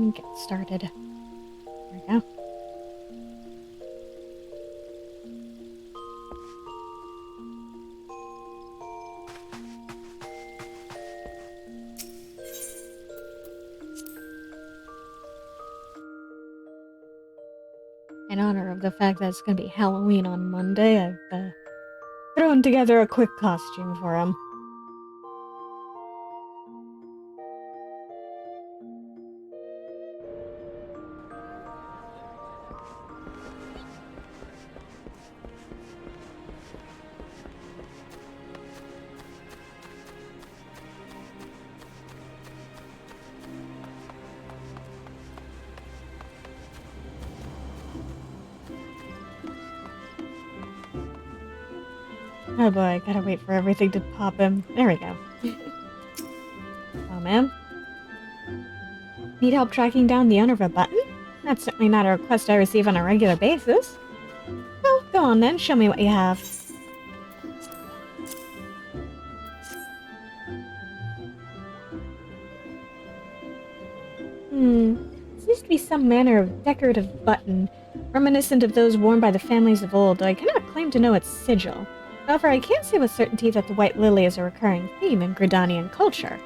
and get started. There we go. In honor of the fact that it's going to be Halloween on Monday, I've thrown together a quick costume for him. Oh boy, I gotta wait for everything to pop him. There we go. Oh man. Need help tracking down the owner of a button? That's certainly not a request I receive on a regular basis. Well, go on then, show me what you have. Seems to be some manner of decorative button, reminiscent of those worn by the families of old, though I cannot claim to know its sigil. However, I can say with certainty that the White Lily is a recurring theme in Gridanian culture.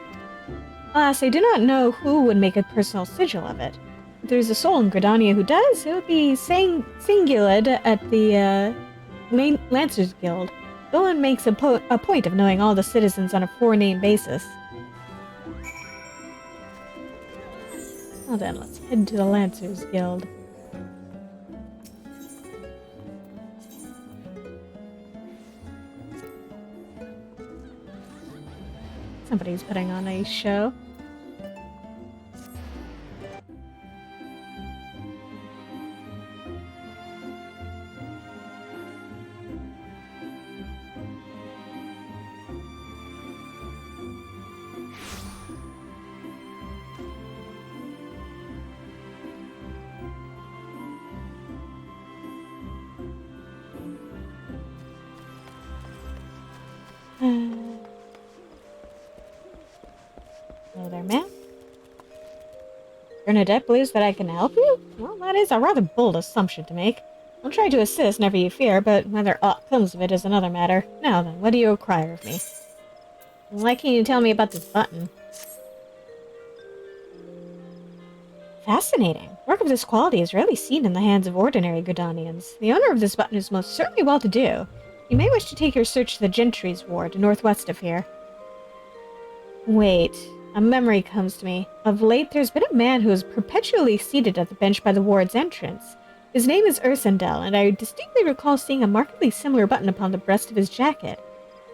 Alas, I do not know who would make a personal sigil of it. If there's a soul in Gridania who does, it would be singulated at the Lancers Guild. No one makes a point of knowing all the citizens on a four-name basis. Well then, let's head to the Lancers Guild. Somebody's putting on a show. Hello there, ma'am. Bernadette believes that I can help you? Well, that is a rather bold assumption to make. I'll try to assist, never you fear, but whether aught comes of it is another matter. Now then, what do you require of me? Why can't you tell me about this button? Fascinating. Work of this quality is rarely seen in the hands of ordinary Gridanians. The owner of this button is most certainly well-to-do. You may wish to take your search to the Gentry's ward, northwest of here. Wait. A memory comes to me. Of late, there's been a man who is perpetually seated at the bench by the ward's entrance. His name is Ursendel, and I distinctly recall seeing a markedly similar button upon the breast of his jacket.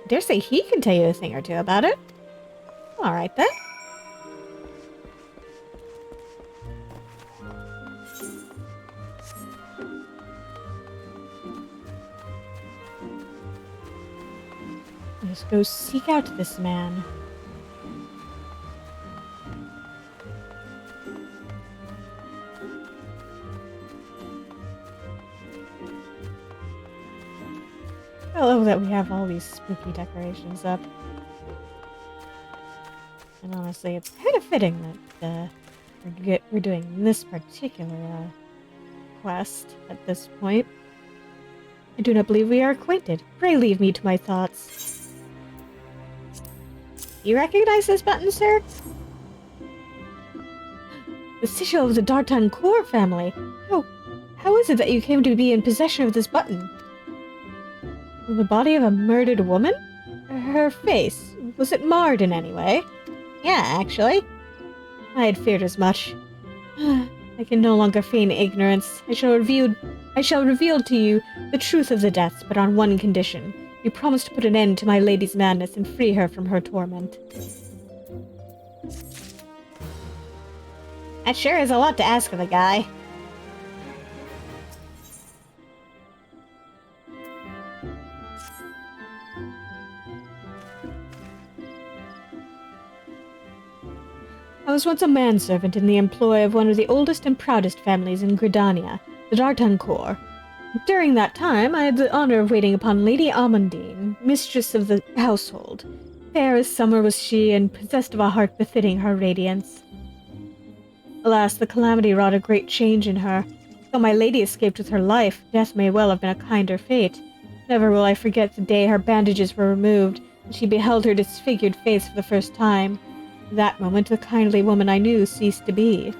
I dare say he can tell you a thing or two about it. All right, then. Let's go seek out this man. I love that we have all these spooky decorations up. And honestly, it's kind of fitting that we're doing this particular quest at this point. I do not believe we are acquainted. Pray leave me to my thoughts. Do you recognize this button, sir? The sigil of the D'Artancourt family. How is it that you came to be in possession of this button? The body of a murdered woman? Her face, was it marred in any way? Yeah, actually. I had feared as much. I can no longer feign ignorance. I shall reveal to you the truth of the deaths, but on one condition. You promise to put an end to my lady's madness and free her from her torment. That sure is a lot to ask of a guy. I was once a manservant in the employ of one of the oldest and proudest families in Gridania, the D'Artancourt. During that time, I had the honor of waiting upon Lady Amandine, mistress of the household. Fair as summer was she, and possessed of a heart befitting her radiance. Alas, the calamity wrought a great change in her. Though my lady escaped with her life, death may well have been a kinder fate. Never will I forget the day her bandages were removed, and she beheld her disfigured face for the first time. At that moment, the kindly woman I knew ceased to be.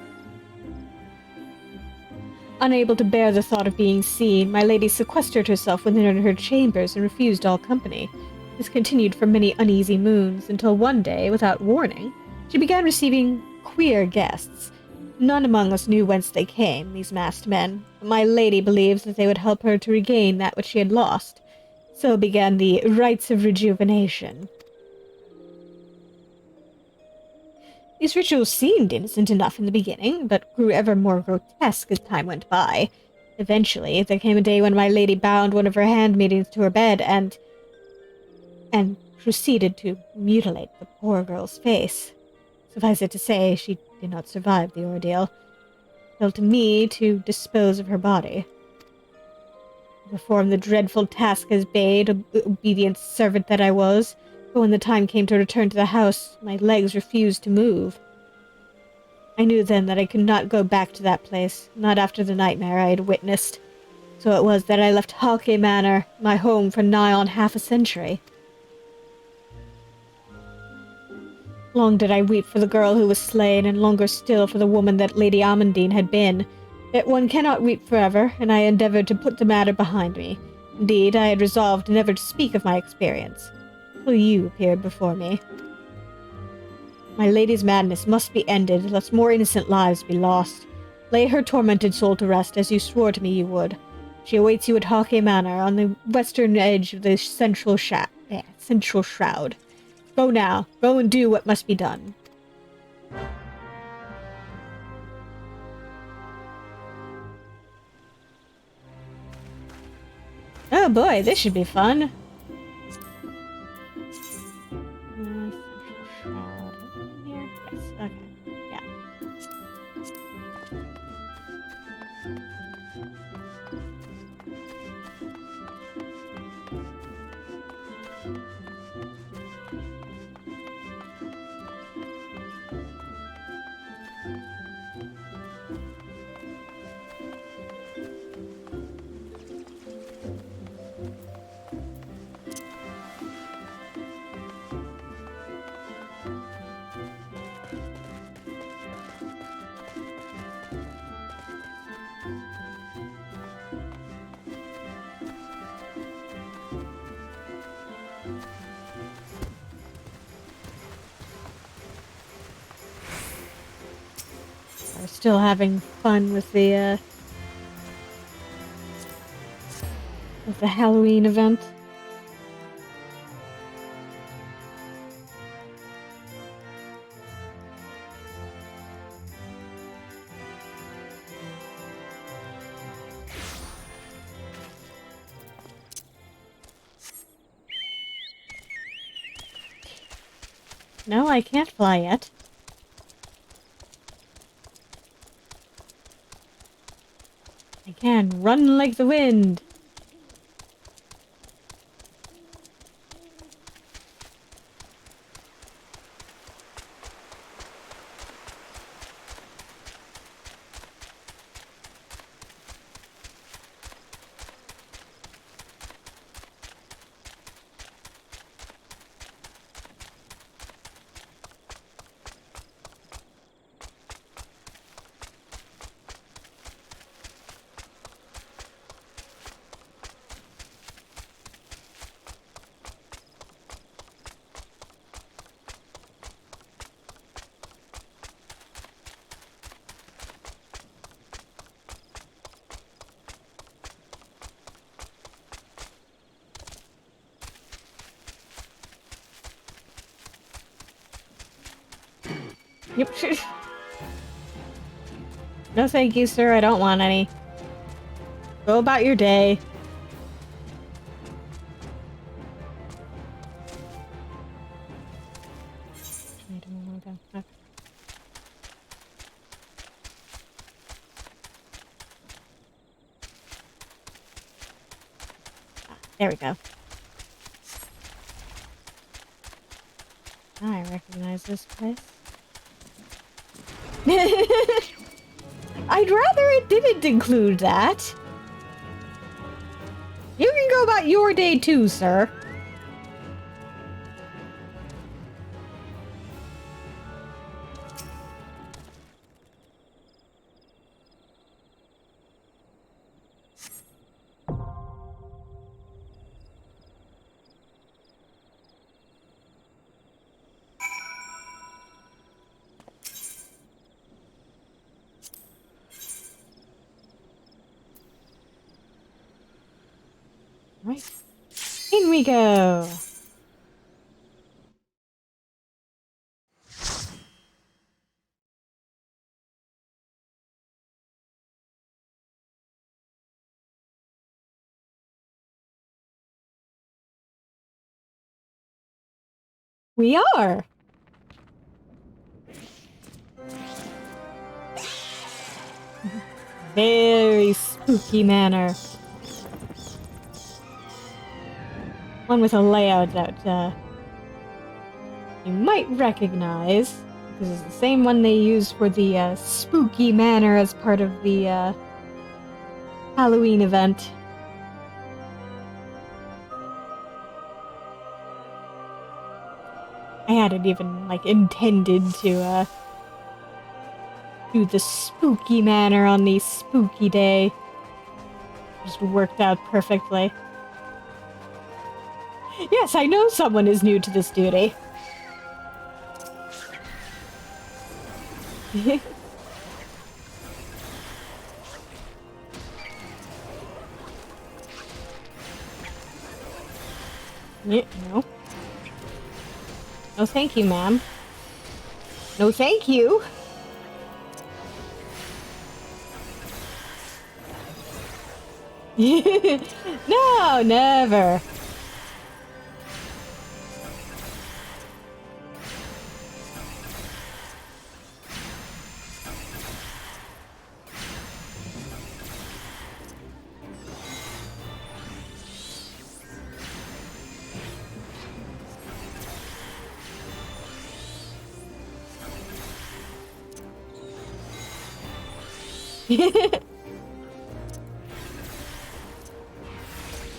Unable to bear the thought of being seen, my lady sequestered herself within her chambers and refused all company. This continued for many uneasy moons, until one day, without warning, she began receiving queer guests. None among us knew whence they came, these masked men, but my lady believed that they would help her to regain that which she had lost. So began the rites of rejuvenation. These rituals seemed innocent enough in the beginning, but grew ever more grotesque as time went by. Eventually, there came a day when my lady bound one of her handmaidens to her bed and proceeded to mutilate the poor girl's face. Suffice it to say, she did not survive the ordeal. It fell to me to dispose of her body. I performed the dreadful task as bade, obedient servant that I was, but when the time came to return to the house, my legs refused to move. I knew then that I could not go back to that place, not after the nightmare I had witnessed. So it was that I left Hawkey Manor, my home, for nigh on half a century. Long did I weep for the girl who was slain, and longer still for the woman that Lady Amandine had been. Yet one cannot weep forever, and I endeavored to put the matter behind me. Indeed, I had resolved never to speak of my experience, till you appeared before me. My lady's madness must be ended, lest more innocent lives be lost. Lay her tormented soul to rest, as you swore to me you would. She awaits you at Hawkey Manor, on the western edge of the central shroud. Go now. Go and do what must be done. Oh boy, this should be fun. Here? Yes, okay. Yeah. We're still having fun with the Halloween event. No, I can't fly yet. I can run like the wind. Yep. No thank you, sir. I don't want any. Go about your day. Okay. There we go. I recognize this place. I'd rather it didn't include that. You can go about your day too, sir. Right. In we go. We are. Very spooky manor. One with a layout that you might recognize, because it's the same one they used for the spooky manor as part of the Halloween event. I hadn't even, like, intended to do the spooky manor on the spooky day. Just worked out perfectly. Yes, I know someone is new to this duty. Yeah, no. No thank you, ma'am. No thank you. No, never.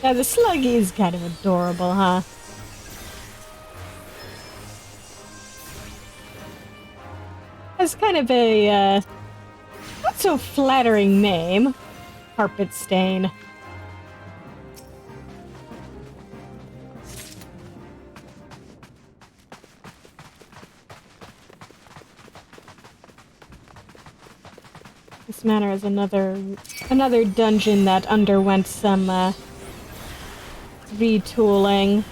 Yeah, the Sluggy is kind of adorable, huh? Has kind of a, not so flattering name. Carpet Stain. This manor is another dungeon that underwent some, retooling.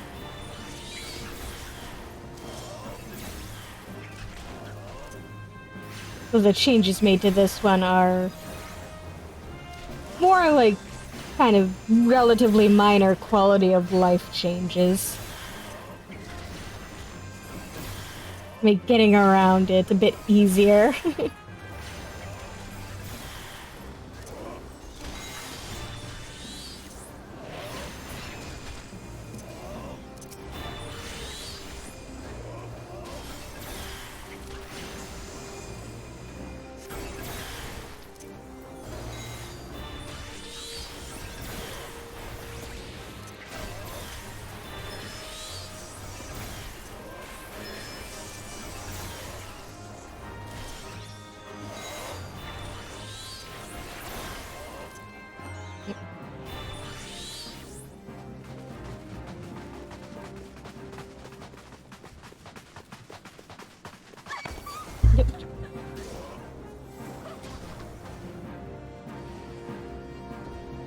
So the changes made to this one are more like kind of relatively minor quality of life changes. Make getting around it a bit easier.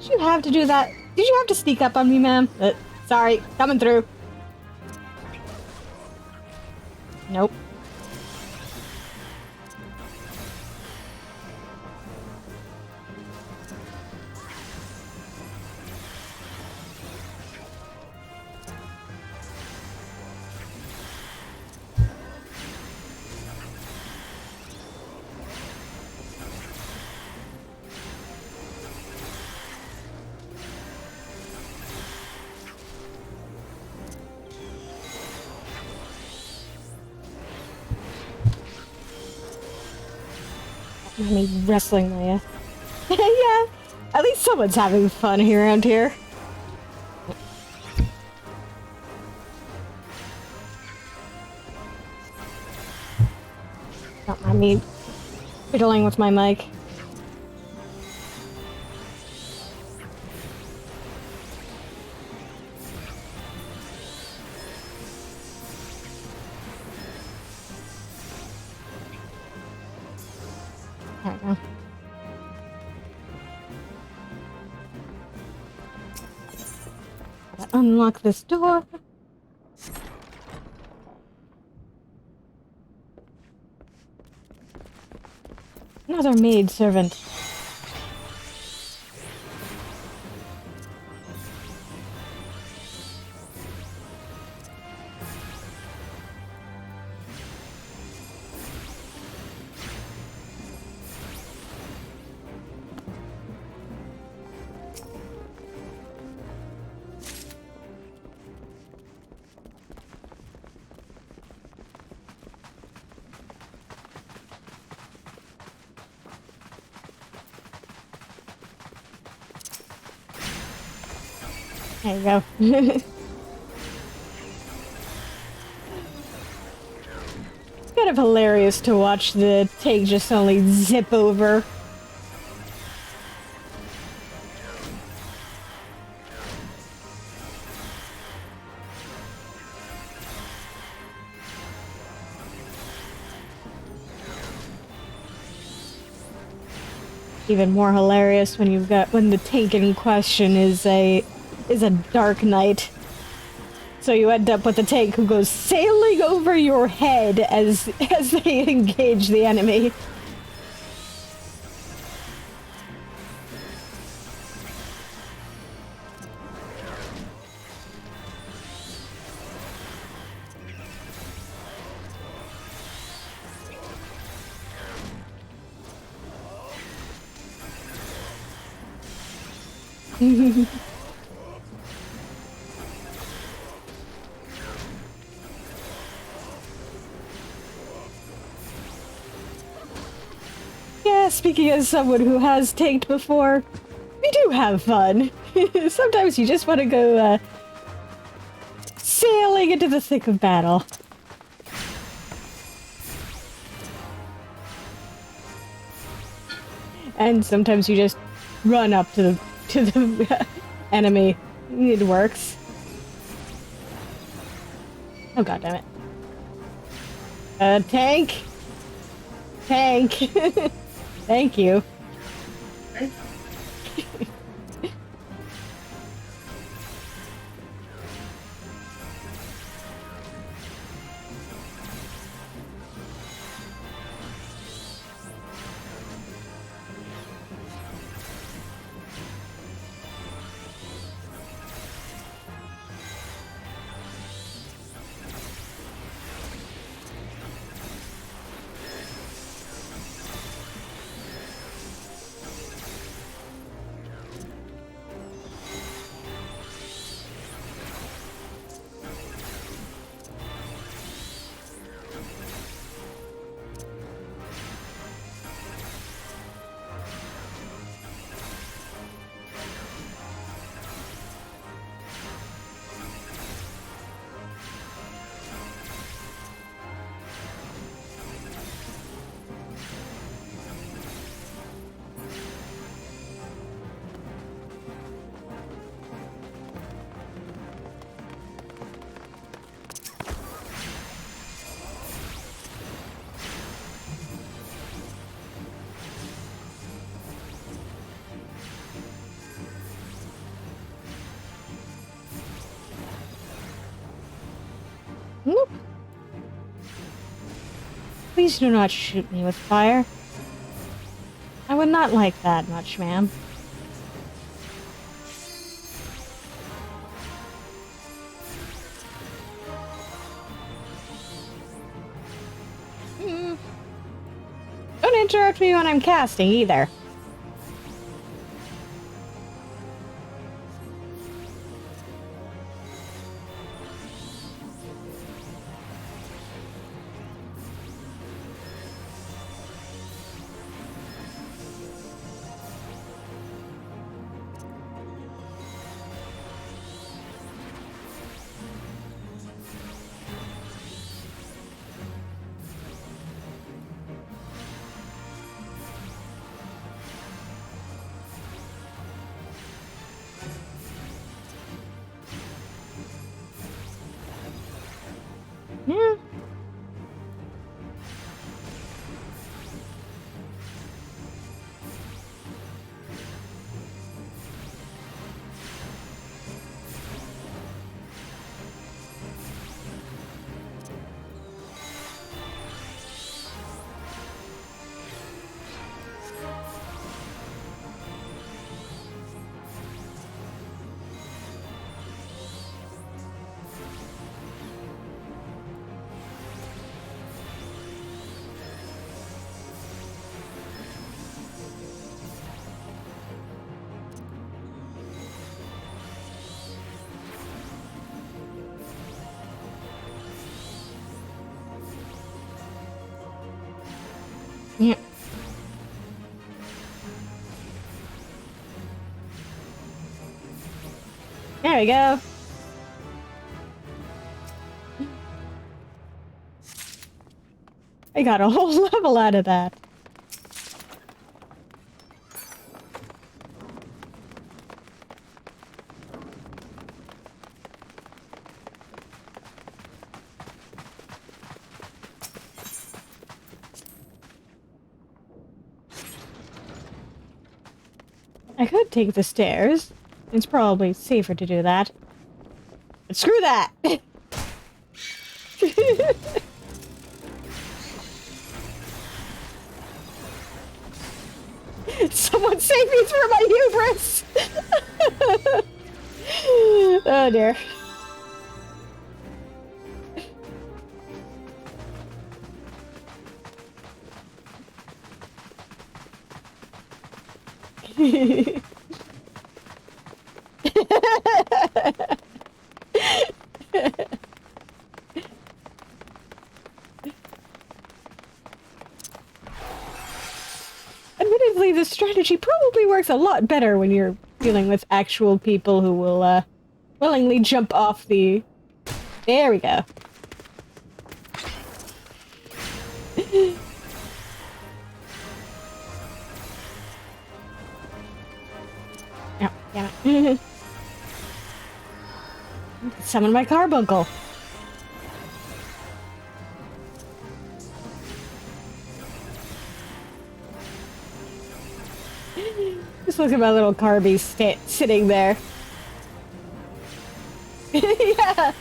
Did you have to do that? Did you have to sneak up on me, ma'am? Sorry, coming through. Nope. Me wrestling my yeah, at least someone's having fun here around here. Don't mind me fiddling with my mic. There we go. Gotta unlock this door. Another maid servant. There you go. It's kind of hilarious to watch the tank just only zip over. Even more hilarious when when the tank in question is a dark knight. So you end up with a tank who goes sailing over your head as they engage the enemy. Yeah, speaking as someone who has tanked before, we do have fun. Sometimes you just want to go sailing into the thick of battle. And sometimes you just run up to the enemy. It works. Oh, god damn it. Tank! Tank! Thank you. Nope. Please do not shoot me with fire. I would not like that much, ma'am. Don't interrupt me when I'm casting, either. Yeah. Yeah. There we go. I got a whole level out of that. I could take the stairs. It's probably safer to do that. But screw that! Someone save me through my hubris! Oh dear. Admittedly, this strategy probably works a lot better when you're dealing with actual people who will, willingly jump off the... There we go. Oh, damn it. Summon my carbuncle. Just look at my little Carby sitting there. Yeah.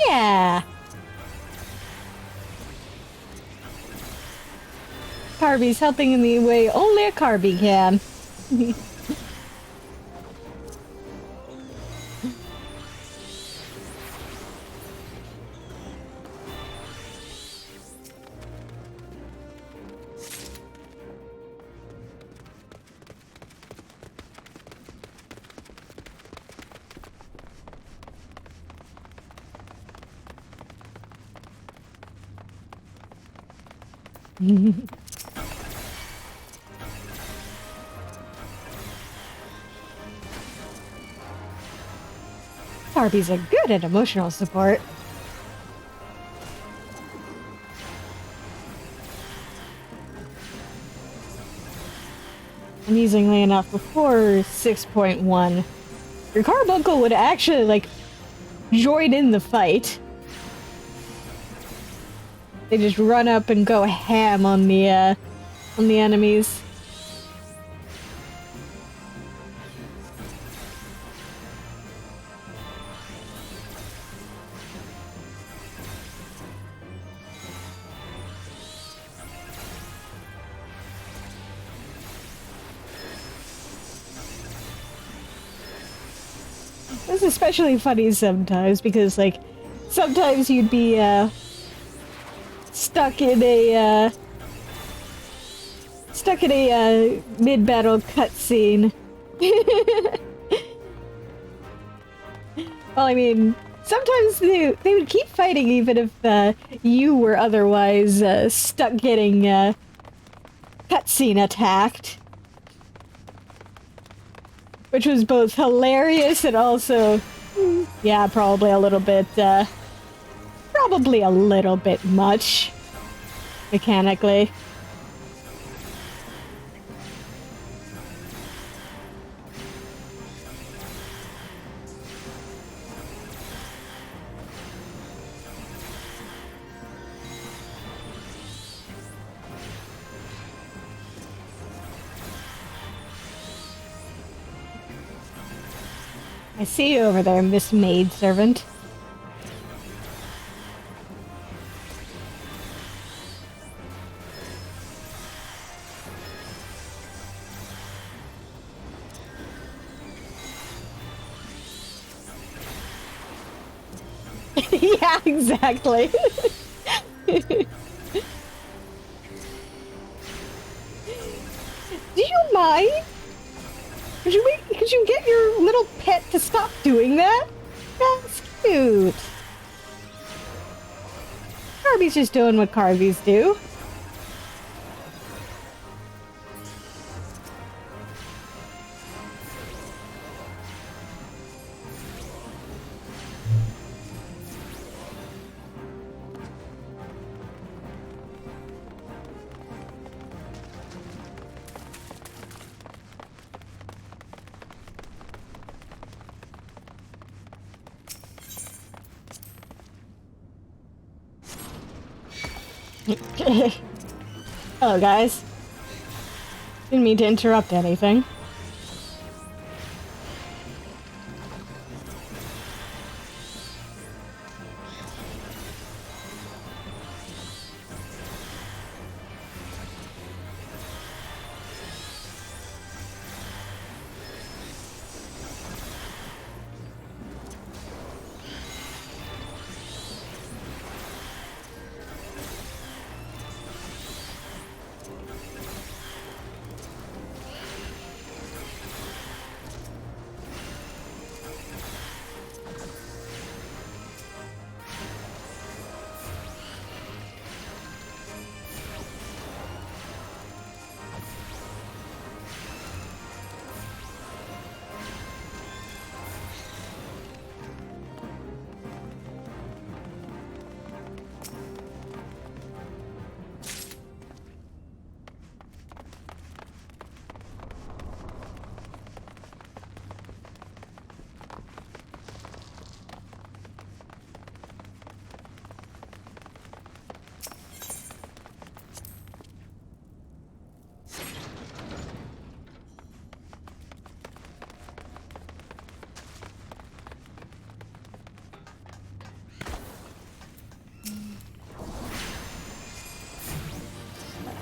Yeah. Carby's helping in the way only a Carby can. Carby's are good at emotional support. Amusingly enough, before 6.1, your carbuncle would actually, like, join in the fight. They just run up and go ham on the enemies. It's especially funny sometimes because, like, sometimes you'd be, stuck in a mid-battle cutscene. Well, I mean, sometimes they would keep fighting even if you were otherwise stuck getting cutscene attacked. Which was both hilarious and also Yeah, probably a little bit, probably a little bit much, mechanically. I see you over there, Miss Maid Servant. Yeah, exactly. Do you mind? Could you get your little pet to stop doing that? That's cute. Carby's just doing what Carby's do. Hello, guys. Didn't mean to interrupt anything.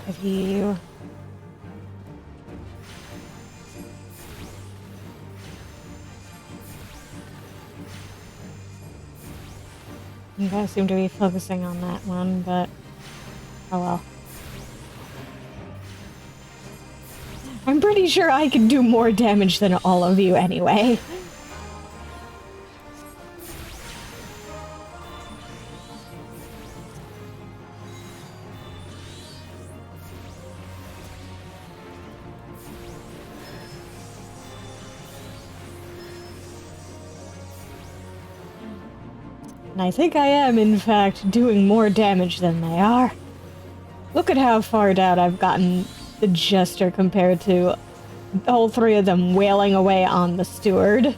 Have you... You guys seem to be focusing on that one, but... Oh well. I'm pretty sure I can do more damage than all of you anyway. And I think I am, in fact, doing more damage than they are. Look at how far down I've gotten the Jester compared to all three of them wailing away on the Steward.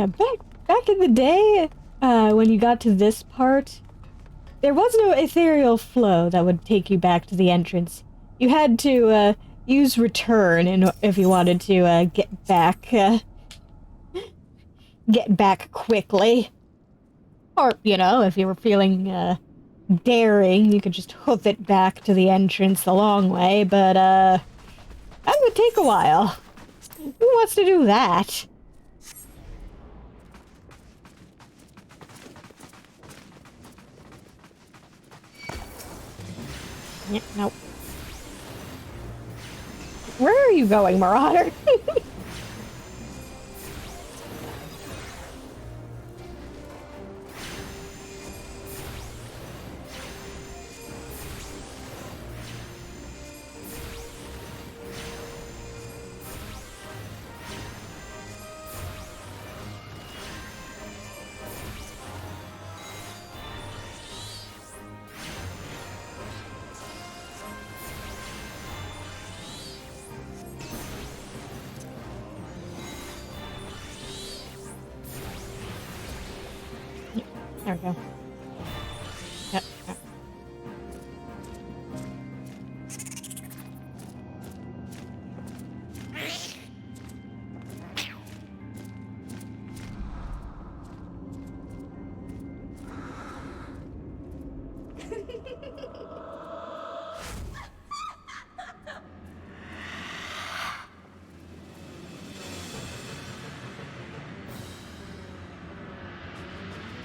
Yeah, back in the day, when you got to this part, there was no ethereal flow that would take you back to the entrance. You had to use return if you wanted to get back quickly. Or, you know, if you were feeling daring, you could just hoof it back to the entrance the long way, but that would take a while. Who wants to do that? Yeah, nope. Where are you going, Marauder? There we go. Yep, yep.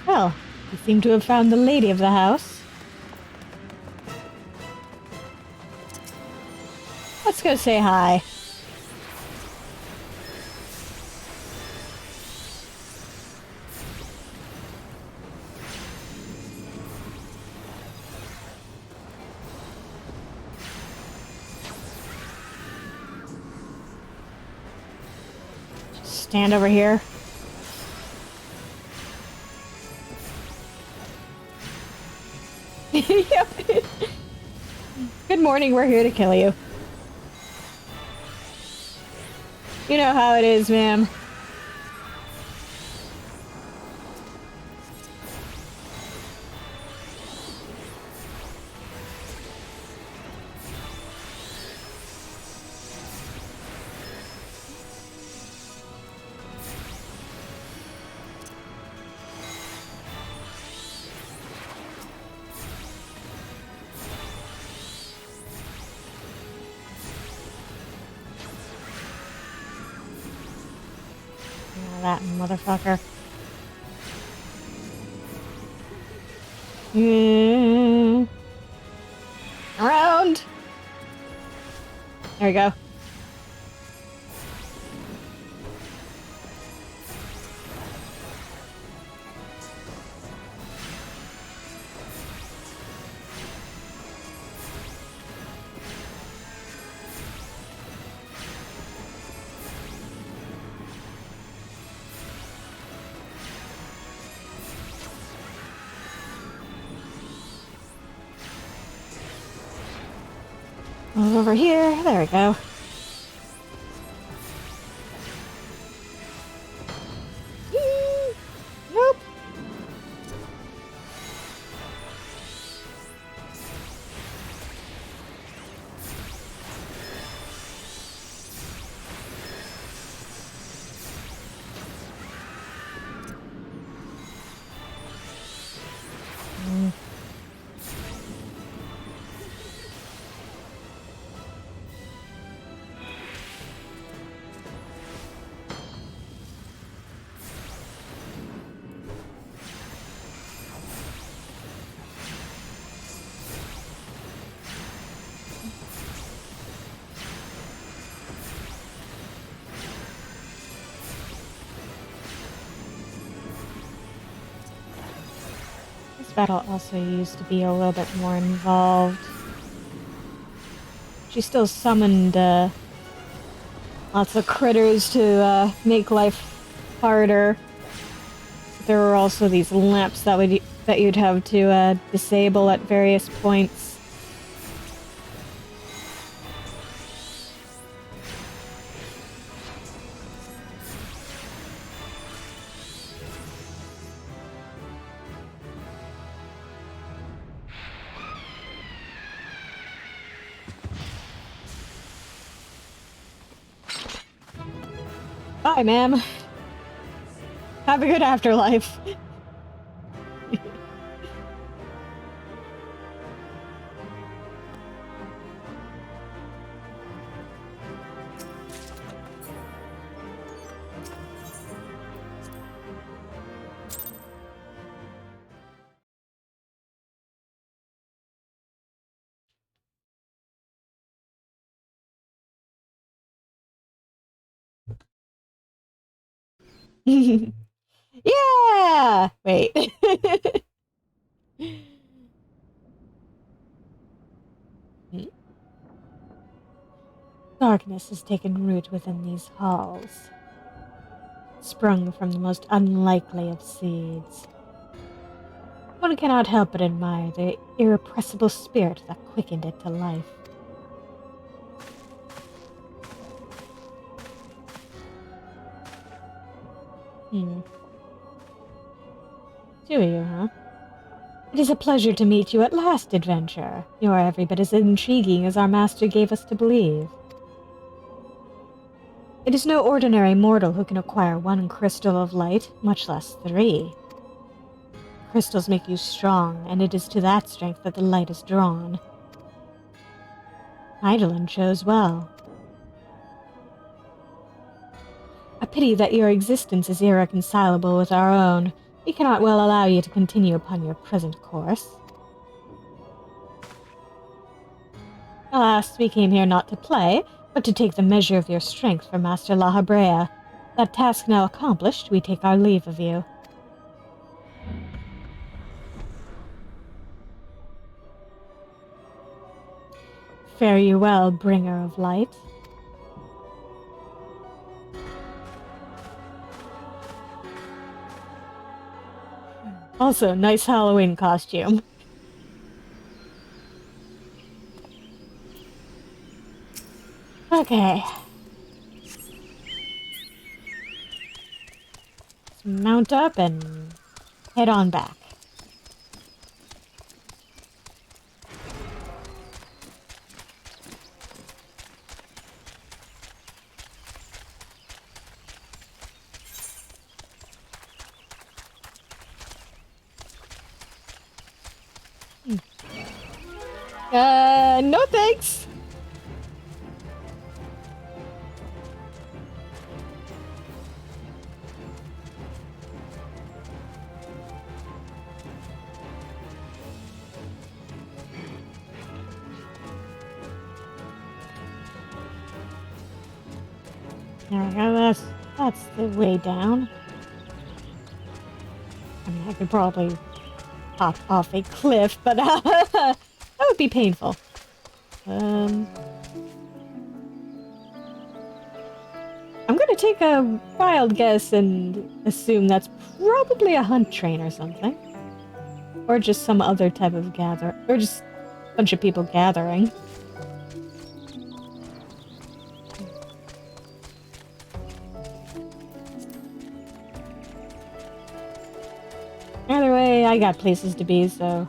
Well, you seem to have found the lady of the house. Let's go say hi. Just stand over here. Yep. Good morning, we're here to kill you. You know how it is, ma'am. That motherfucker. Around. There we go. Over here. There we go. Nope. This battle also used to be a little bit more involved. She still summoned lots of critters to make life harder. There were also these lamps that you'd have to disable at various points. Hi, ma'am. Have a good afterlife. Yeah! Wait. Darkness has taken root within these halls, sprung from the most unlikely of seeds. One cannot help but admire the irrepressible spirit that quickened it to life. Hmm. Do you, huh? It is a pleasure to meet you at last, adventurer. You are every bit as intriguing as our master gave us to believe. It is no ordinary mortal who can acquire one crystal of light, much less 3. Crystals make you strong, and it is to that strength that the light is drawn. Eidolon chose well. A pity that your existence is irreconcilable with our own. We cannot well allow you to continue upon your present course. Alas, we came here not to play, but to take the measure of your strength from Master La Habrea. That task now accomplished, we take our leave of you. Fare you well, bringer of light. Also, nice Halloween costume. Okay. Let's mount up and head on back. No thanks! There we go, that's the way down. I mean, I could probably hop off a cliff, but that would be painful. I'm gonna take a wild guess and assume that's probably a hunt train or something. Or just some other type of gather, or just a bunch of people gathering. Either way, I got places to be, so...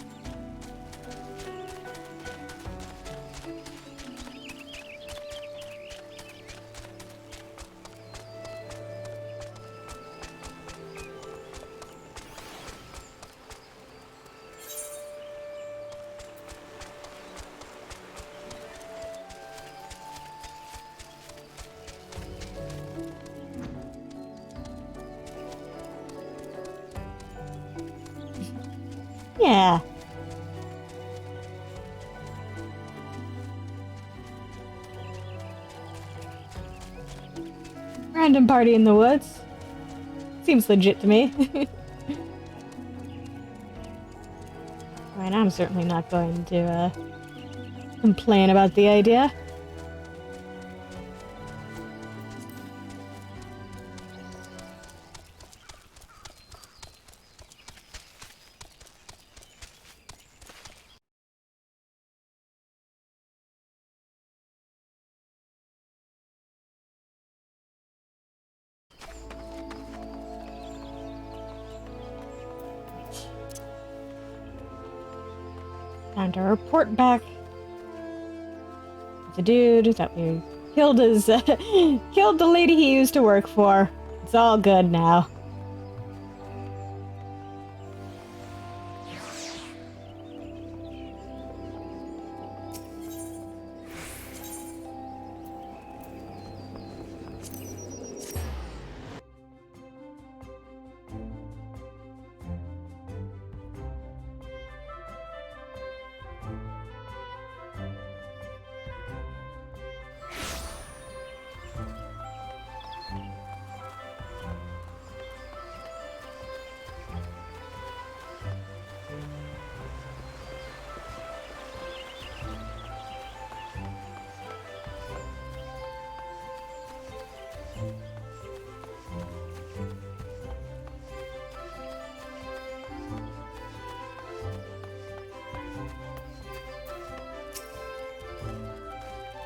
yeah. Random party in the woods. Seems legit to me. I mean, I'm certainly not going to, complain about the idea. Time to report back. The dude that we killed his, killed the lady he used to work for. It's all good now.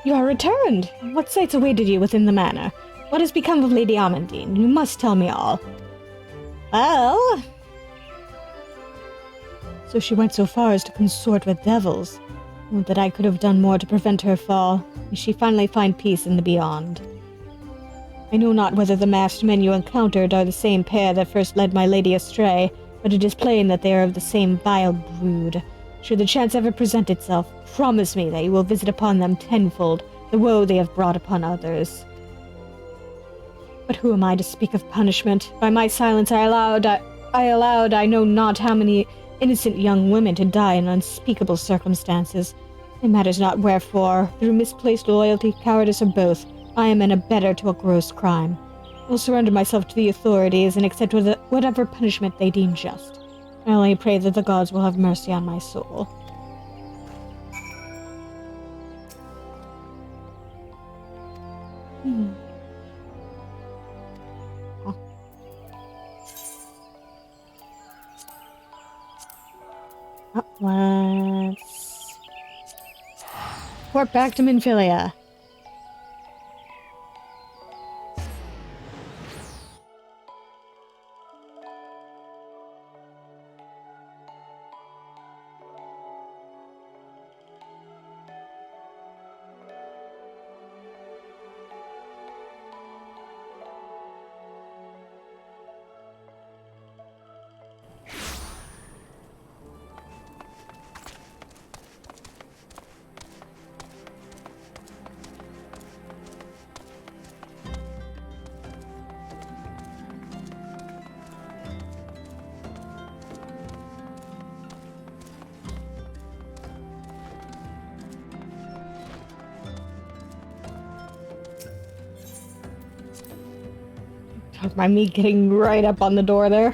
You are returned! What sights awaited you within the manor? What has become of Lady Amandine? You must tell me all. Well... So she went so far as to consort with devils. Would that I could have done more to prevent her fall. May she finally find peace in the beyond. I know not whether the masked men you encountered are the same pair that first led my lady astray, but it is plain that they are of the same vile brood. Should the chance ever present itself, promise me that you will visit upon them tenfold the woe they have brought upon others. But who am I to speak of punishment? By my silence I allowed I know not how many innocent young women to die in unspeakable circumstances. It matters not wherefore, through misplaced loyalty, cowardice, or both, I am an abettor to a gross crime. I will surrender myself to the authorities and accept whatever punishment they deem just. I only pray that the gods will have mercy on my soul. Let's port back to Minfilia. Don't mind me getting right up on the door there.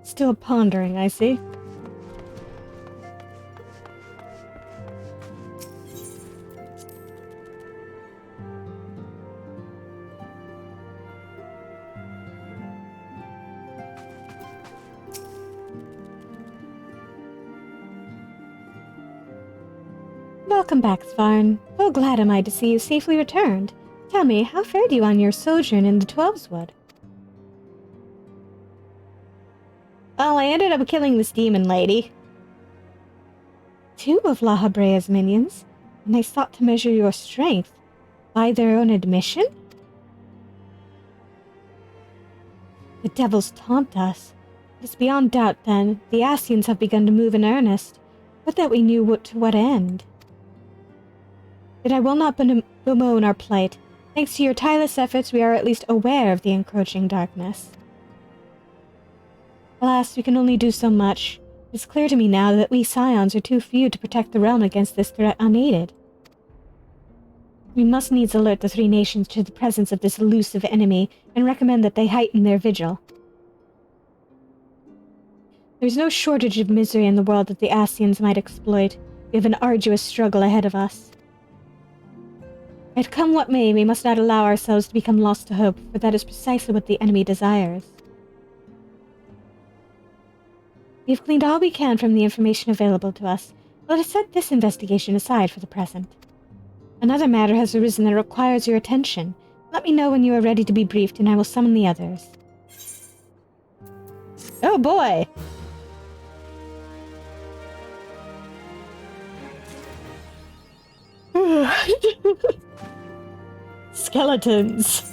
Still pondering, I see. Welcome back, Svarn. So glad am I to see you safely returned. Tell me, how fared you on your sojourn in the Twelveswood? Well, I ended up killing this demon lady. 2 of La Habrea's minions, and they sought to measure your strength. By their own admission? The devils taunt us. It is beyond doubt, then, the Ascians have begun to move in earnest. Would that we knew to what end. Yet I will not bemoan our plight. Thanks to your tireless efforts, we are at least aware of the encroaching darkness. Alas, we can only do so much. It is clear to me now that we Scions are too few to protect the realm against this threat unaided. We must needs alert the 3 nations to the presence of this elusive enemy, and recommend that they heighten their vigil. There is no shortage of misery in the world that the Ascians might exploit. We have an arduous struggle ahead of us. Yet come what may, we must not allow ourselves to become lost to hope, for that is precisely what the enemy desires. We have gleaned all we can from the information available to us. Let us set this investigation aside for the present. Another matter has arisen that requires your attention. Let me know when you are ready to be briefed, and I will summon the others. Oh boy! Skeletons.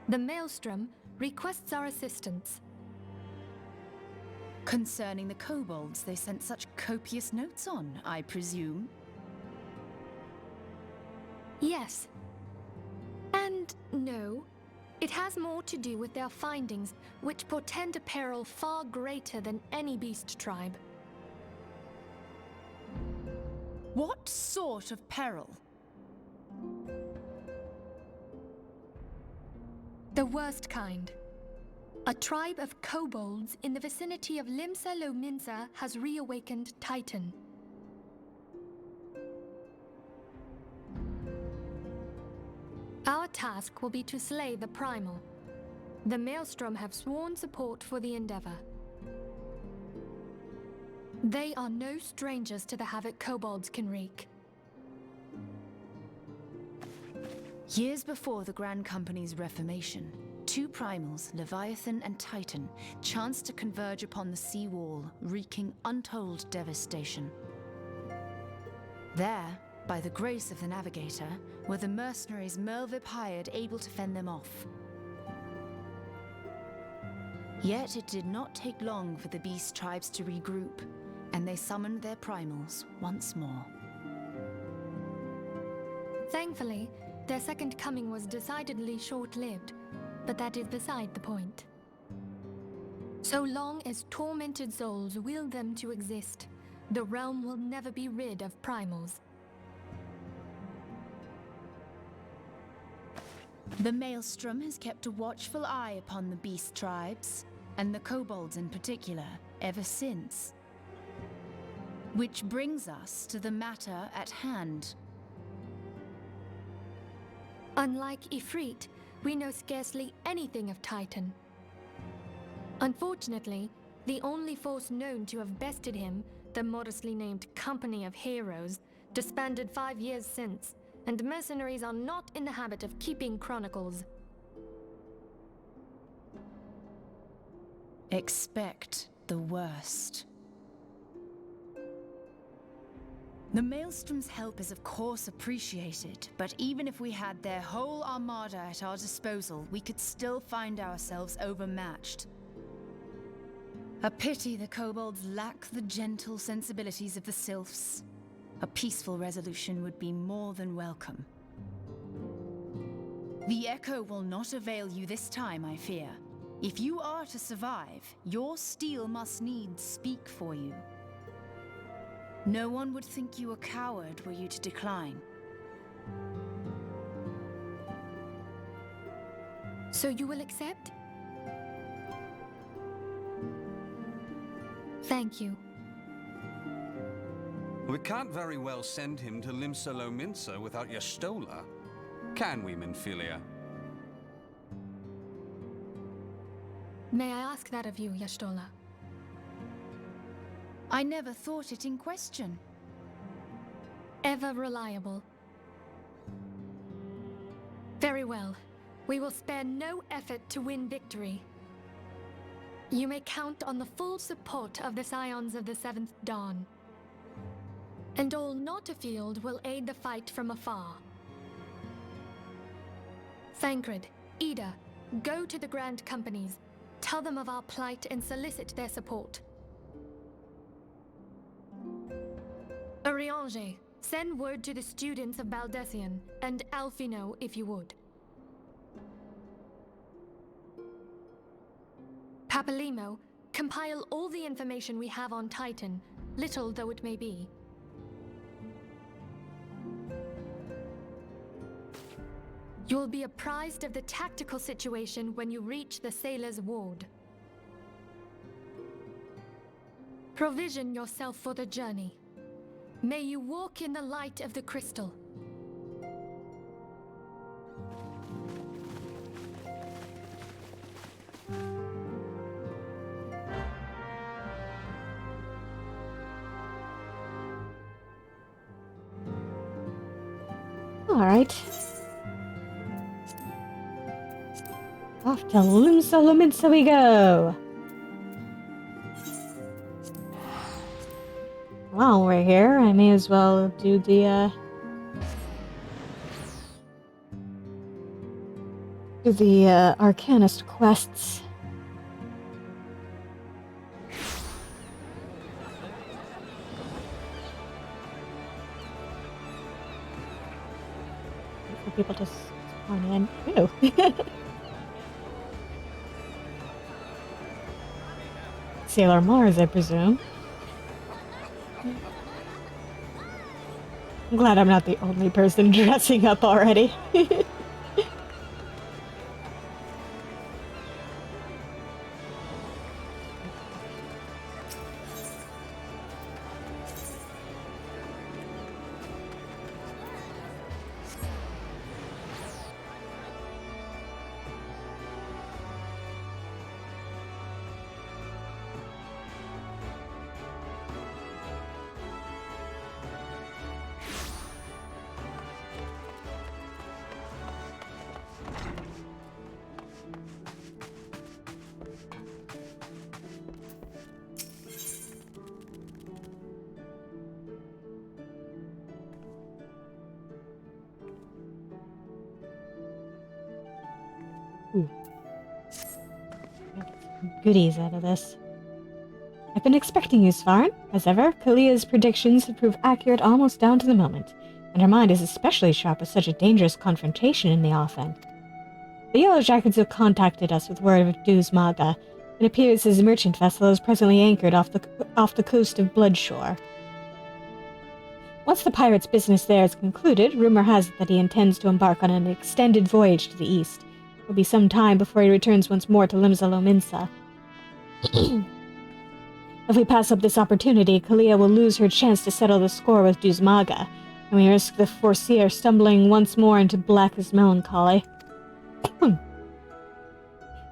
The Maelstrom requests our assistance. Concerning the kobolds they sent such copious notes on, I presume? Yes. And no. It has more to do with their findings, which portend a peril far greater than any beast tribe. What sort of peril? The worst kind. A tribe of kobolds in the vicinity of Limsa Lominsa has reawakened Titan. Our task will be to slay the Primal. The Maelstrom have sworn support for the endeavor. They are no strangers to the havoc kobolds can wreak. Years before the Grand Company's reformation, two primals, Leviathan and Titan, chanced to converge upon the sea wall, wreaking untold devastation. There, by the grace of the Navigator, were the mercenaries Merlvip hired able to fend them off. Yet it did not take long for the beast tribes to regroup, and they summoned their primals once more. Thankfully, their second coming was decidedly short-lived, but that is beside the point. So long as tormented souls will them to exist, the realm will never be rid of primals. The Maelstrom has kept a watchful eye upon the beast tribes, and the kobolds in particular, ever since. Which brings us to the matter at hand. Unlike Ifrit, we know scarcely anything of Titan. Unfortunately, the only force known to have bested him, the modestly named Company of Heroes, disbanded 5 years since, and mercenaries are not in the habit of keeping chronicles. Expect the worst. The Maelstrom's help is of course appreciated, but even if we had their whole armada at our disposal, we could still find ourselves overmatched. A pity the kobolds lack the gentle sensibilities of the sylphs. A peaceful resolution would be more than welcome. The echo will not avail you this time, I fear. If you are to survive, your steel must needs speak for you. No one would think you a coward were you to decline. So you will accept? Thank you. We can't very well send him to Limsa Lominsa without Y'shtola, can we, Minfilia? May I ask that of you, Y'shtola? I never thought it in question. Ever reliable. Very well. We will spare no effort to win victory. You may count on the full support of the Scions of the Seventh Dawn. And all not afield will aid the fight from afar. Thancred, Ida, go to the Grand Companies, tell them of our plight and solicit their support. Urianger, send word to the students of Baldessian, and Alfino if you would. Papalimo, compile all the information we have on Titan, little though it may be. You will be apprised of the tactical situation when you reach the Sailor's Ward. Provision yourself for the journey. May you walk in the light of the crystal. Alright. Off to Limsa we go! While we're here, I may as well do the Arcanist quests. For people to spawn in. Ew. Sailor Mars, I presume. I'm glad I'm not the only person dressing up already. Ooh. Goodies out of this. I've been expecting you, Svarn. As ever, Kalia's predictions have proved accurate almost down to the moment, and her mind is especially sharp with such a dangerous confrontation in the offing. The Yellow Jackets have contacted us with word of Duz Maga. It appears his merchant vessel is presently anchored off the coast of Bloodshore. Once the pirate's business there is concluded, rumor has it that he intends to embark on an extended voyage to the east. It will be some time before he returns once more to Limsa Lominsa. If we pass up this opportunity, Kalia will lose her chance to settle the score with Duz Maga, and we risk the Foreseer stumbling once more into blackest melancholy.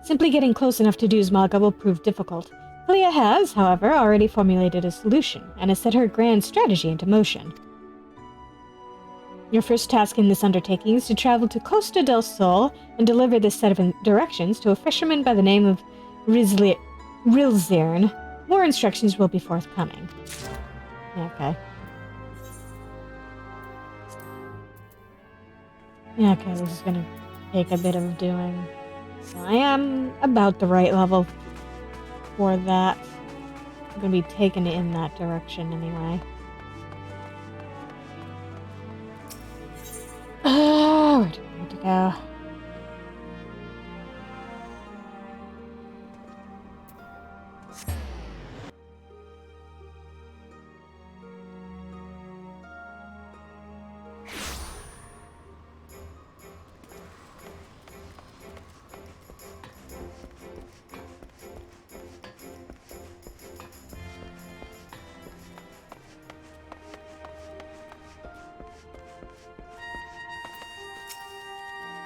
Simply getting close enough to Duz Maga will prove difficult. Kalia has, however, already formulated a solution, and has set her grand strategy into motion. Your first task in this undertaking is to travel to Costa del Sol and deliver this set of directions to a fisherman by the name of Rilzirn. More instructions will be forthcoming. Okay. Okay, this is gonna take a bit of doing. So I am about the right level for that. I'm gonna be taken in that direction anyway. Where do we need to go?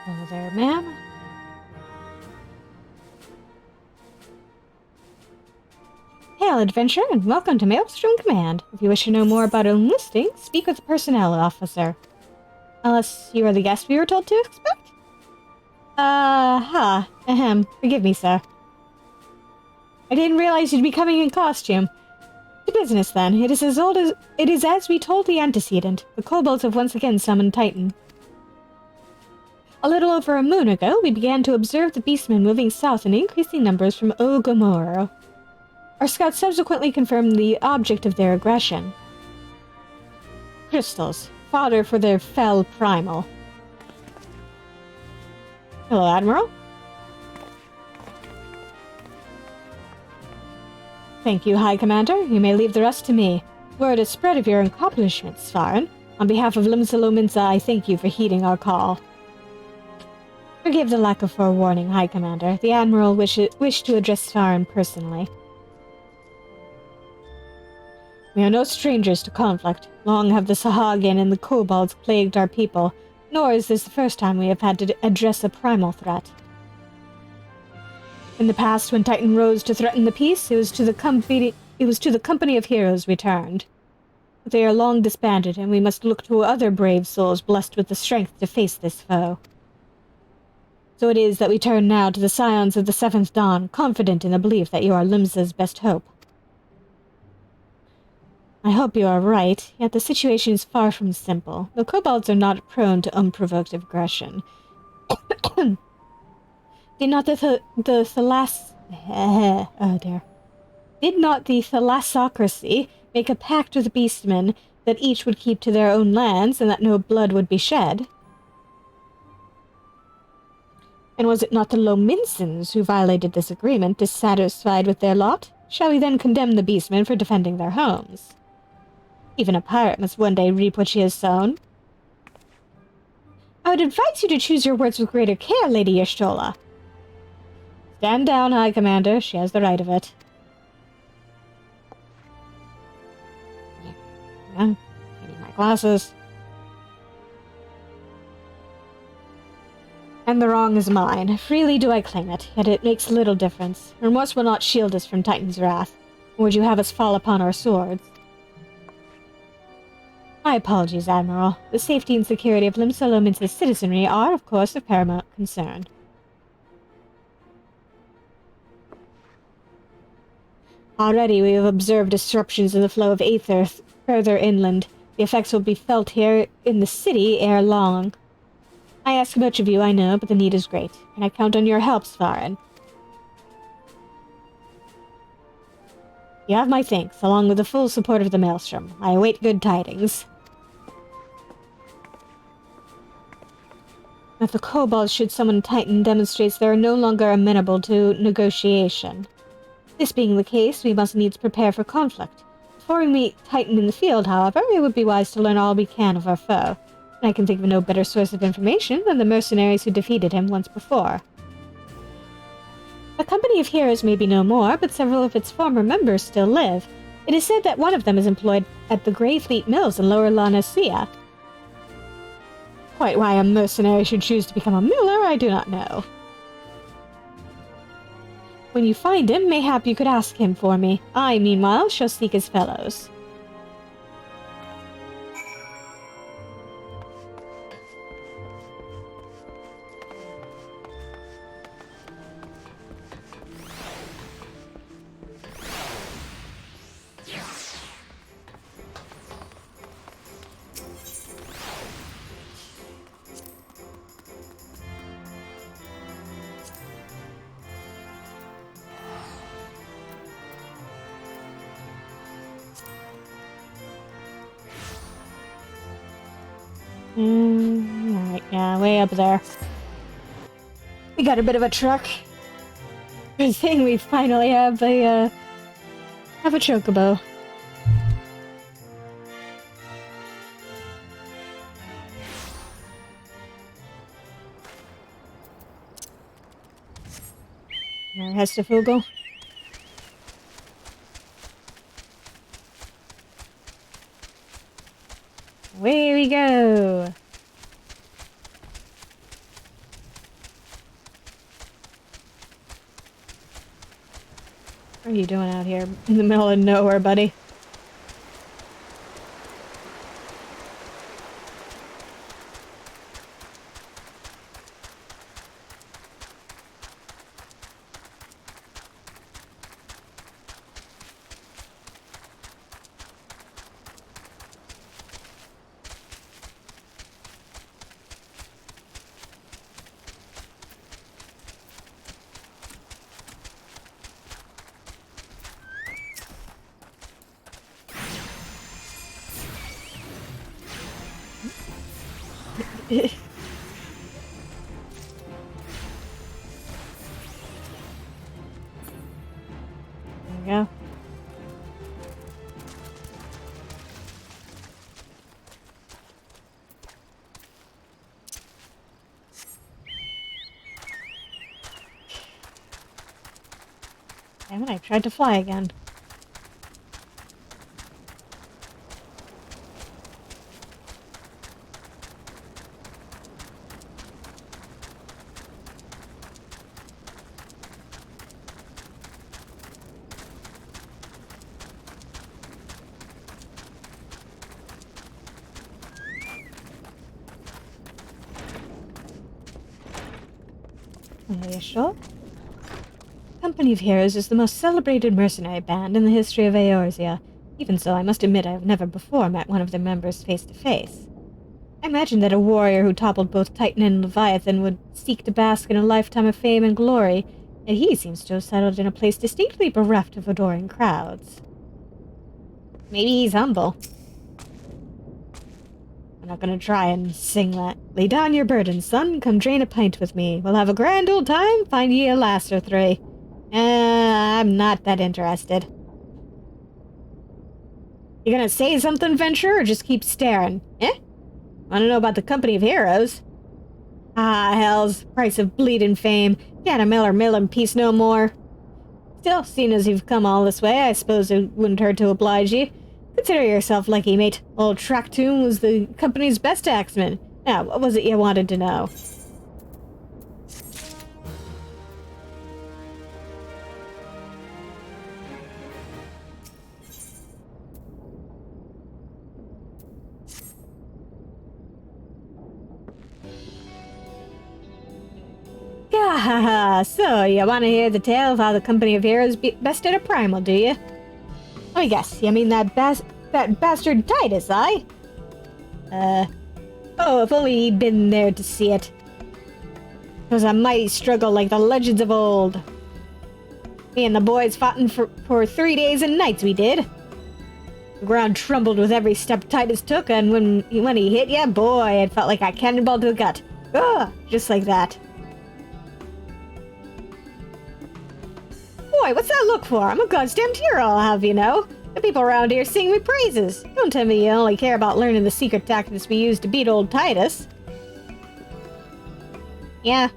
Hello there, ma'am. Hail, adventurer, and welcome to Maelstrom Command. If you wish to know more about enlisting, speak with the personnel officer. Unless you are the guest we were told to expect? Forgive me, sir. I didn't realize you'd be coming in costume. To business, then. It is as we told the antecedent. The kobolds have once again summoned Titan. A little over a moon ago, we began to observe the beastmen moving south in increasing numbers from Ogomoro. Our scouts subsequently confirmed the object of their aggression. Crystals, fodder for their fell primal. Hello, Admiral. Thank you, High Commander. You may leave the rest to me. Word is spread of your accomplishments, Svarin. On behalf of Limsa Lominsa, I thank you for heeding our call. Forgive the lack of forewarning, High Commander. The Admiral wished to address Svarin personally. We are no strangers to conflict. Long have the Sahagin and the kobolds plagued our people, nor is this the first time we have had to address a primal threat. In the past, when Titan rose to threaten the peace, it was to the company of heroes we turned. But they are long disbanded, and we must look to other brave souls blessed with the strength to face this foe. So it is that we turn now to the scions of the Seventh Dawn, confident in the belief that you are Limsa's best hope. I hope you are right, yet the situation is far from simple. The kobolds are not prone to unprovoked aggression. Did not the thalassocracy make a pact with the beastmen that each would keep to their own lands and that no blood would be shed? And was it not the Lominsons who violated this agreement, dissatisfied with their lot? Shall we then condemn the beastmen for defending their homes? Even a pirate must one day reap what she has sown. I would advise you to choose your words with greater care, Lady Y'shtola. Stand down, High Commander. She has the right of it. Yeah, I need my glasses. And the wrong is mine. Freely do I claim it, yet it makes little difference. Remorse will not shield us from Titan's wrath. Or would you have us fall upon our swords? My apologies, Admiral. The safety and security of Limsa-Lominsa's citizenry are, of course, of paramount concern. Already we have observed disruptions in the flow of aether further inland. The effects will be felt here in the city ere long. I ask much of you, I know, but the need is great, and I count on your help, Svarin. You have my thanks, along with the full support of the Maelstrom. I await good tidings. If the kobolds should summon Titan demonstrates they are no longer amenable to negotiation. This being the case, we must needs prepare for conflict. Before we meet Titan in the field, however, it would be wise to learn all we can of our foe. And I can think of no better source of information than the mercenaries who defeated him once before. A company of heroes may be no more, but several of its former members still live. It is said that one of them is employed at the Greyfleet Mills in Lower La Nacia. Quite why a mercenary should choose to become a miller, I do not know. When you find him, mayhap you could ask him for me. I, meanwhile, shall seek his fellows. Alright, yeah, way up there. We got a bit of a truck. Good thing we finally have a chocobo. Hestafugel. Away we go! What are you doing out here in the middle of nowhere, buddy? There we go. Damn it, I tried to fly again. Are you sure? Company of Heroes is the most celebrated mercenary band in the history of Eorzea. Even so, I must admit I have never before met one of their members face to face. I imagine that a warrior who toppled both Titan and Leviathan would seek to bask in a lifetime of fame and glory, and he seems to have settled in a place distinctly bereft of adoring crowds. Maybe he's humble. I'm not gonna try and sing that. Lay down your burden, son. Come drain a pint with me. We'll have a grand old time. Find ye a lass or three. I'm not that interested. You gonna say something, Venture, or just keep staring? Wanna know about the Company of Heroes? Ah, hell's price of bleeding fame. Can't a mill in peace no more. Still, seeing as you've come all this way, I suppose it wouldn't hurt to oblige you. Consider yourself lucky, mate. Old Tracktoon was the company's best axeman. Now, what was it you wanted to know? So you want to hear the tale of how the Company of Heroes bested a primal, do you? Let me guess, you mean that bastard Titus, oh, if only he'd been there to see it. It was a mighty struggle like the legends of old. Me and the boys fought for 3 days and nights, we did. The ground trembled with every step Titus took, and when he hit you, boy, it felt like a cannonball to the gut. Ugh, just like that. Boy, what's that look for? I'm a goddamn hero, I'll have you know. The people around here sing me praises. Don't tell me you only care about learning the secret tactics we used to beat old Titus. Yeah.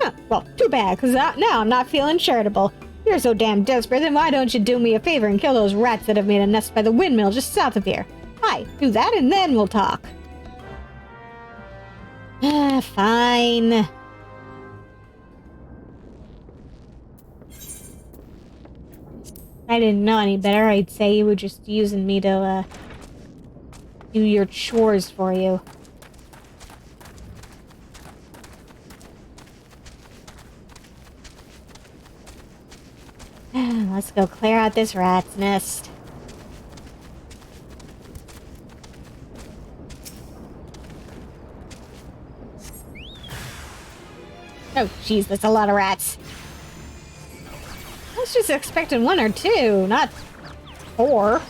Huh, well, too bad, because now I'm not feeling charitable. If you're so damn desperate, then why don't you do me a favor and kill those rats that have made a nest by the windmill just south of here? Aye, do that and then we'll talk. Fine. I didn't know any better. I'd say you were just using me to, do your chores for you. Let's go clear out this rat's nest. Oh, jeez, that's a lot of rats. I was just expecting 1 or 2, not 4.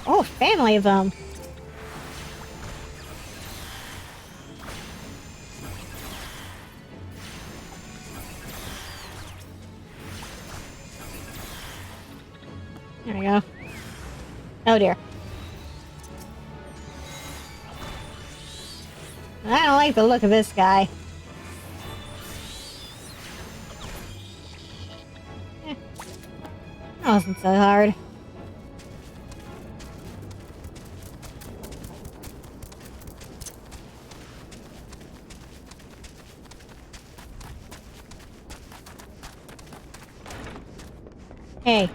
Oh, family of them. There we go. Oh dear. I don't like the look of this guy. That wasn't so hard. Hey.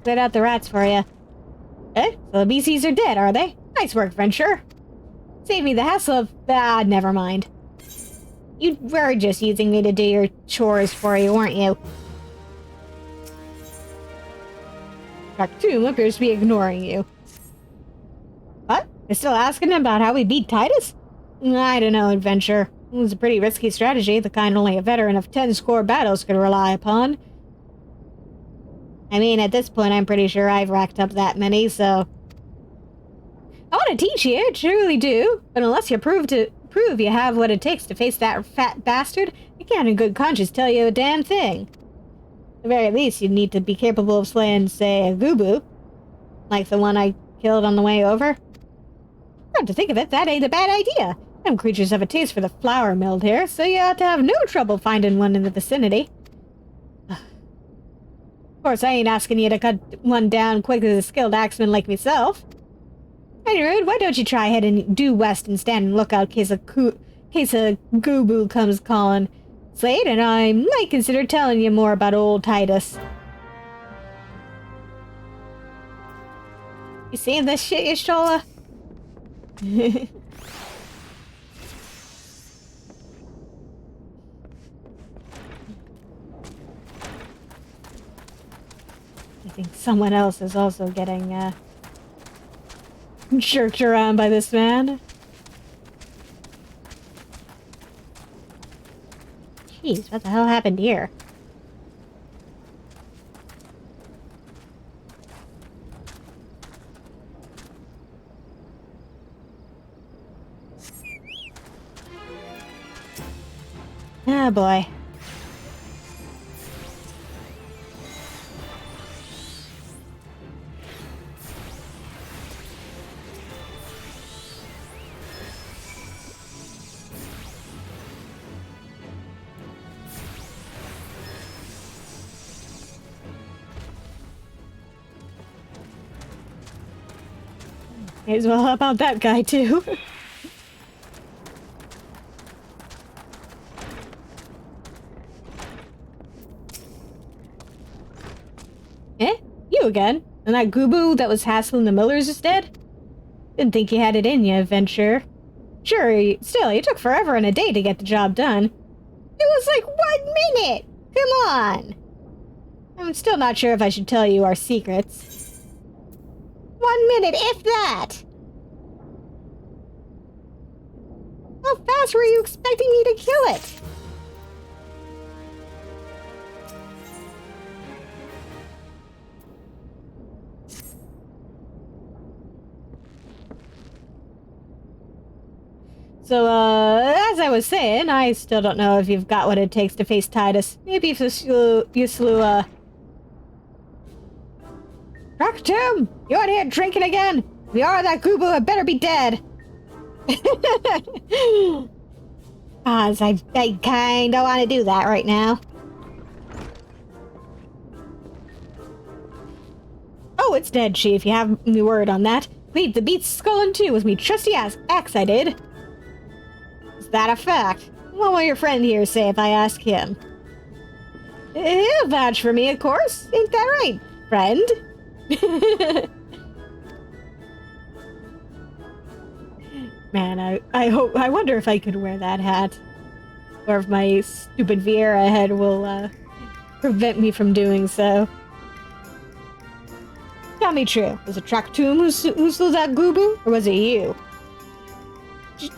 Cleared out the rats for you. Eh? So the BCs are dead, are they? Nice work, Venture. Save me the hassle of... Ah, never mind. You were just using me to do your chores for you, weren't you? Tracktoon appears to be ignoring you. What? You're still asking about how we beat Titus? I don't know, Adventure. It was a pretty risky strategy, the kind only a veteran of 10 score battles could rely upon. I mean, at this point, I'm pretty sure I've racked up that many, so... I want to teach you, truly do, but unless you prove you have what it takes to face that fat bastard, I can't in good conscience tell you a damn thing. At the very least, you'd need to be capable of slaying, say, a Goobu. Like the one I killed on the way over. Come to think of it, that ain't a bad idea. Them creatures have a taste for the flour milled here, so you ought to have no trouble finding one in the vicinity. Of course, I ain't asking you to cut one down quick as a skilled axeman like myself. Anyway, why don't you try heading due west and stand and look out case a Goobu comes calling. Slade, and I might consider telling you more about old Titus. You seeing this shit, Yashola? I think someone else is also getting, jerked around by this man. Jeez, what the hell happened here? Ah, boy. May as well help out that guy, too. Eh? You again? And that Gubu that was hassling the Millers is dead? Didn't think you had it in you, Adventure. Sure, still, you took forever and a day to get the job done. It was like 1 minute! Come on! I'm still not sure if I should tell you our secrets. 1 minute, if that! How fast were you expecting me to kill it? So, as I was saying, I still don't know if you've got what it takes to face Titus. Maybe if you slew, Raktum! You out here drinking again? If you are that Gubu, it better be dead. I kinda want to do that right now. Oh, it's dead, Chief. You have me word on that. Leave the beats skulling too with me trusty axe I did. Is that a fact? What will your friend here say if I ask him? He'll vouch for me, of course. Ain't that right, friend? Man, I wonder if I could wear that hat. Or if my stupid Vieira head will, prevent me from doing so. Tell me true. Was it Traktum who slew that Gubu? Or was it you?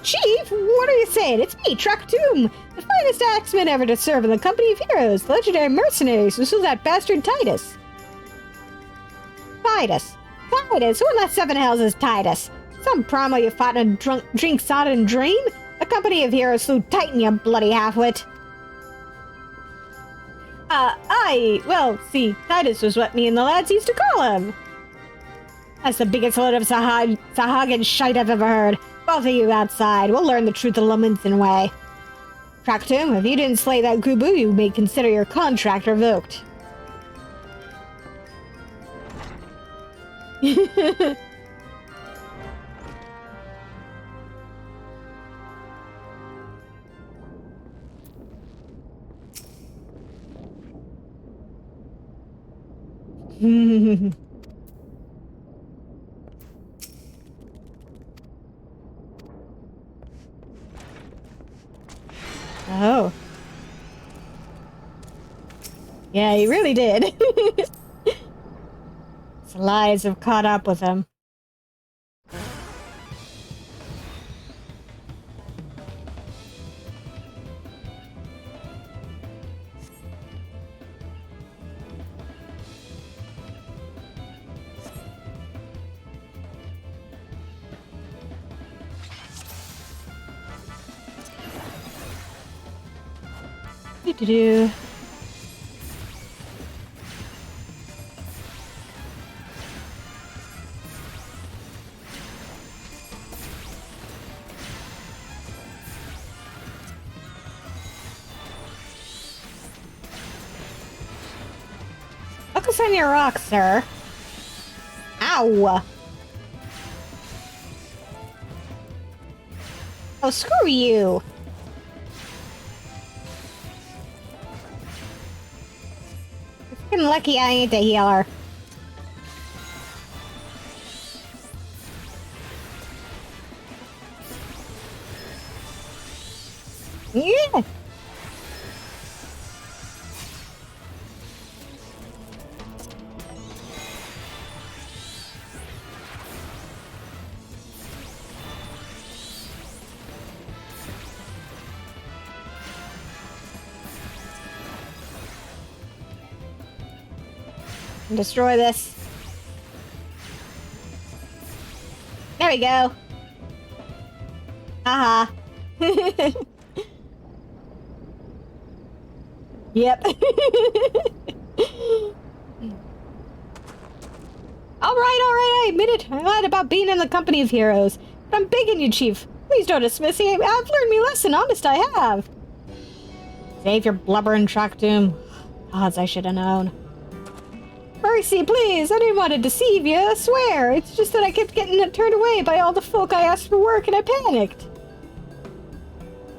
Chief, what are you saying? It's me, Traktum, the finest axeman ever to serve in the company of heroes, the legendary mercenaries who slew that bastard Titus. Titus? Who in the seven hells is Titus? Some promo you fought in a drink-sodden dream? The company of heroes slew Titan, you bloody halfwit. Well, see, Titus was what me and the lads used to call him. That's the biggest load of Sahagan shite I've ever heard. Both of you outside. We'll learn the truth the Lominson way. Traktum, if you didn't slay that Gubu, you may consider your contract revoked. Oh. Yeah, he really did. His lies have caught up with him. Do-do-do. Focus on your rock, sir. Ow! Oh, screw you! Fucking lucky I ain't a healer. Yeah! and destroy this. There we go. Haha. Yep. Alright, I admit it. I lied about being in the company of heroes. But I'm begging you, Chief. Please don't dismiss me. I've learned me lesson, honest I have. Save your blubbering track doom. Odds I should have known. Mercy, please. I didn't want to deceive you, I swear. It's just that I kept getting turned away by all the folk I asked for work and I panicked.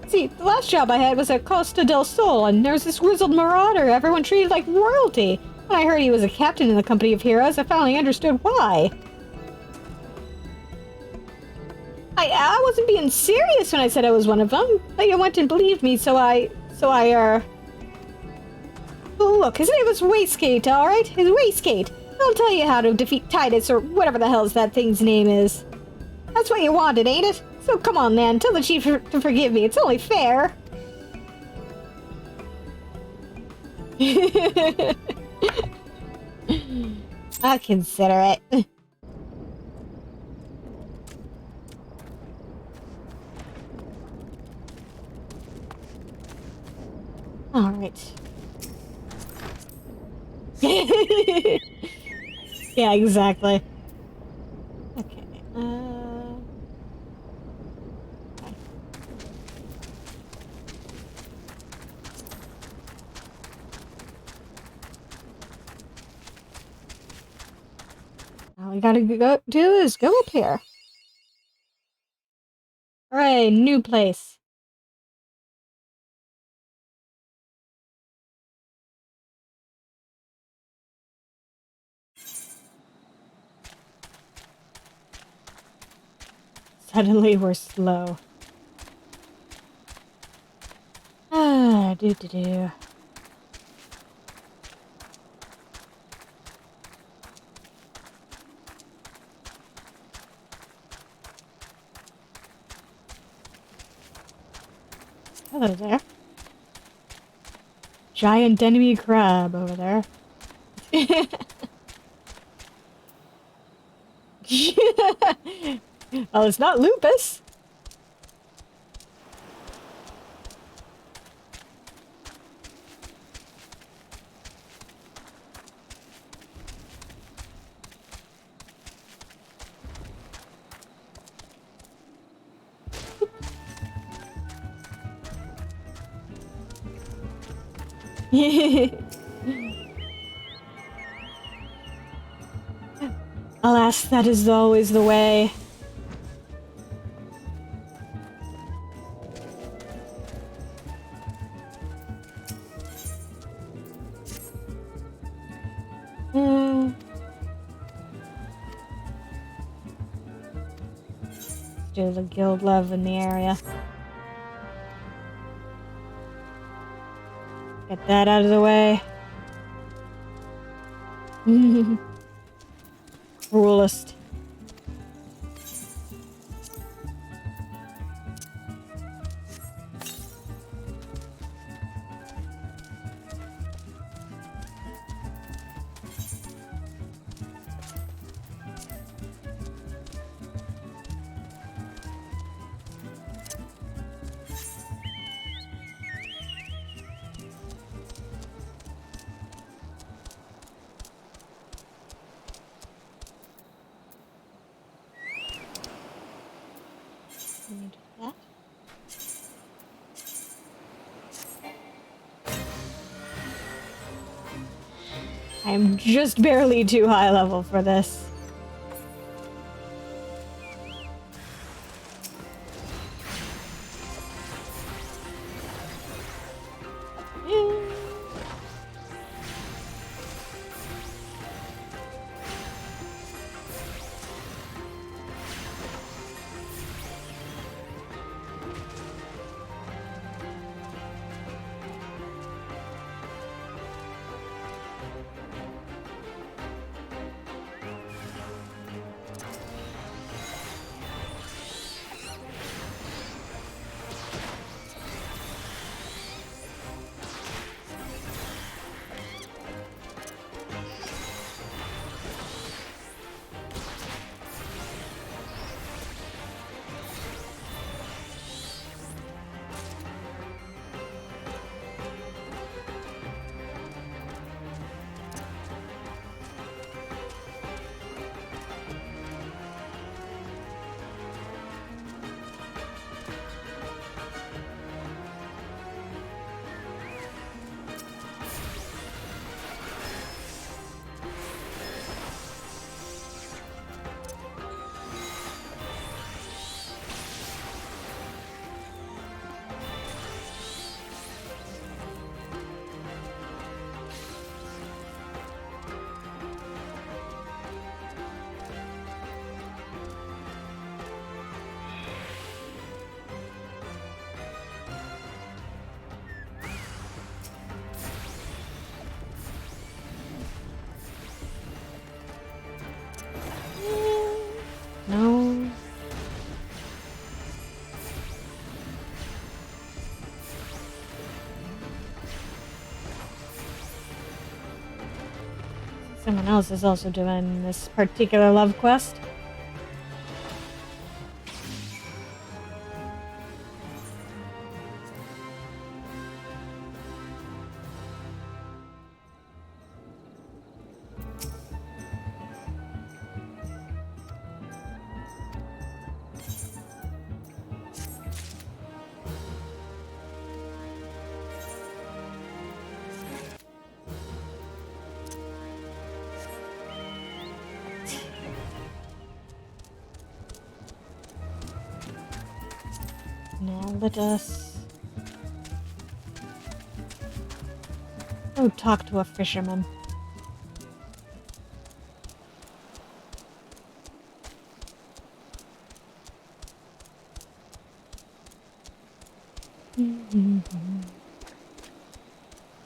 See, the last job I had was at Costa del Sol, and there was this grizzled marauder everyone treated like royalty. When I heard he was a captain in the company of heroes, I finally understood why. I wasn't being serious when I said I was one of them, but you went and believed me, so I, Oh, look, his name was Waistgate, alright? His Waistgate. I'll tell you how to defeat Titus, or whatever the hell that thing's name is. That's what you wanted, ain't it? So come on, then, tell the chief to forgive me, it's only fair. I'll consider it. Alright. Yeah, exactly. Okay, okay. All we gotta do is go up here. Hooray, new place. Suddenly we're slow. Do. Hello there. Giant enemy crab over there. Oh, it's not lupus. Alas, that is always the way. Do the guild love in the area. Get that out of the way. Cruelest. Let me do that. I'm just barely too high level for this. Someone else is also doing this particular love quest. Now let us go talk to a fisherman.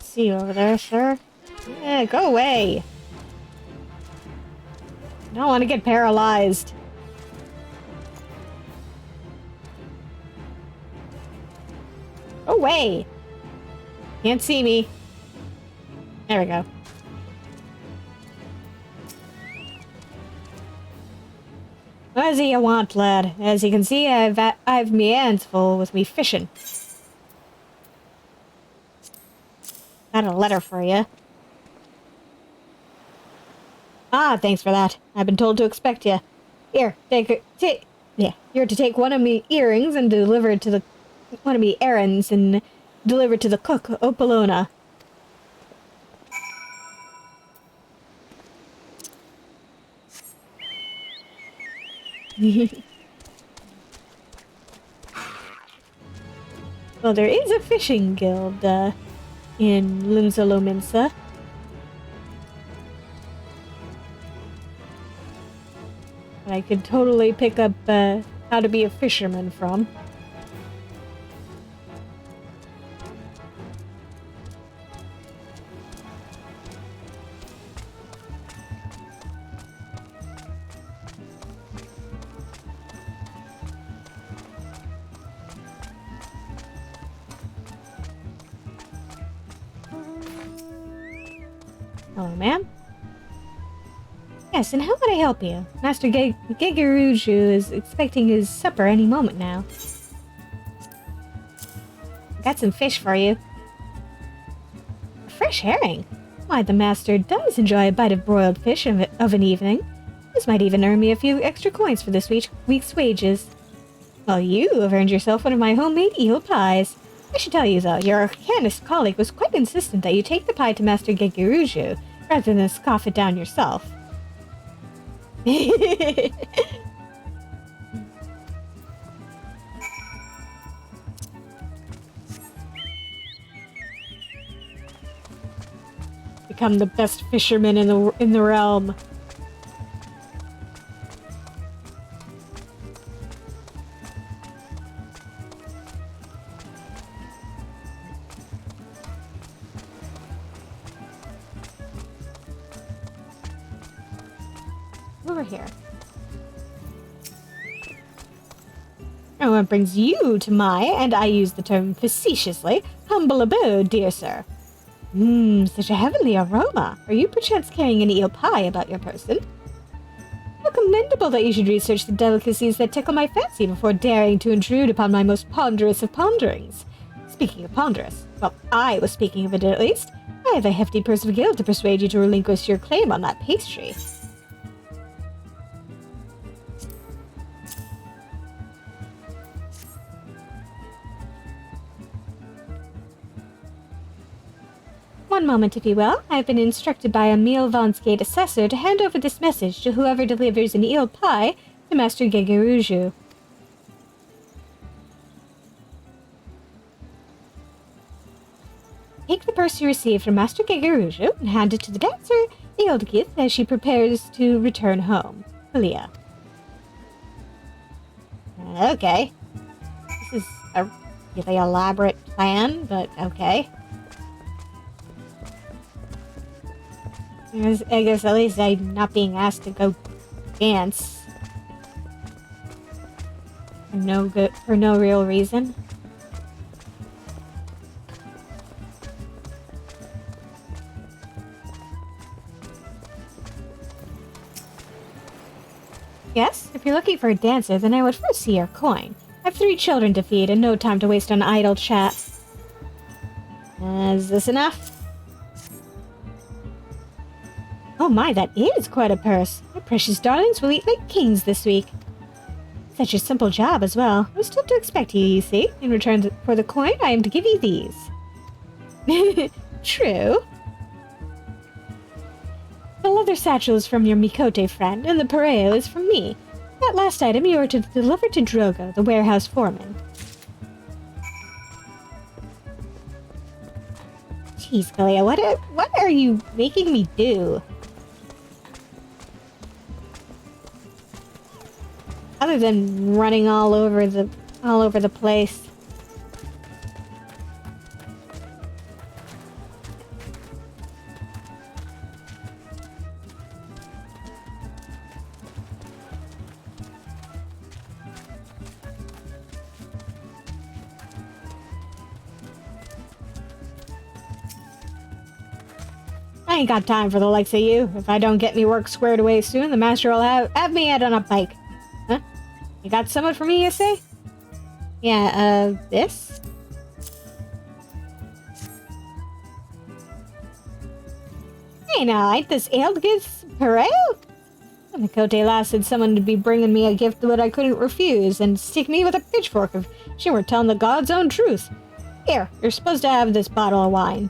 See you over there, sir. Yeah, go away. I don't want to get paralyzed. Go away. Can't see me. There we go. What is it you want, lad? As you can see, I've me hands full with me fishing. Got a letter for you. Ah, thanks for that. I've been told to expect you. Here, you're to take one of me earrings and deliver it to the one of me errands and deliver it to the cook, Opalona. Well, there is a fishing guild in Limsalominsa. I could totally pick up how to be a fisherman from. Hello, ma'am. Yes, and how can I help you? Master Gegeruju is expecting his supper any moment now. Got some fish for you. A fresh herring? Why, the master does enjoy a bite of broiled fish of an evening. This might even earn me a few extra coins for this week's wages. Well, you have earned yourself one of my homemade eel pies. I should tell you, though, your Arcanist colleague was quite insistent that you take the pie to Master Gegeruju, rather than scoff it down yourself. Become the best fisherman in the realm. Over here. And what brings you to my, and I use the term facetiously, humble abode, dear sir? Such a heavenly aroma. Are you perchance carrying an eel pie about your person? How commendable that you should research the delicacies that tickle my fancy before daring to intrude upon my most ponderous of ponderings. Speaking of ponderous, well, I was speaking of it at least. I have a hefty purse of guild to persuade you to relinquish your claim on that pastry. One moment, if you will. I've been instructed by a Mielvansgate assessor to hand over this message to whoever delivers an eel pie to Master Gegeruju. Take the purse you received from Master Gegeruju and hand it to the dancer, Ealdgith, as she prepares to return home. Kalia. Okay. This is a really elaborate plan, but okay. I guess at least I'm not being asked to go dance. For no real reason. Yes, if you're looking for a dancer, then I would first see your coin. I have 3 children to feed and no time to waste on idle chat. Is this enough? Oh my, that is quite a purse. My precious darlings will eat like kings this week. Such a simple job as well. I was told to expect you see. In return for the coin, I am to give you these. True. The leather satchel is from your Mikote friend, and the pareo is from me. That last item you are to deliver to Drogo, the warehouse foreman. Jeez, Kalia, what are you making me do? Other than running all over the place. I ain't got time for the likes of you. If I don't get me work squared away soon, the master will have me out on a bike. Huh? You got someone for me, you say? Yeah, this? Hey now, ain't this Ealdgith's pareo? The Mikote lass said someone would be bringing me a gift that I couldn't refuse, and stick me with a pitchfork if she were telling the God's own truth. Here, you're supposed to have this bottle of wine.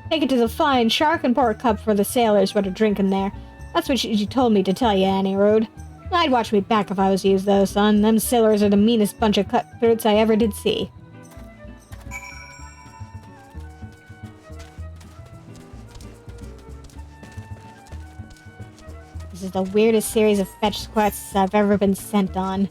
Take it to the fine shark and pour a cup for the sailors what are drinking there. That's what she told me to tell you, Annie Road. I'd watch me back if I was you, though, son. Them sailors are the meanest bunch of cutthroats I ever did see. This is the weirdest series of fetch quests I've ever been sent on.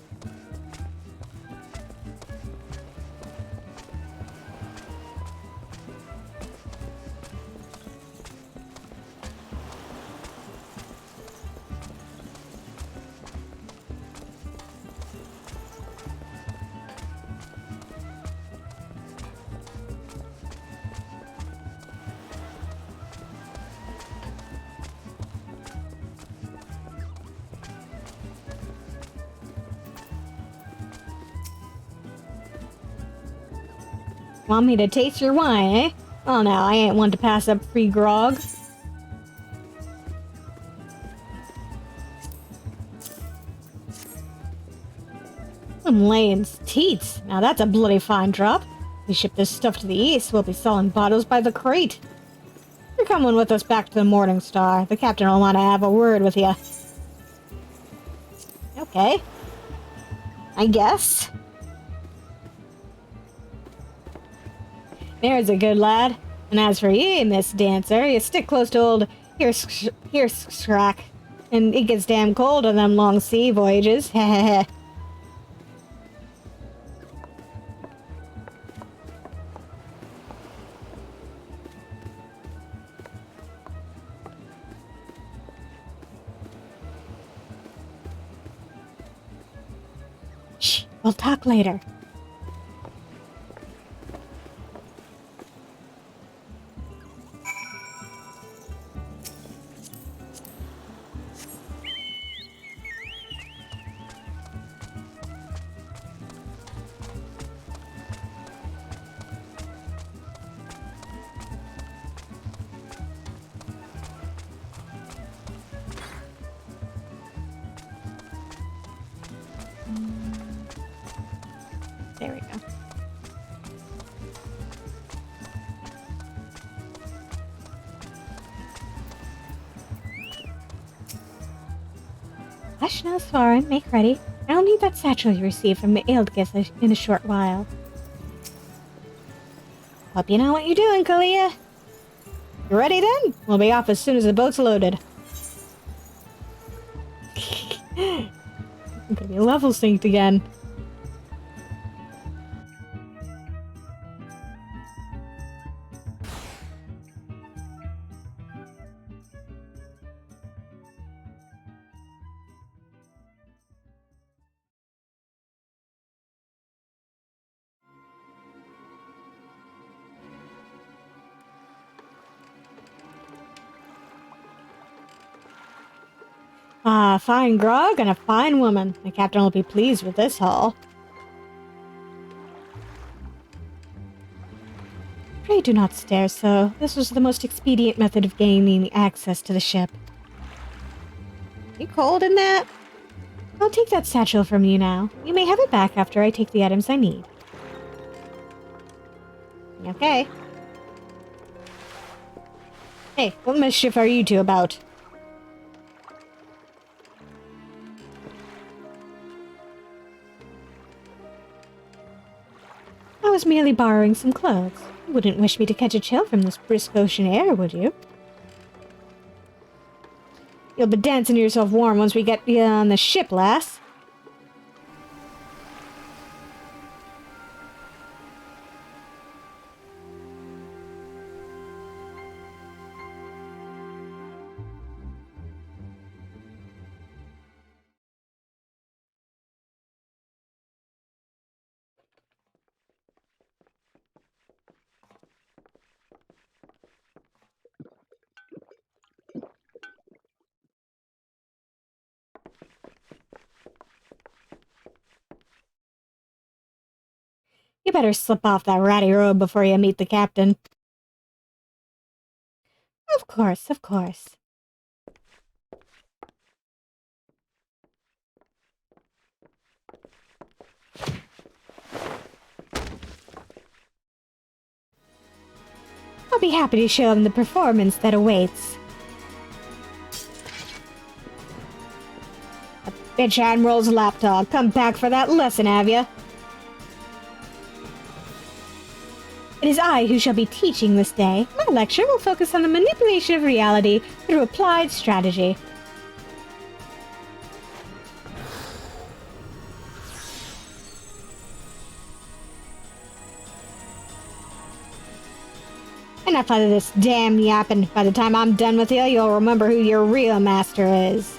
Want me to taste your wine, eh? Well, now, I ain't one to pass up free grog. Them laying's teats. Now that's a bloody fine drop. We ship this stuff to the east, we'll be selling bottles by the crate. You're coming with us back to the Morning Star. The captain will want to have a word with you. Okay. I guess. There's a good lad. And as for ye, Miss Dancer, you stick close to old Hirschrack. And it gets damn cold on them long sea voyages. Heh. Shh, we'll talk later. There we go. Hush now, Soren. Make ready. I'll need that satchel you received from Ealdgith in a short while. Hope you know what you're doing, Kalia. You ready then? We'll be off as soon as the boat's loaded. I'm gonna be level synced again. Ah, fine grog and a fine woman. The captain will be pleased with this haul. Pray do not stare so. This was the most expedient method of gaining access to the ship. You cold in that? I'll take that satchel from you now. You may have it back after I take the items I need. Okay. Hey, what mischief are you two about? I was merely borrowing some clothes. You wouldn't wish me to catch a chill from this brisk ocean air, would you? You'll be dancing yourself warm once we get you on the ship, lass. You better slip off that ratty robe before you meet the captain. Of course, of course. I'll be happy to show him the performance that awaits. A bitch Admiral's lapdog. Come back for that lesson, have ya? It is I who shall be teaching this day. My lecture will focus on the manipulation of reality through applied strategy. Enough of this damn yapping. By the time I'm done with you, you'll remember who your real master is.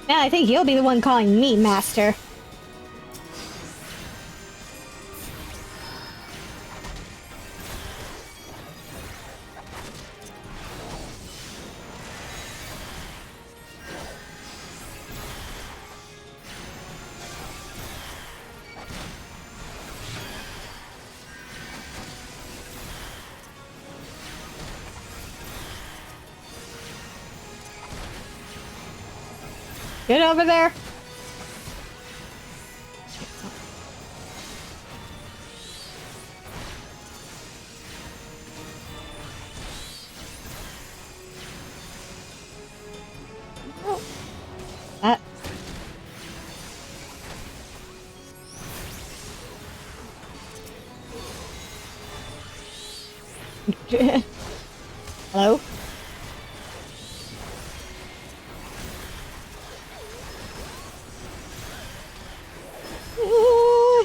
Now I think you'll be the one calling me master. Get over there. That. Hello?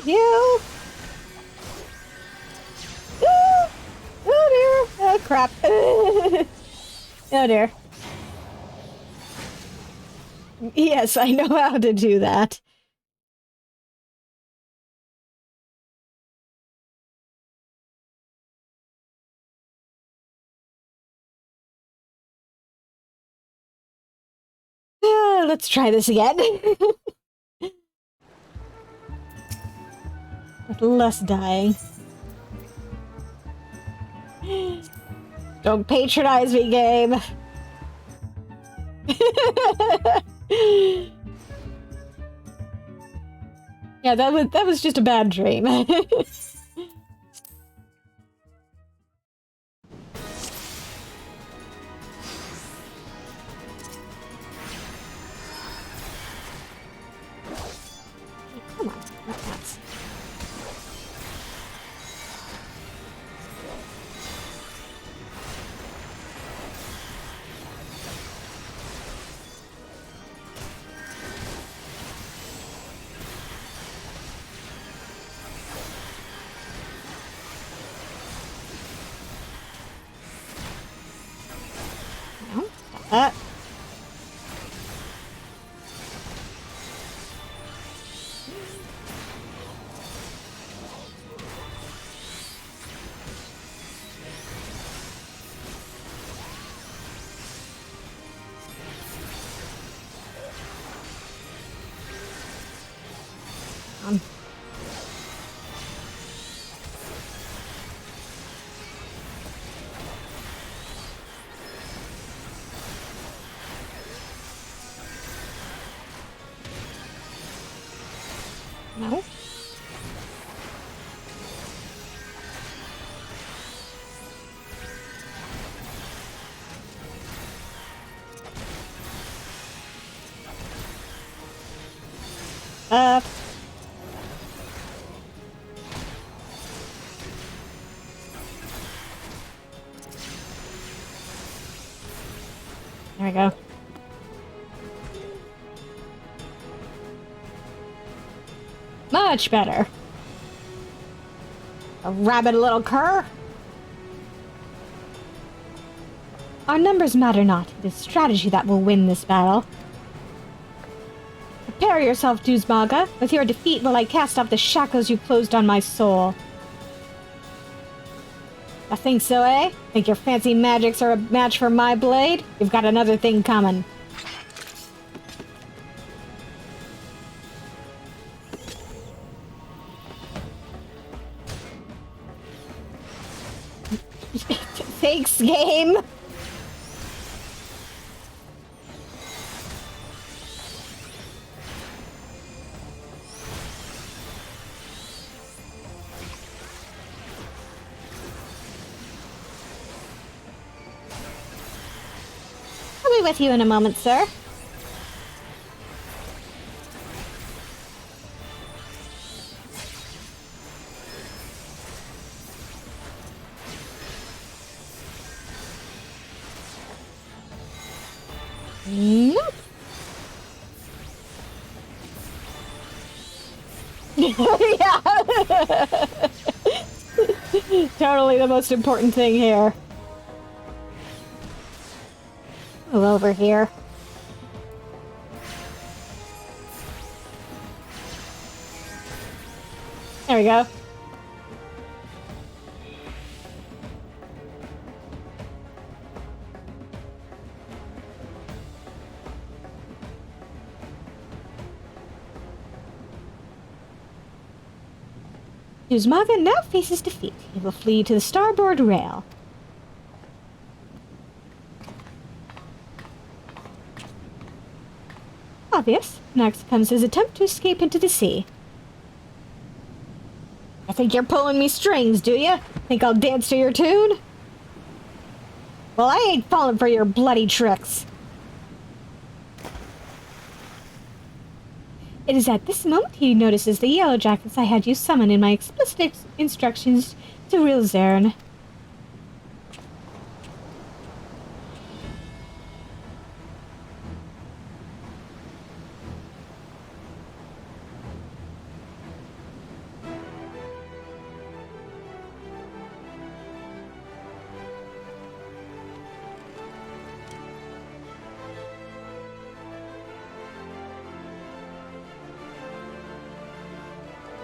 You. Oh dear. Oh crap. Oh dear. Yes, I know how to do that. Let's try this again. With less dying. Don't patronize me, game. Yeah, that was just a bad dream. Come on, not nuts. No, stop that. No. Uh. There we go. Much better. A rabid little cur. Our numbers matter not. It is strategy that will win this battle. Prepare yourself, Duzmaga. With your defeat will I cast off the shackles you closed on my soul. I think so, eh? Think your fancy magics are a match for my blade? You've got another thing coming. Thanks, game! I'll be with you in a moment, sir. Nope. Yeah. Totally the most important thing here. Move over here. There we go. Duzmaga now faces defeat. He will flee to the starboard rail. Obvious. Next comes his attempt to escape into the sea. I think you're pulling me strings, do you? Think I'll dance to your tune? Well, I ain't falling for your bloody tricks. It is at this moment he notices the yellow jackets I had you summon in my explicit instructions to Rilzern.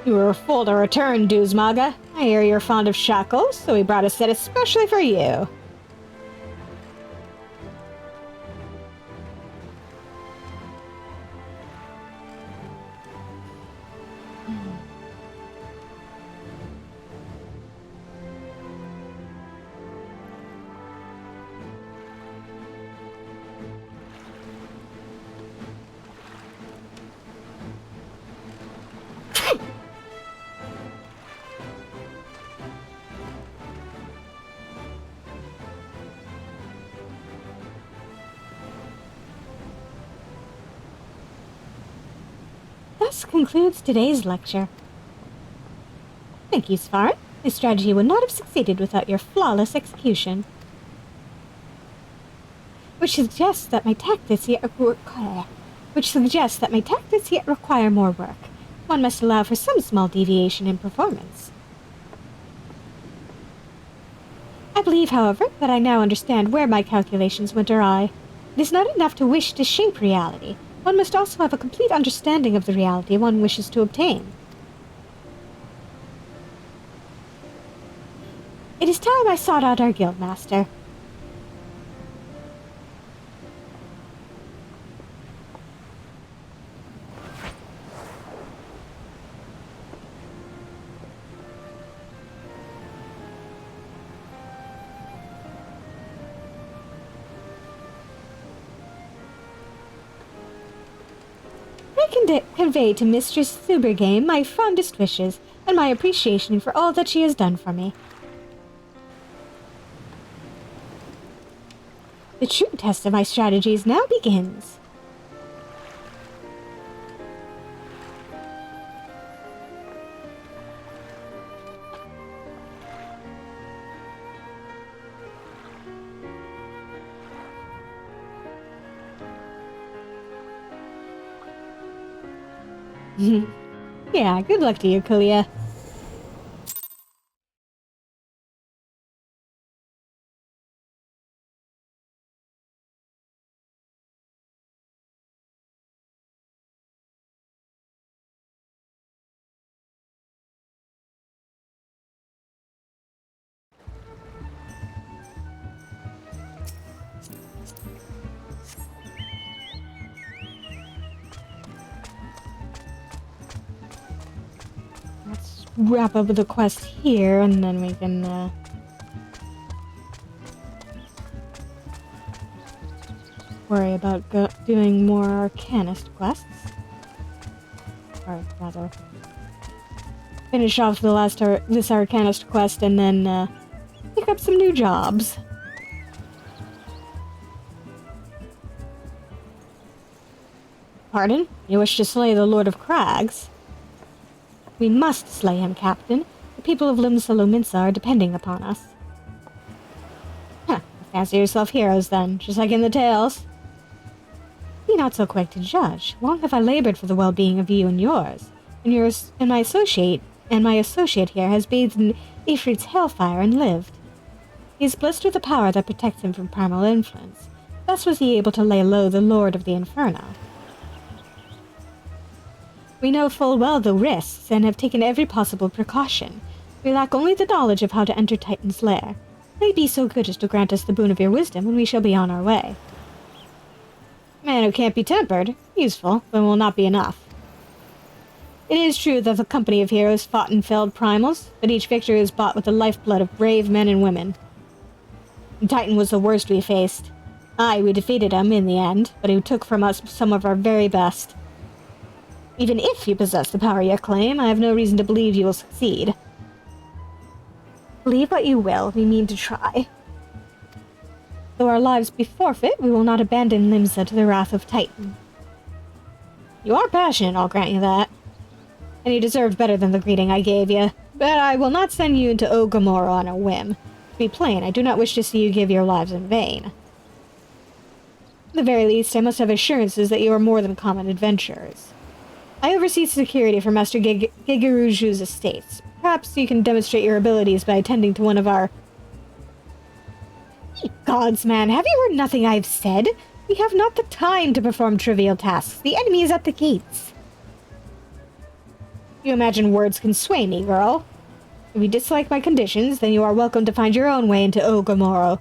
You were a fool to return, Duzmaga. I hear you're fond of shackles, so we brought a set especially for you. Thus concludes today's lecture. Thank you, Svarn. This strategy would not have succeeded without your flawless execution. Which suggests that my tactics yet require more work. One must allow for some small deviation in performance. I believe, however, that I now understand where my calculations went awry. It is not enough to wish to shape reality. One must also have a complete understanding of the reality one wishes to obtain. It is time I sought out our guildmaster. I can convey to Mistress Subergame my fondest wishes and my appreciation for all that she has done for me. The true test of my strategies now begins. Yeah, good luck to you, Kalia. Let's wrap up the quest here, and then we can, worry about doing more Arcanist quests. Or, rather, finish off the last this Arcanist quest, and then, pick up some new jobs. Pardon? You wish to slay the Lord of Crags? We must slay him, Captain. The people of Limsa are depending upon us. Huh. Fancy yourself heroes, then, just like in the tales. Be not so quick to judge. Long have I labored for the well-being of you and yours, and my associate here has bathed in Ifrit's hellfire and lived. He is blessed with a power that protects him from primal influence. Thus was he able to lay low the Lord of the Inferno. We know full well the risks, and have taken every possible precaution. We lack only the knowledge of how to enter Titan's lair. May be so good as to grant us the boon of your wisdom, and we shall be on our way. Man who can't be tempered. Useful, but will not be enough. It is true that the company of heroes fought and felled primals, but each victory was bought with the lifeblood of brave men and women. And Titan was the worst we faced. Aye, we defeated him in the end, but he took from us some of our very best. Even if you possess the power you claim, I have no reason to believe you will succeed. Believe what you will, we mean to try. Though our lives be forfeit, we will not abandon Limsa to the wrath of Titan. You are passionate, I'll grant you that. And you deserved better than the greeting I gave you. But I will not send you into Ogomoro on a whim. To be plain, I do not wish to see you give your lives in vain. At the very least, I must have assurances that you are more than common adventurers. I oversee security for Master Gigeruju's estates. Perhaps you can demonstrate your abilities by attending to one of our... Ye gods, man, have you heard nothing I have said? We have not the time to perform trivial tasks. The enemy is at the gates. You imagine words can sway me, girl. If you dislike my conditions, then you are welcome to find your own way into Ogomoro.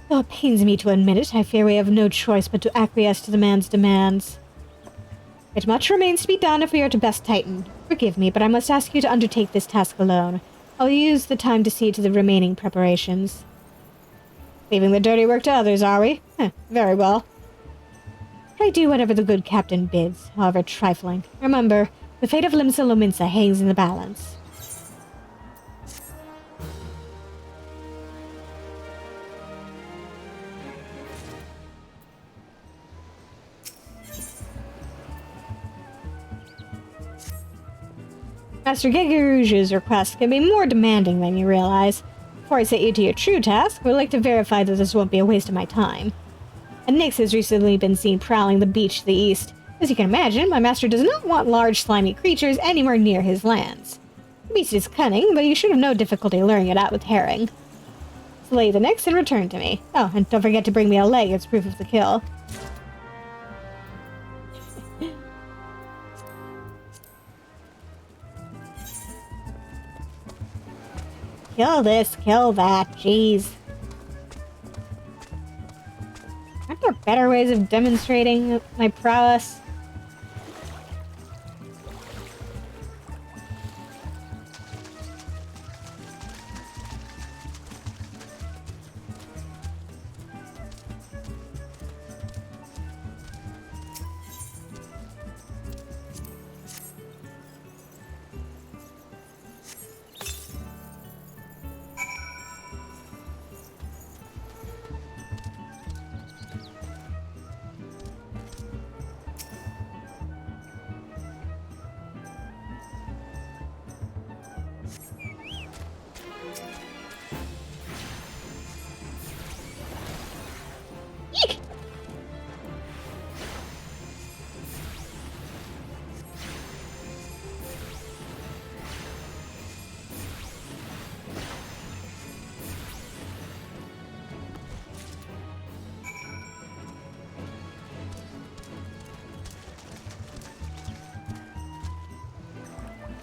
Though it pains me to admit it, I fear we have no choice but to acquiesce to the man's demands. Yet much remains to be done if we are to best Titan. Forgive me, but I must ask you to undertake this task alone. I'll use the time to see to the remaining preparations. Leaving the dirty work to others, are we? Very well. Pray do whatever the good captain bids, however trifling. Remember, the fate of Limsa hangs in the balance. Master Gigeruju's request can be more demanding than you realize. Before I set you to your true task, I would like to verify that this won't be a waste of my time. And Nyx has recently been seen prowling the beach to the east. As you can imagine, my master does not want large, slimy creatures anywhere near his lands. The beast is cunning, but you should have no difficulty luring it out with herring. Slay the Nyx and return to me. Oh, and don't forget to bring me a leg as proof of the kill. Kill this, kill that, jeez. Aren't there better ways of demonstrating my prowess?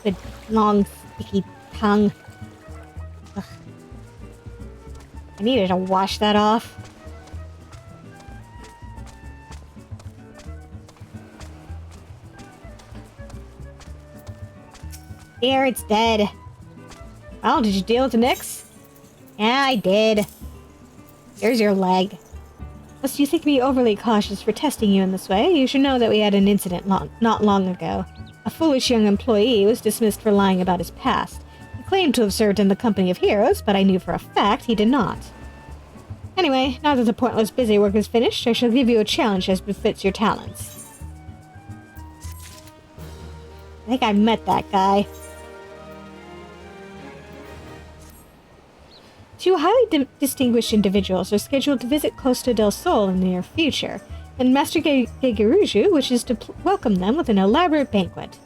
Stupid, long, sticky tongue. Ugh. I needed to wash that off. Here, it's dead. Oh, did you deal with the nicks? Yeah, I did. Here's your leg. Lest you think me overly cautious for testing you in this way, you should know that we had an incident not long ago. A foolish young employee was dismissed for lying about his past. He claimed to have served in the company of heroes, but I knew for a fact he did not. Anyway, now that the pointless busy work is finished, I shall give you a challenge as befits your talents. I think I met that guy. Two highly distinguished individuals are scheduled to visit Costa del Sol in the near future, and Master Gegeruju wishes to welcome them with an elaborate banquet.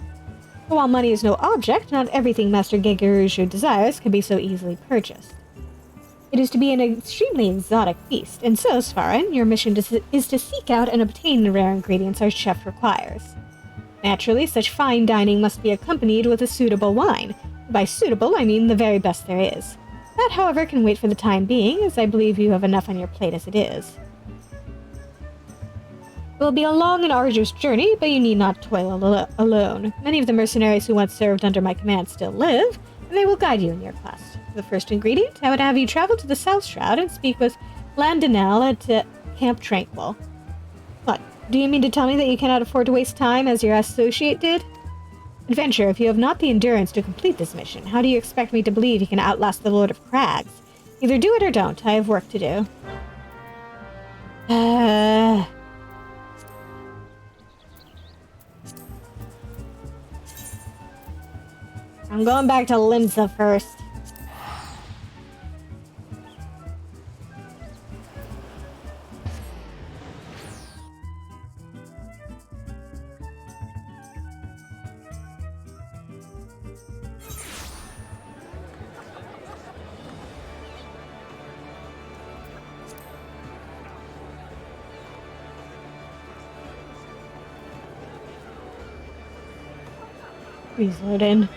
But while money is no object, not everything Master Gegeruju desires can be so easily purchased. It is to be an extremely exotic feast, and so, Svarin, your mission is to seek out and obtain the rare ingredients our chef requires. Naturally, such fine dining must be accompanied with a suitable wine. By suitable, I mean the very best there is. That, however, can wait for the time being, as I believe you have enough on your plate as it is. It will be a long and arduous journey, but you need not toil alone. Many of the mercenaries who once served under my command still live, and they will guide you in your quest. For the first ingredient, I would have you travel to the South Shroud and speak with Landinel at Camp Tranquil. What, do you mean to tell me that you cannot afford to waste time as your associate did? Adventure, if you have not the endurance to complete this mission, how do you expect me to believe you can outlast the Lord of Crags? Either do it or don't. I have work to do. I'm going back to Limsa first. Please load in.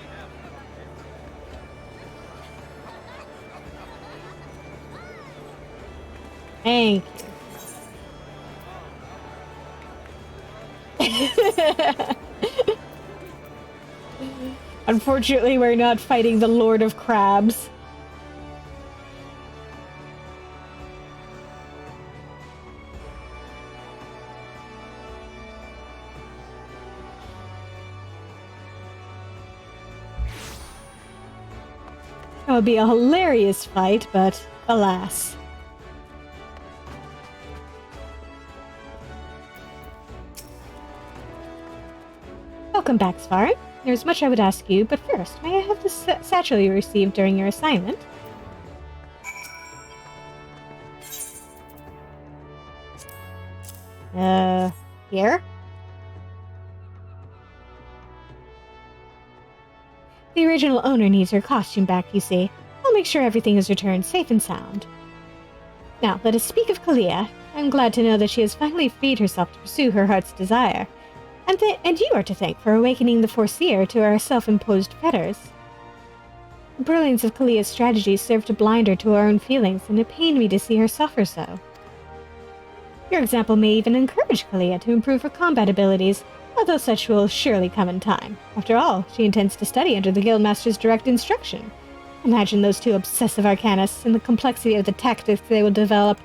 Thank you. Unfortunately, we're not fighting the Lord of Crabs. That would be a hilarious fight, but alas. Welcome back, Svarin. There's much I would ask you, but first, may I have the satchel you received during your assignment? Here? The original owner needs her costume back, you see. I'll make sure everything is returned safe and sound. Now, let us speak of Kalia. I'm glad to know that she has finally freed herself to pursue her heart's desire. And you are to thank for awakening the Foreseer to our self-imposed fetters. The brilliance of Kalia's strategies served to blind her to her own feelings, and it pained me to see her suffer so. Your example may even encourage Kalia to improve her combat abilities, although such will surely come in time. After all, she intends to study under the Guildmaster's direct instruction. Imagine those two obsessive arcanists and the complexity of the tactics they will develop.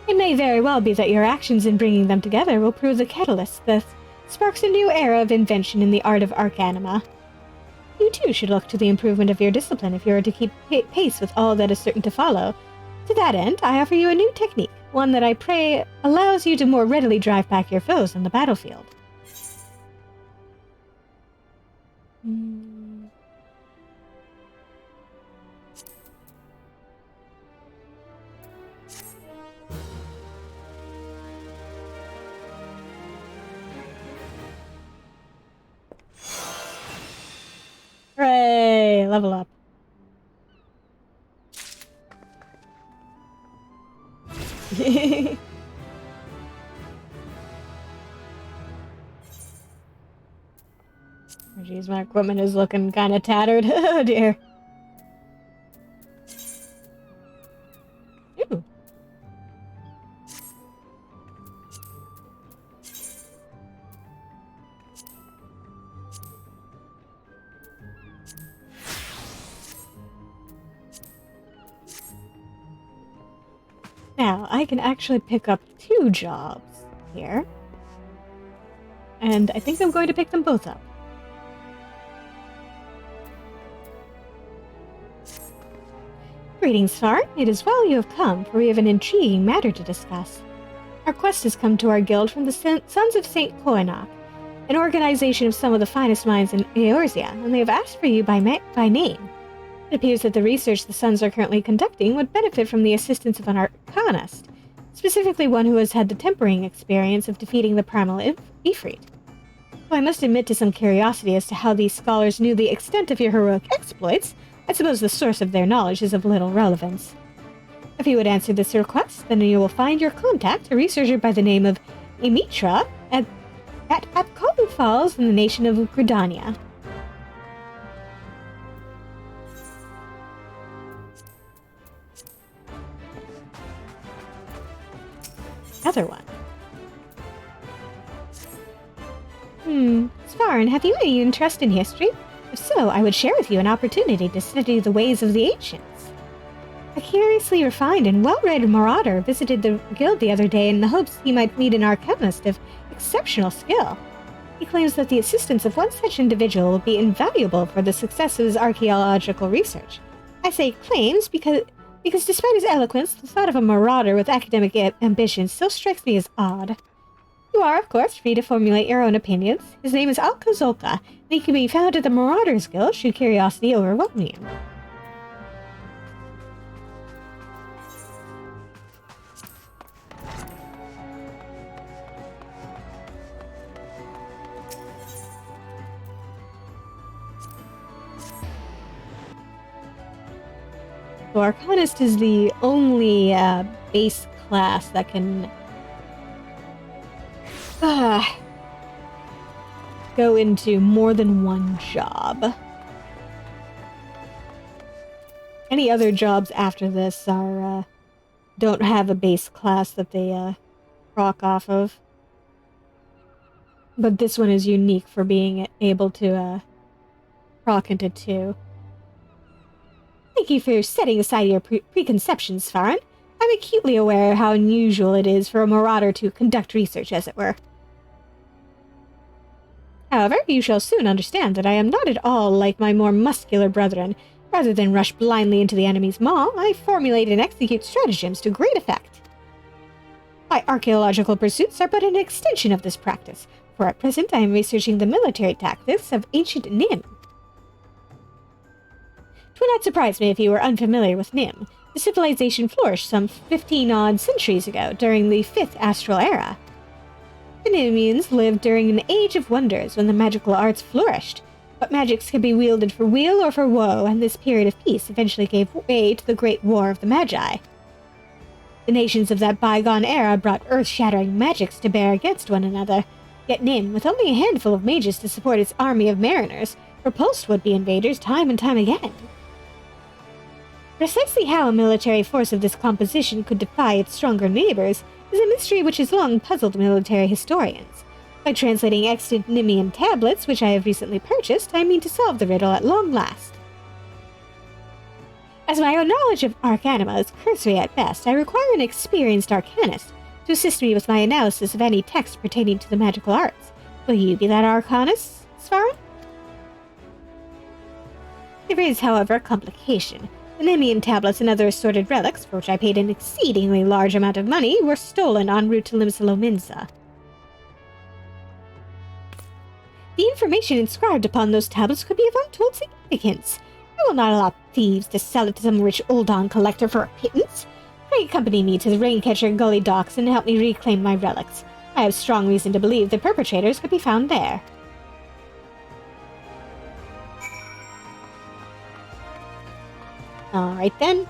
It may very well be that your actions in bringing them together will prove the catalyst that sparks a new era of invention in the art of arcanima. You too should look to the improvement of your discipline if you are to keep pace with all that is certain to follow. To that end, I offer you a new technique, one that I pray allows you to more readily drive back your foes on the battlefield. Hooray! Level up. Jeez, my equipment is looking kind of tattered. Oh dear. Ooh. Now, I can actually pick up 2 jobs here. And I think I'm going to pick them both up. Greetings, Far. It is well you have come, for we have an intriguing matter to discuss. Our quest has come to our guild from the Sons of St. Koenok, an organization of some of the finest minds in Eorzea, and they have asked for you by name. It appears that the research the Sons are currently conducting would benefit from the assistance of an arcanist, specifically one who has had the tempering experience of defeating the primal Ifrit. Well, I must admit to some curiosity as to how these scholars knew the extent of your heroic exploits. I suppose the source of their knowledge is of little relevance. If you would answer this request, then you will find your contact, a researcher by the name of Emitra, at Apkolu Falls in the nation of Gridania. Other one. Svarin, have you any interest in history? If so, I would share with you an opportunity to study the ways of the ancients. A curiously refined and well-read marauder visited the guild the other day in the hopes he might meet an arcanist of exceptional skill. He claims that the assistance of one such individual will be invaluable for the success of his archaeological research. I say claims because despite his eloquence, the thought of a marauder with academic ambitions still strikes me as odd. You are, of course, free to formulate your own opinions. His name is Alkazolka, and he can be found at the Marauders Guild should curiosity overwhelm you. So Arcanist is the only base class that can go into more than one job. Any other jobs after this are don't have a base class that they rock off of. But this one is unique for being able to proc into 2. Thank you for setting aside your preconceptions, Farron. I'm acutely aware how unusual it is for a marauder to conduct research, as it were. However, you shall soon understand that I am not at all like my more muscular brethren. Rather than rush blindly into the enemy's maw, I formulate and execute stratagems to great effect. My archaeological pursuits are but an extension of this practice, for at present I am researching the military tactics of ancient Nim. 'Twould not surprise me if you were unfamiliar with Nim. The civilization flourished some 15-odd centuries ago, during the 5th Astral Era. The Nimians lived during an age of wonders when the magical arts flourished, but magics could be wielded for weal or for woe, and this period of peace eventually gave way to the Great War of the Magi. The nations of that bygone era brought earth-shattering magics to bear against one another, yet Nim, with only a handful of mages to support its army of mariners, repulsed would-be invaders time and time again. Precisely how a military force of this composition could defy its stronger neighbors is a mystery which has long puzzled military historians. By translating extant Nimian tablets, which I have recently purchased, I mean to solve the riddle at long last. As my own knowledge of arcanima is cursory at best, I require an experienced arcanist to assist me with my analysis of any text pertaining to the magical arts. Will you be that arcanist, Svarin? There is, however, a complication. The Nimian tablets and other assorted relics, for which I paid an exceedingly large amount of money, were stolen en route to Limsalominsa. The information inscribed upon those tablets could be of untold significance. I will not allow thieves to sell it to some rich Uldan collector for a pittance. Pray accompany me to the Raincatcher Gully docks and help me reclaim my relics. I have strong reason to believe the perpetrators could be found there. Alright then.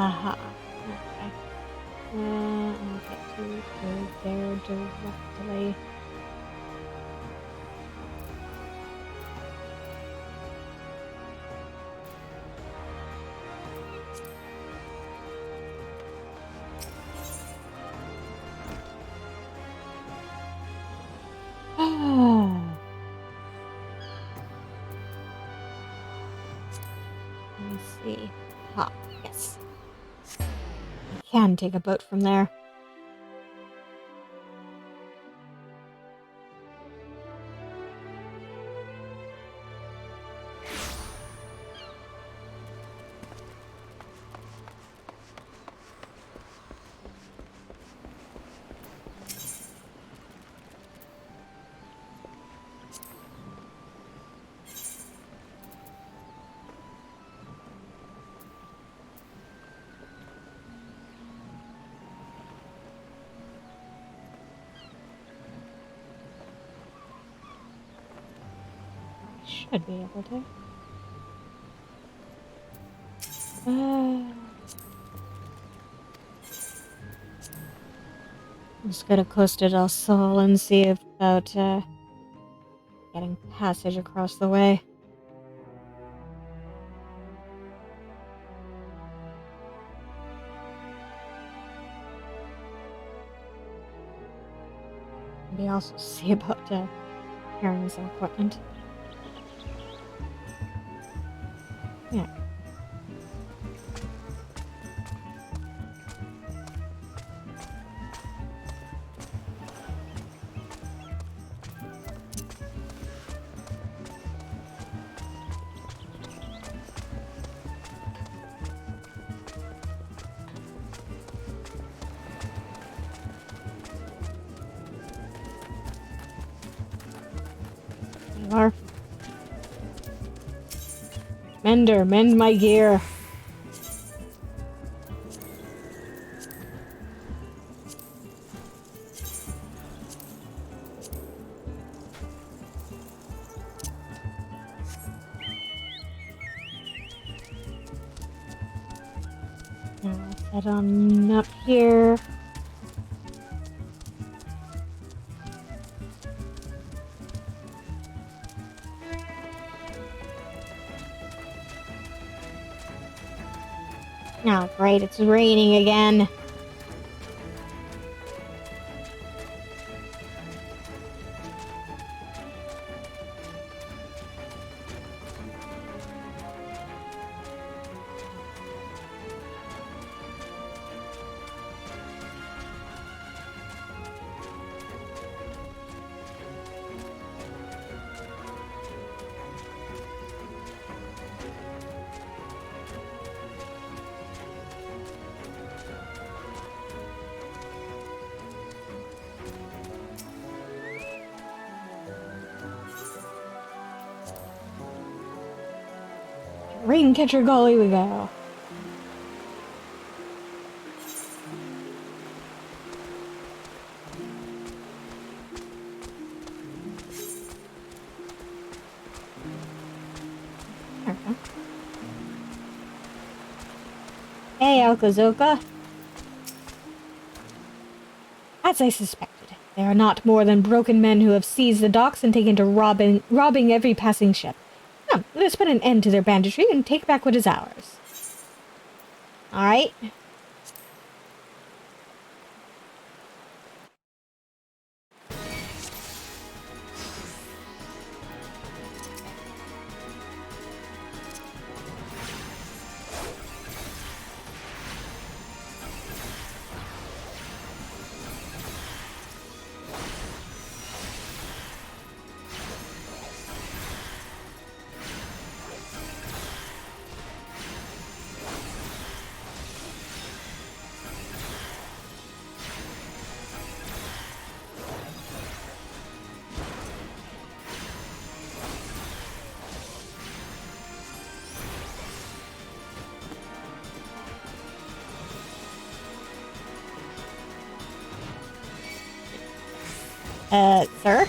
Aha. Okay. I'll get to go there directly. Let me see. Ha, yes. I can take a boat from there. Should be able to. Let's go to Costa del Sol and see about getting passage across the way. Maybe also see about carrying some equipment. Yeah. You are. Mender, mend my gear. Now let's head on up here. Oh, great, it's raining again. Rain catcher gully we go. There we go. Hey, Alkazoka. As I suspected, they are not more than broken men who have seized the docks and taken to robbing every passing ship. Come, let's put an end to their banditry and take back what is ours. Alright? Sir?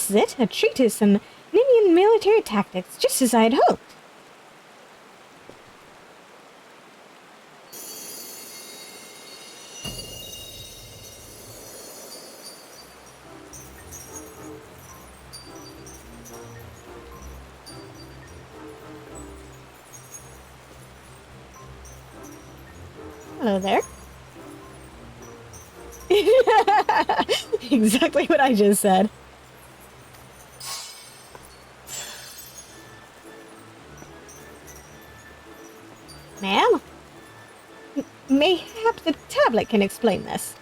this is it. A treatise on Nimian military tactics, just as I had hoped. Hello there. Exactly what I just said. Ma'am? Mayhap the tablet can explain this.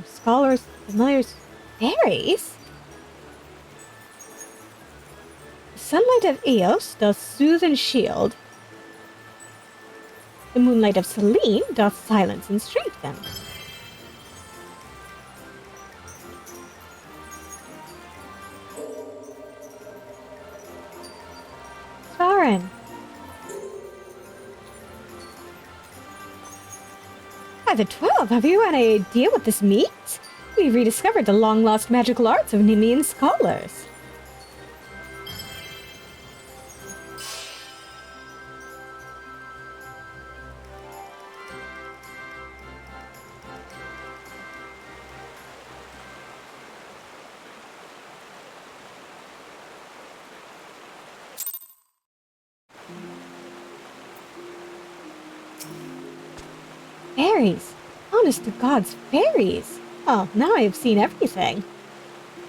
Scholars, familiars, fairies? The sunlight of Eos doth soothe and shield. The moonlight of Selene doth silence and strengthen. Svarin. By the 12, have you any idea what this means? We've rediscovered the long-lost magical arts of Nimian scholars. Fairies! Honest to God's fairies! Well, now I have seen everything.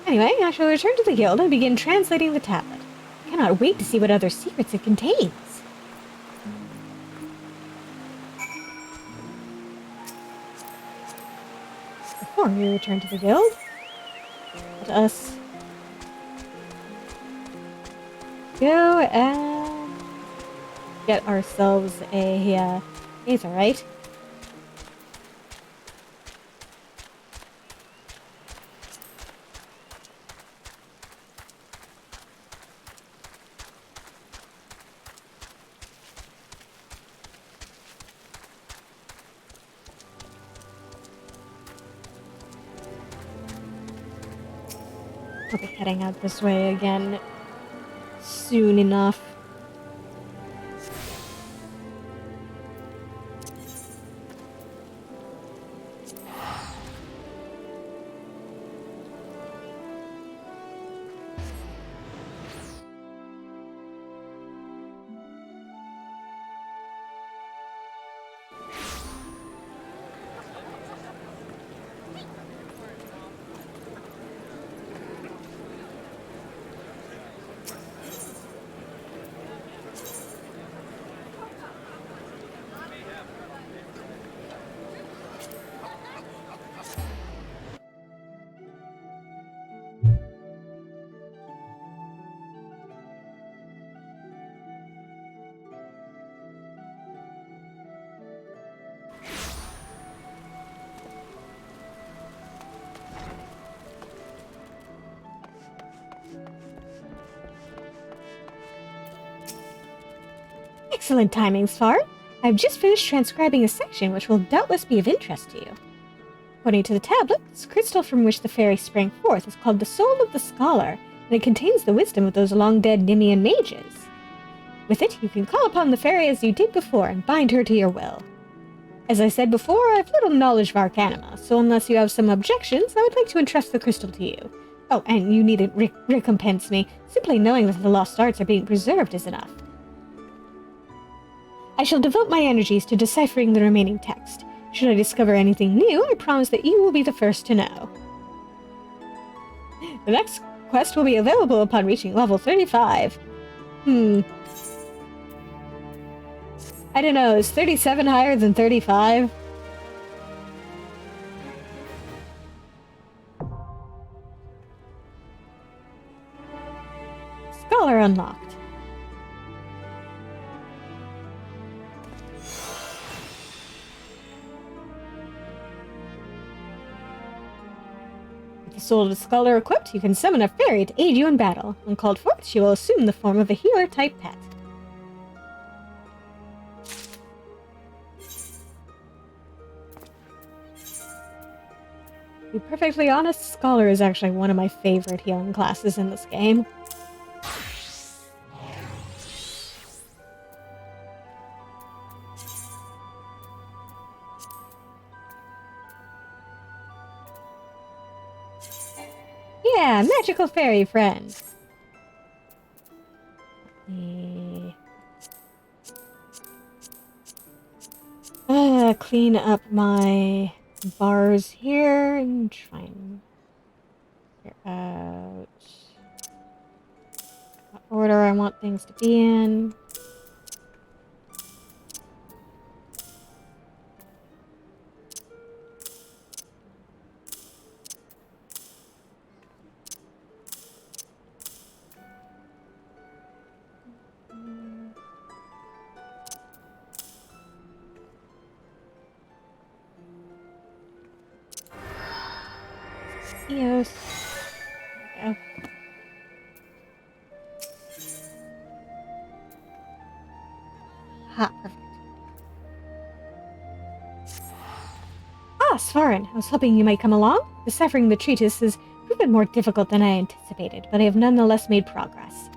Anyway, I shall return to the guild and begin translating the tablet. I cannot wait to see what other secrets it contains. Before we return to the guild, let us go and get ourselves a Aetherite. I'll be heading out this way again soon enough. Excellent timing, Sfar. I've just finished transcribing a section which will doubtless be of interest to you. According to the tablet, this crystal from which the fairy sprang forth is called the Soul of the Scholar, and it contains the wisdom of those long-dead Nimian mages. With it, you can call upon the fairy as you did before and bind her to your will. As I said before, I've little knowledge of Arcanima, so unless you have some objections, I would like to entrust the crystal to you. Oh, and you needn't recompense me. Simply knowing that the lost arts are being preserved is enough. I shall devote my energies to deciphering the remaining text. Should I discover anything new, I promise that you will be the first to know. The next quest will be available upon reaching level 35. I don't know, is 37 higher than 35? Scholar unlocked. With the Soul of the Scholar equipped, you can summon a fairy to aid you in battle. When called forth, she will assume the form of a healer-type pet. You perfectly honest, Scholar is actually one of my favorite healing classes in this game. Yeah, magical fairy friend. Clean up my bars here and try and figure out what order I want things to be in. Eos. There we go. Ha, perfect. Ah, Svarin, I was hoping you might come along. Deciphering the treatise has proven more difficult than I anticipated, but I have nonetheless made progress.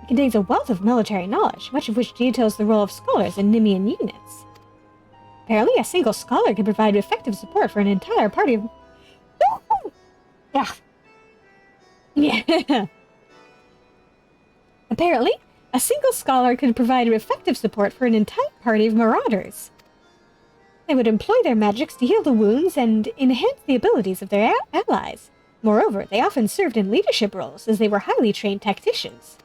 It contains a wealth of military knowledge, much of which details the role of scholars in Nemean units. Apparently, a single scholar can provide effective support for an entire party of... Yeah. Apparently, a single scholar could provide effective support for an entire party of marauders. They would employ their magics to heal the wounds and enhance the abilities of their allies. Moreover, they often served in leadership roles, as they were highly trained tacticians.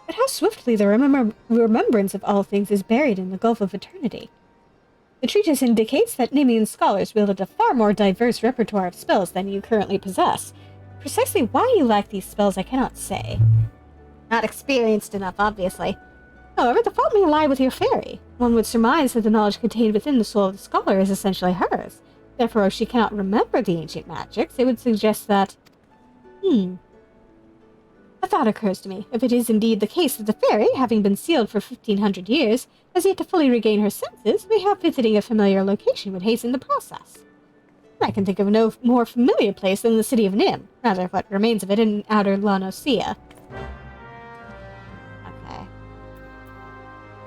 But how swiftly the remembrance of all things is buried in the gulf of eternity. The treatise indicates that Nemean scholars wielded a far more diverse repertoire of spells than you currently possess. Precisely why you lack these spells I cannot say. Not experienced enough, obviously. However, the fault may lie with your fairy. One would surmise that the knowledge contained within the soul of the scholar is essentially hers. Therefore, if she cannot remember the ancient magics, it would suggest that... A thought occurs to me. If it is indeed the case that the fairy, having been sealed for 1500 years, has yet to fully regain her senses, mayhap visiting a familiar location would hasten the process. I can think of no more familiar place than the city of Nim, rather what remains of it in outer La Nocia. Okay.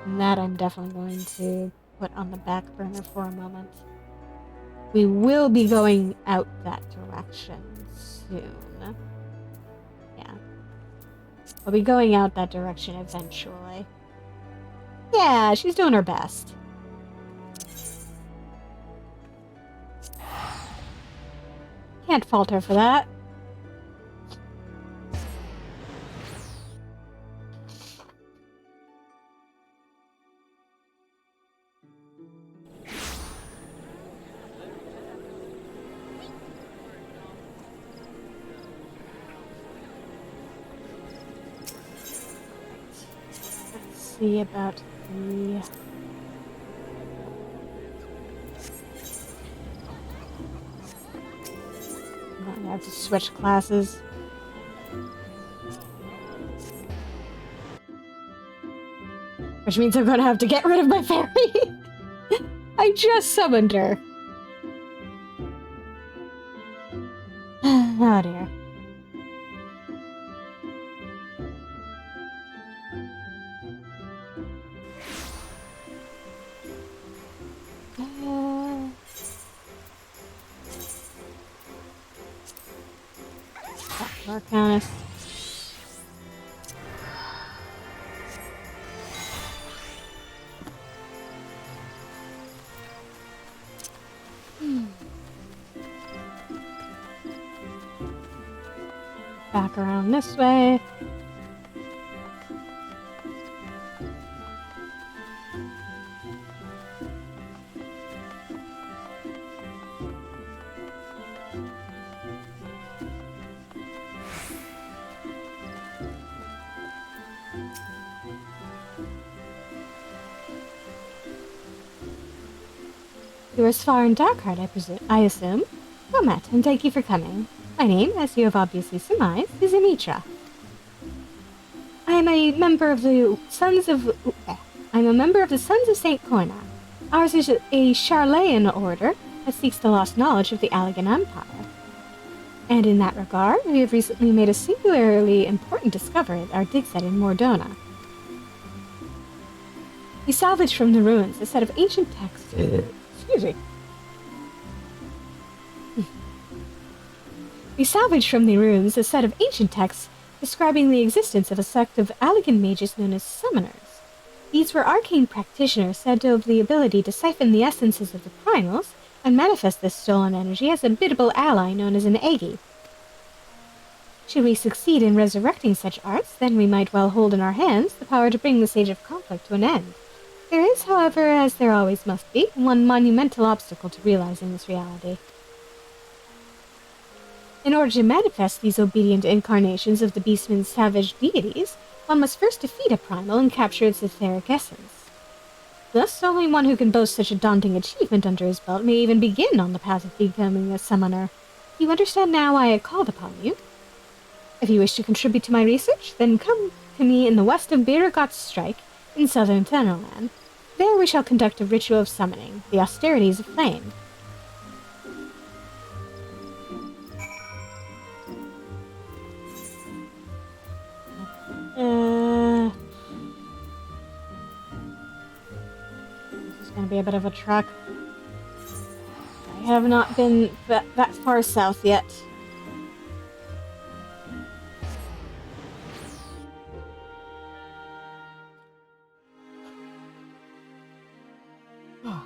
And that I'm definitely going to put on the back burner for a moment. We will be going out that direction soon. Yeah. We'll be going out that direction eventually. Yeah, she's doing her best. Can't fault her for that. Let's see about the... I have to switch classes. Which means I'm gonna have to get rid of my fairy. I just summoned her. Oh dear. Arcanist. Back around this way. You are Svar and Darkheart, I assume. Well met, and thank you for coming. My name, as you have obviously surmised, is Anitra. I am a member of the Sons of Saint Corna. Ours is a Charlayan order that seeks the lost knowledge of the Allegan Empire. And in that regard, we have recently made a singularly important discovery at our dig site in Mordona. We salvaged from the ruins a set of ancient texts. Excuse me. We salvaged from the ruins a set of ancient texts describing the existence of a sect of Allegan mages known as summoners. These were arcane practitioners said to have the ability to siphon the essences of the primals and manifest this stolen energy as a biddable ally known as an Agi. Should we succeed in resurrecting such arts, then we might well hold in our hands the power to bring this age of conflict to an end. There is, however, as there always must be, one monumental obstacle to realizing this reality. In order to manifest these obedient incarnations of the Beastman's savage deities, one must first defeat a primal and capture its etheric essence. Thus, only one who can boast such a daunting achievement under his belt may even begin on the path of becoming a summoner. You understand now why I called upon you? If you wish to contribute to my research, then come to me in the west of Biragot's Strike, in southern Thunderland. There we shall conduct a ritual of summoning, the austerities of flame. This is going to be a bit of a trek. I have not been that far south yet. Oh.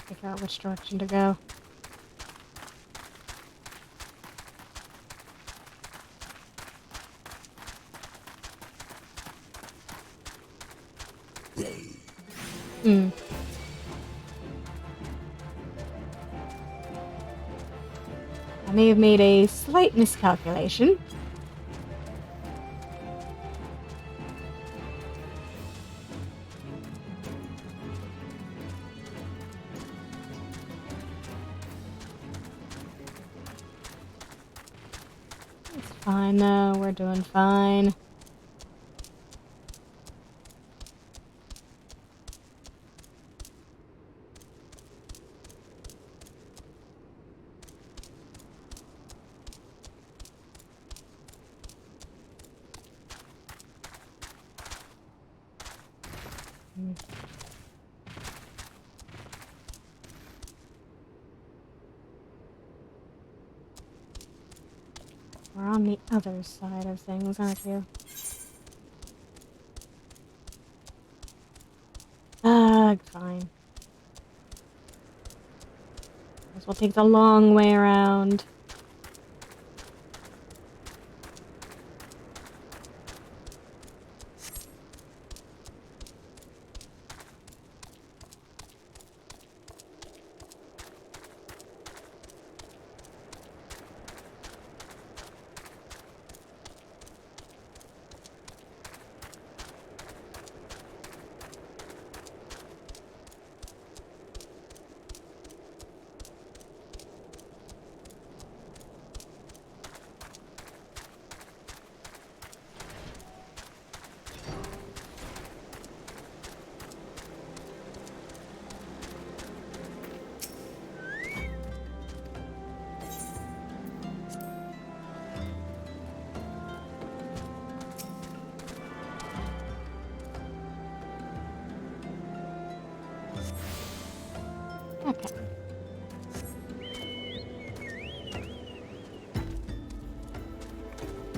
Figure out which direction to go. I may have made a slight miscalculation. It's fine though, we're doing fine. We're on the other side of things, aren't you? Fine. Guess we'll take the long way around.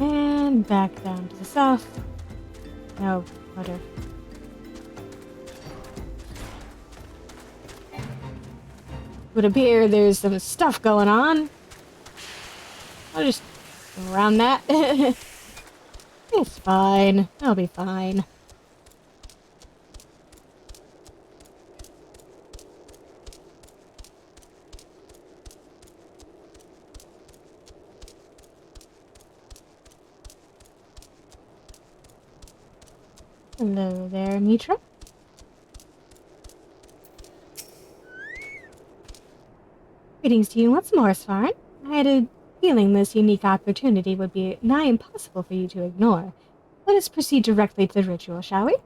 And back down to the south. No, butter. Would appear there's some stuff going on. I'll just go around that. It's fine. I'll be fine. Hello there, Mitra. Greetings to you once more, Svarn. I had a feeling this unique opportunity would be nigh impossible for you to ignore. Let us proceed directly to the ritual, shall we?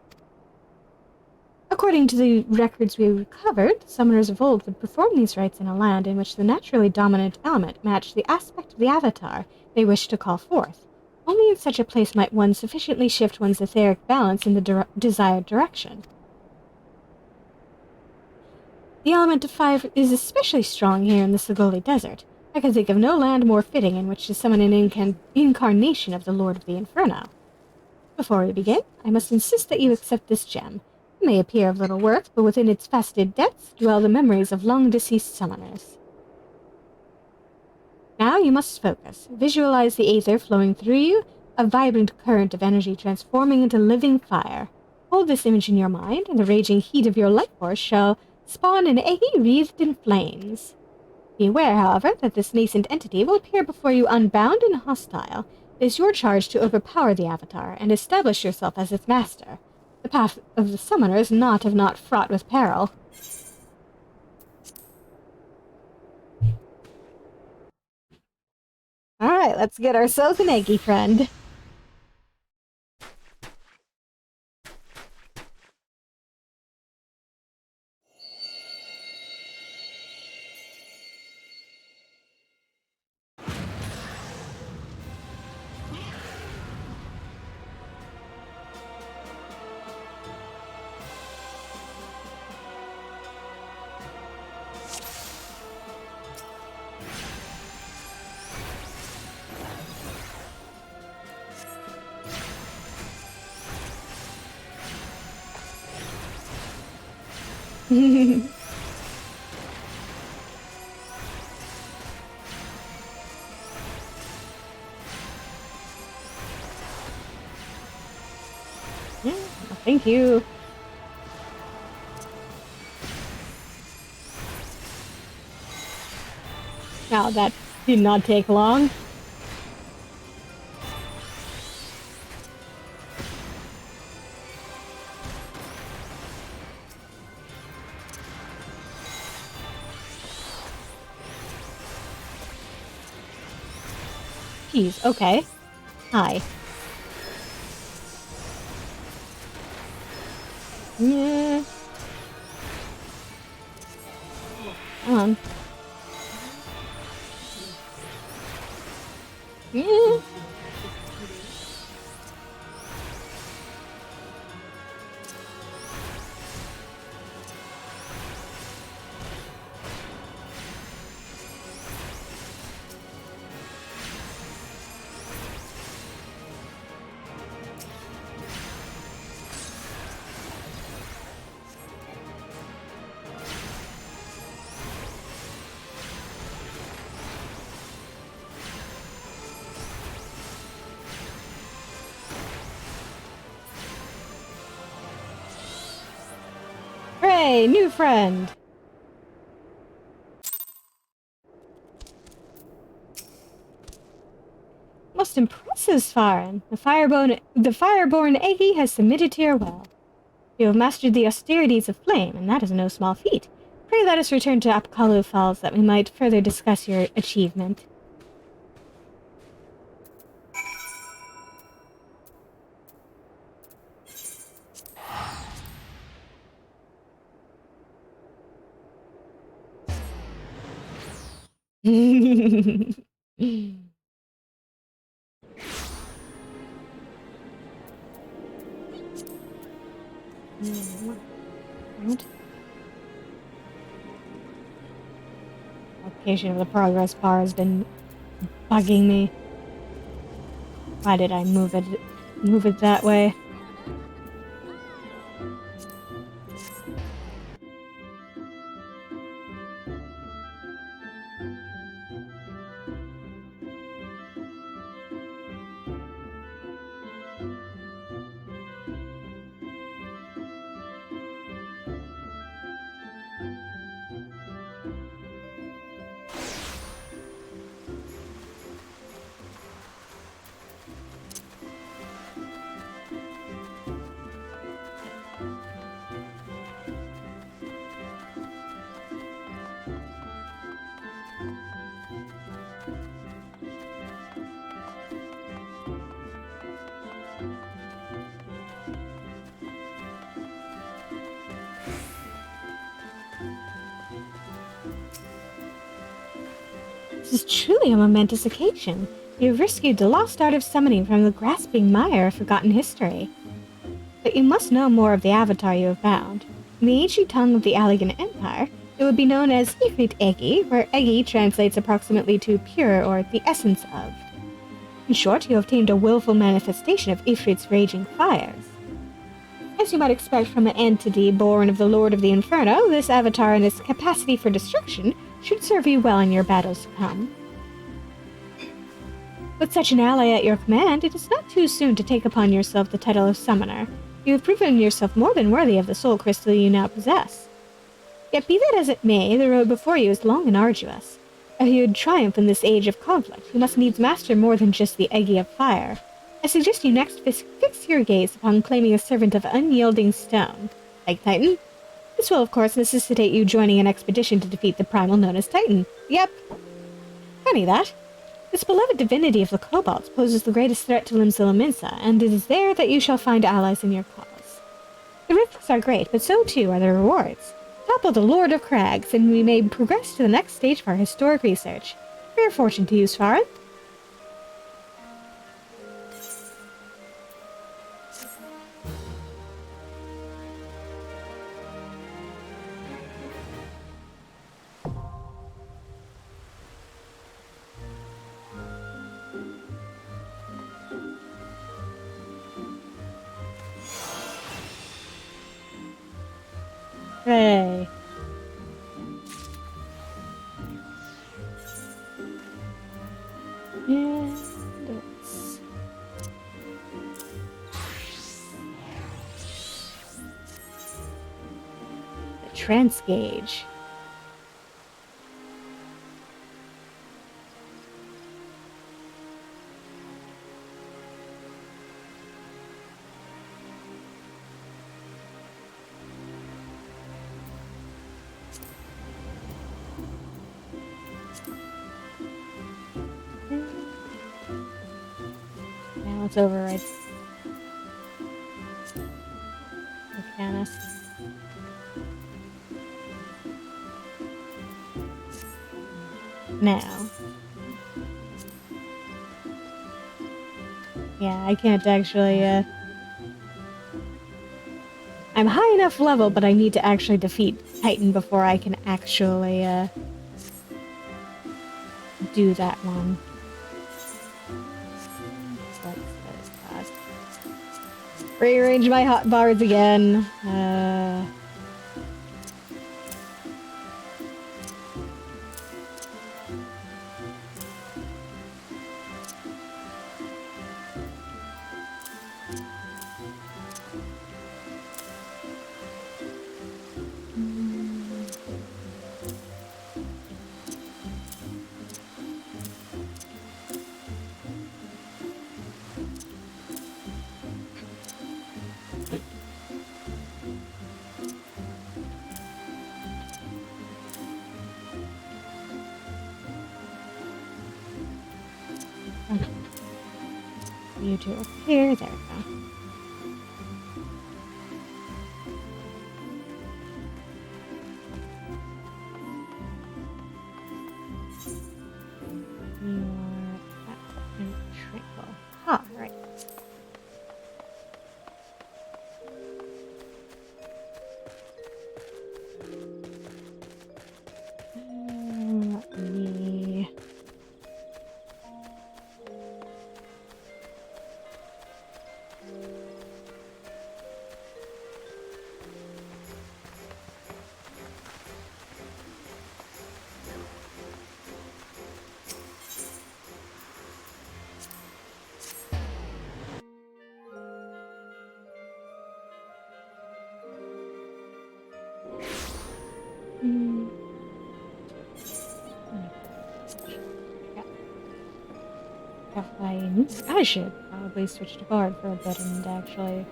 According to the records we recovered, summoners of old would perform these rites in a land in which the naturally dominant element matched the aspect of the avatar they wished to call forth. Only in such a place might one sufficiently shift one's etheric balance in the desired direction. The element of fire is especially strong here in the Sagoli Desert. I can think of no land more fitting in which to summon an incarnation of the Lord of the Inferno. Before we begin, I must insist that you accept this gem. It may appear of little worth, but within its faceted depths dwell the memories of long-deceased summoners. Now you must focus. Visualize the aether flowing through you, a vibrant current of energy transforming into living fire. Hold this image in your mind, and the raging heat of your life force shall spawn an eggy wreathed in flames. Be aware, however, that this nascent entity will appear before you unbound and hostile. It is your charge to overpower the avatar and establish yourself as its master. The path of the summoner is not fraught with peril. Alright, let's get ourselves an eggy friend. Yeah, thank you. Now that did not take long. Jeez, okay. Hi. Yeah. Come on. Yeah. Hooray, new friend! Most impressive, Svarin. The fireborn Eggy has submitted to your will. You have mastered the austerities of flame, and that is no small feat. Pray let us return to Apakalu Falls that we might further discuss your achievement. Application of the progress bar has been bugging me. Why did I move it that way? This is truly a momentous occasion. You have rescued the lost art of summoning from the grasping mire of forgotten history. But you must know more of the avatar you have found. In the ancient tongue of the Allegan Empire, it would be known as Ifrit Egi, where Egi translates approximately to pure or the essence of. In short, you have obtained a willful manifestation of Ifrit's raging fires. As you might expect from an entity born of the Lord of the Inferno, this avatar and its capacity for destruction should serve you well in your battles to come. With such an ally at your command, it is not too soon to take upon yourself the title of Summoner. You have proven yourself more than worthy of the soul crystal you now possess. Yet be that as it may, the road before you is long and arduous. If you would triumph in this age of conflict, you must needs master more than just the Egi of Fire. I suggest you next fix your gaze upon claiming a servant of unyielding stone, like Titan. This will, of course, necessitate you joining an expedition to defeat the primal known as Titan. Yep. Funny that. This beloved divinity of the Kobolds poses the greatest threat to Limsa, and it is there that you shall find allies in your cause. The risks are great, but so too are the rewards. Topple the Lord of Crags, and we may progress to the next stage of our historic research. Fair fortune to you, Svarin. Hey. And it's... the trance gauge. Now let's override Mechanist. Now. Yeah, I can't actually, I'm high enough level, but I need to actually defeat Titan before I can actually, do that one. Rearrange my hotbars again. You two up here. There we go. You are active and tranquil. Ah, right. Let me... I should probably switch to Bard for a bit and actually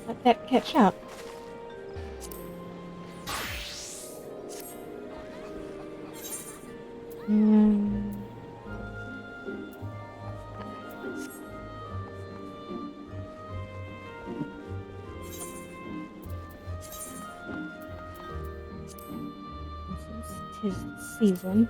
let that catch up. Since 'tis the season.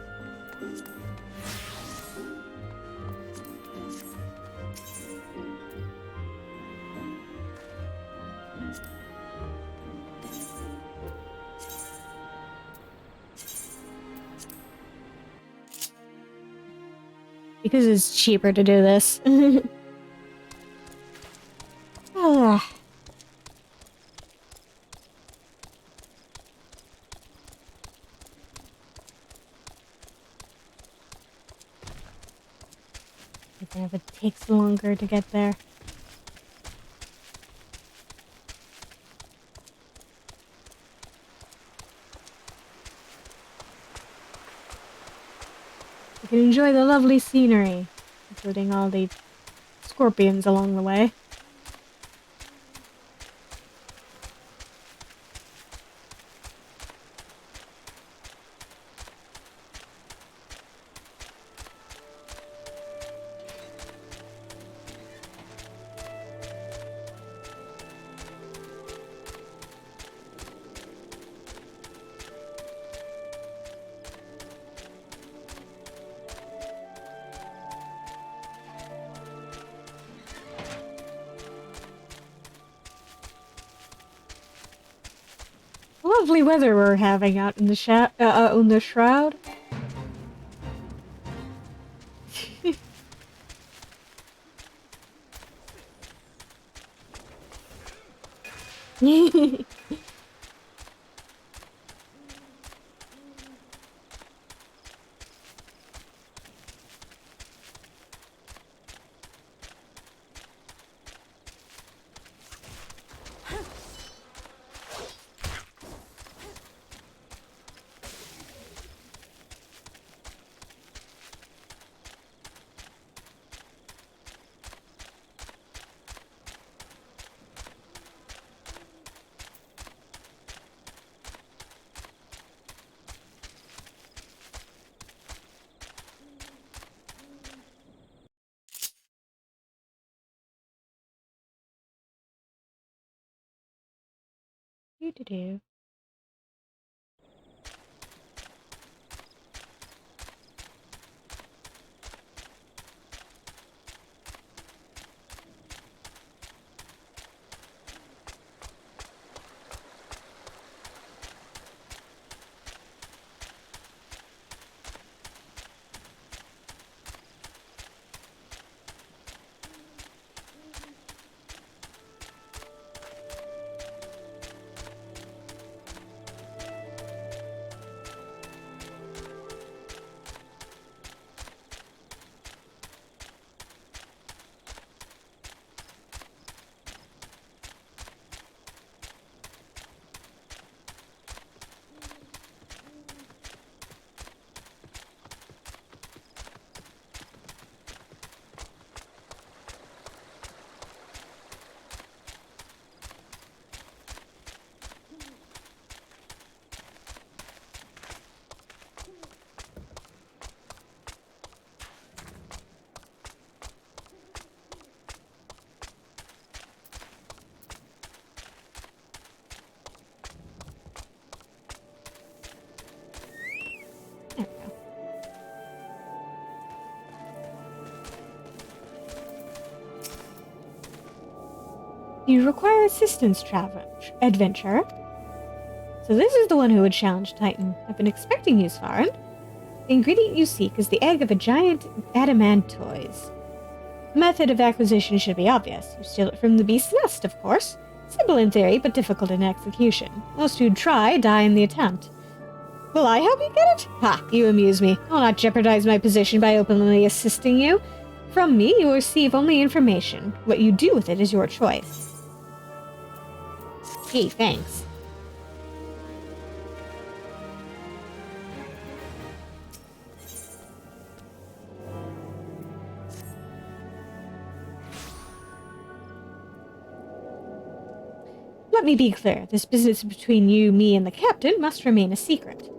Because it's cheaper to do this. Ah. Even if it takes longer to get there. You can enjoy the lovely scenery, including all the scorpions along the way. Lovely weather we're having out in the on the shroud. Do. There we go. You require assistance, adventurer. So this is the one who would challenge Titan. I've been expecting you, Svarin. The ingredient you seek is the egg of a giant adamantoise. The method of acquisition should be obvious. You steal it from the beast's nest, of course. Simple in theory, but difficult in execution. Most who try die in the attempt. Will I help you get it? Ha, you amuse me. I'll not jeopardize my position by openly assisting you. From me, you will receive only information. What you do with it is your choice. Gee, thanks. let me be clear. This business between you, me, and the captain must remain a secret.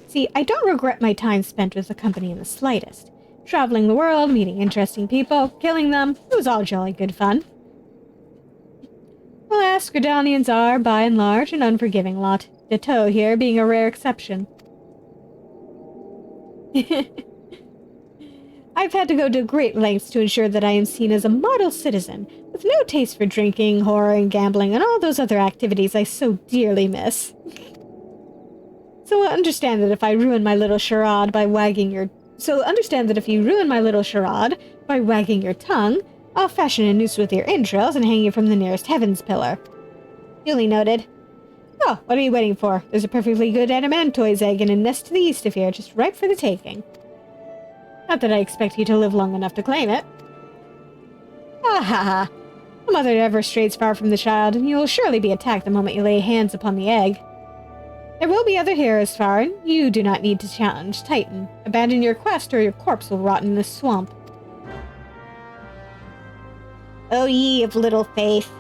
See, I don't regret my time spent with the company in the slightest. Traveling the world, meeting interesting people, killing them, it was all jolly good fun. Alas, Gridanians are, by and large, an unforgiving lot. Ditto here being a rare exception. I've had to go to great lengths to ensure that I am seen as a model citizen, with no taste for drinking, horror, and gambling, and all those other activities I so dearly miss. So understand that if you ruin my little charade by wagging your tongue, I'll fashion a noose with your entrails and hang you from the nearest heavens pillar. Duly noted. Oh, what are you waiting for? There's a perfectly good adamantoise egg in a nest to the east of here, just ripe for the taking. Not that I expect you to live long enough to claim it. Ah ha ha. The mother never strays far from the child, and you will surely be attacked the moment you lay hands upon the egg. There will be other heroes, Farin. You do not need to challenge Titan. Abandon your quest, or your corpse will rot in this swamp. Oh, ye of little faith.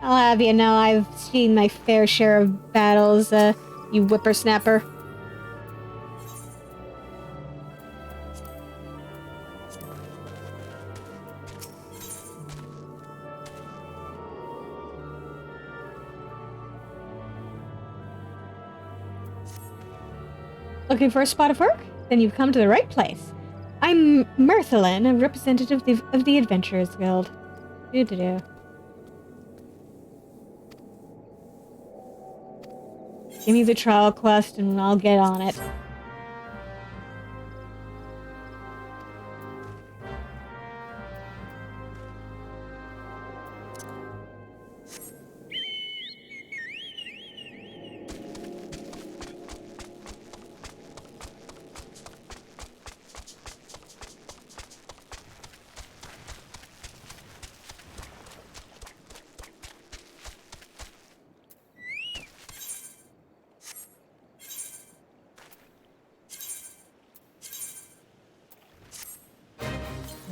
I'll have you know I've seen my fair share of battles, you whippersnapper. Looking for a spot of work? Then you've come to the right place. I'm Mirthalin, a representative of the Adventurers Guild. Doo-doo-doo. Give me the trial quest and I'll get on it.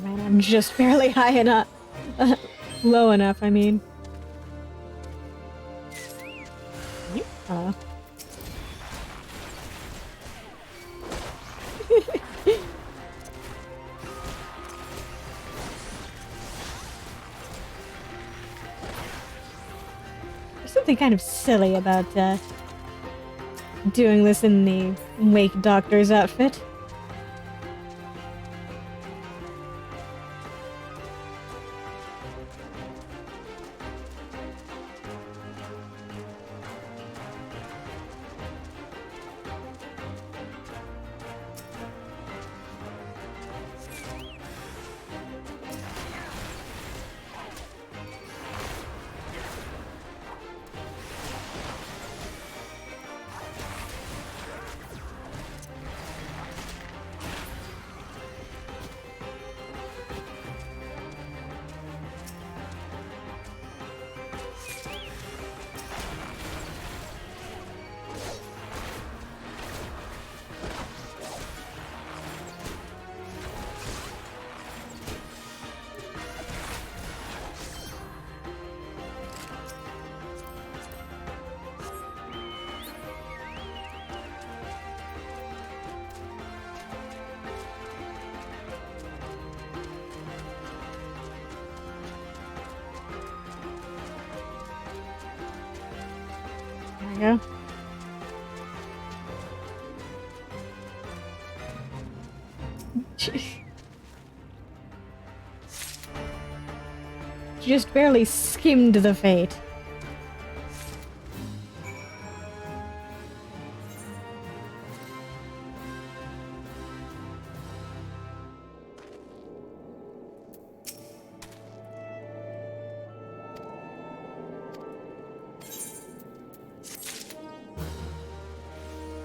Man, I'm just barely high enough. Low enough, I mean. Hello. There's something kind of silly about doing this in the Wake Doctor's outfit. There we go. Just barely skimmed the fate.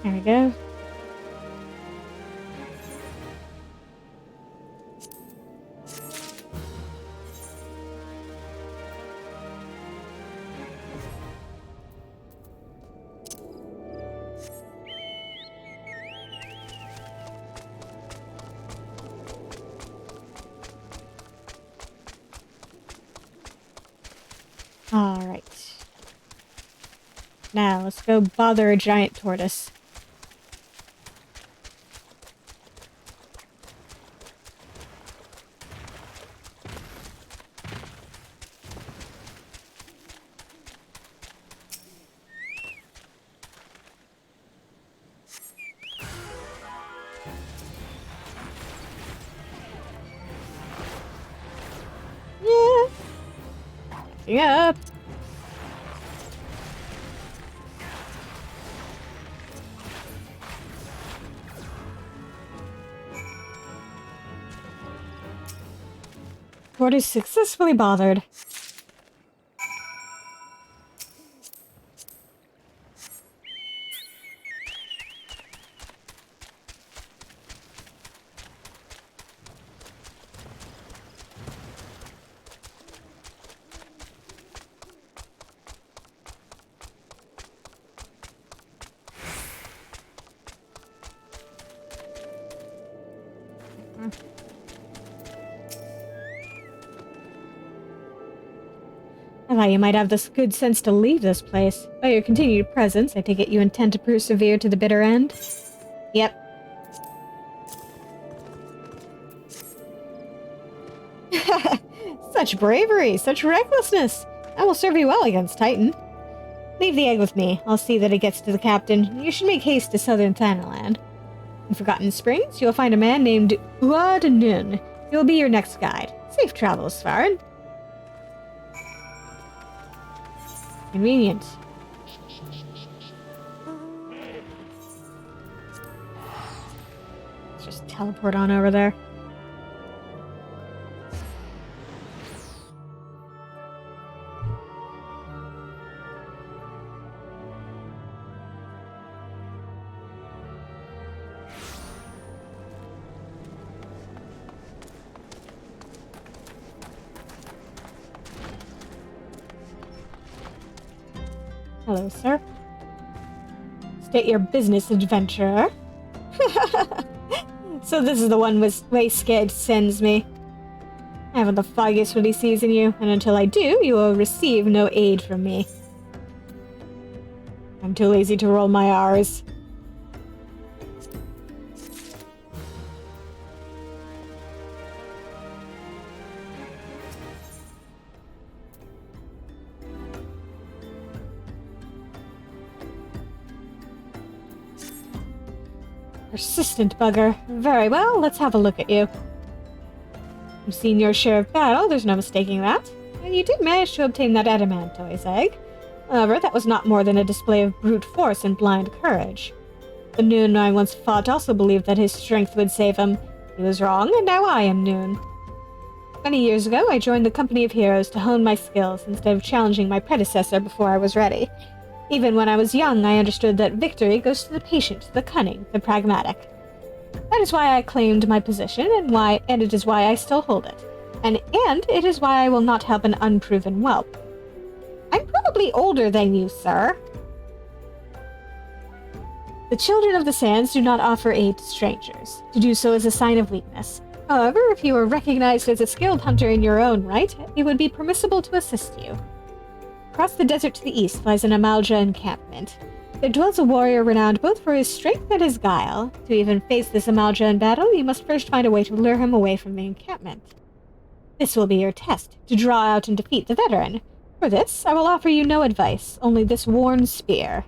There we go. Alright. Now, let's go bother a giant tortoise. Yeah. Up. Tortoise successfully bothered. I thought you might have the good sense to leave this place. By your continued presence, I take it you intend to persevere to the bitter end? Yep. Such bravery, such recklessness. That will serve you well against Titan. Leave the egg with me. I'll see that it gets to the captain. You should make haste to southern Thanaland. In Forgotten Springs, you'll find a man named Uad Nun. He'll be your next guide. Safe travels, Farron. Convenient. Let's just teleport on over there. Hello, sir. State your business, adventurer. So this is the one Wayscared sends me. I haven't the foggiest what he sees in you, and until I do, you will receive no aid from me. I'm too lazy to roll my R's. Persistent bugger. Very well, let's have a look at you. You've seen your share of battle, there's no mistaking that. And you did manage to obtain that adamantoise egg. However, that was not more than a display of brute force and blind courage. The Noon I once fought also believed that his strength would save him. He was wrong, and now I am Noon. Many years ago, I joined the company of heroes to hone my skills instead of challenging my predecessor before I was ready. Even when I was young, I understood that victory goes to the patient, the cunning, the pragmatic. That is why I claimed my position, and it is why I still hold it. And it is why I will not help an unproven whelp. I'm probably older than you, sir. The children of the sands do not offer aid to strangers. To do so is a sign of weakness. However, if you are recognized as a skilled hunter in your own right, it would be permissible to assist you. Across the desert to the east lies an Amalja encampment. There dwells a warrior renowned both for his strength and his guile. To even face this Amalja in battle, you must first find a way to lure him away from the encampment. This will be your test, to draw out and defeat the veteran. For this, I will offer you no advice, only this worn spear.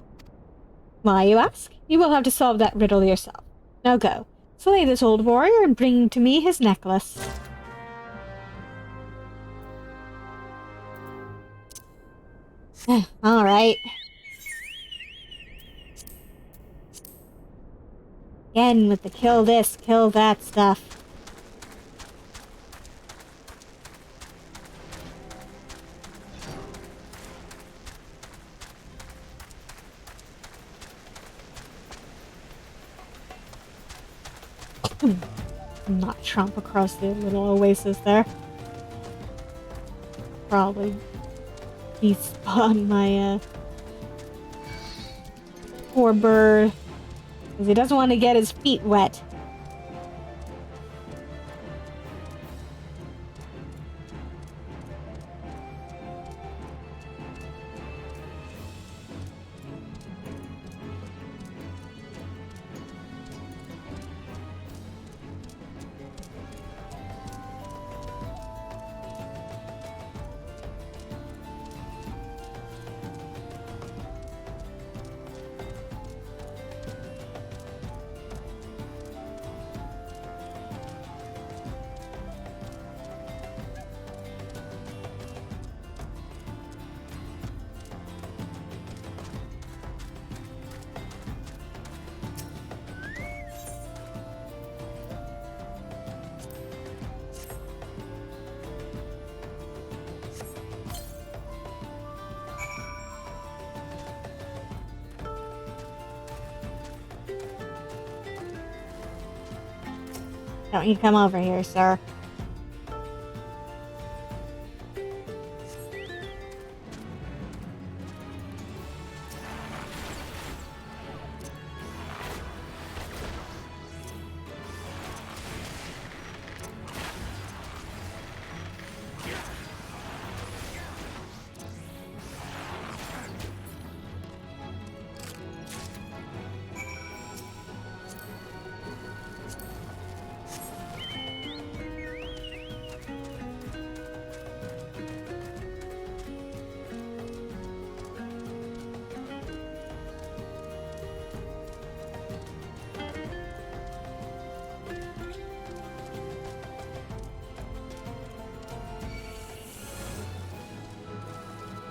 Why, you ask? You will have to solve that riddle yourself. Now go, slay this old warrior and bring to me his necklace. Alright. Again with the kill this, kill that stuff. Not tromp across the little oasis there. Probably despawn my poor bird. Because he doesn't want to get his feet wet. Don't you come over here, sir.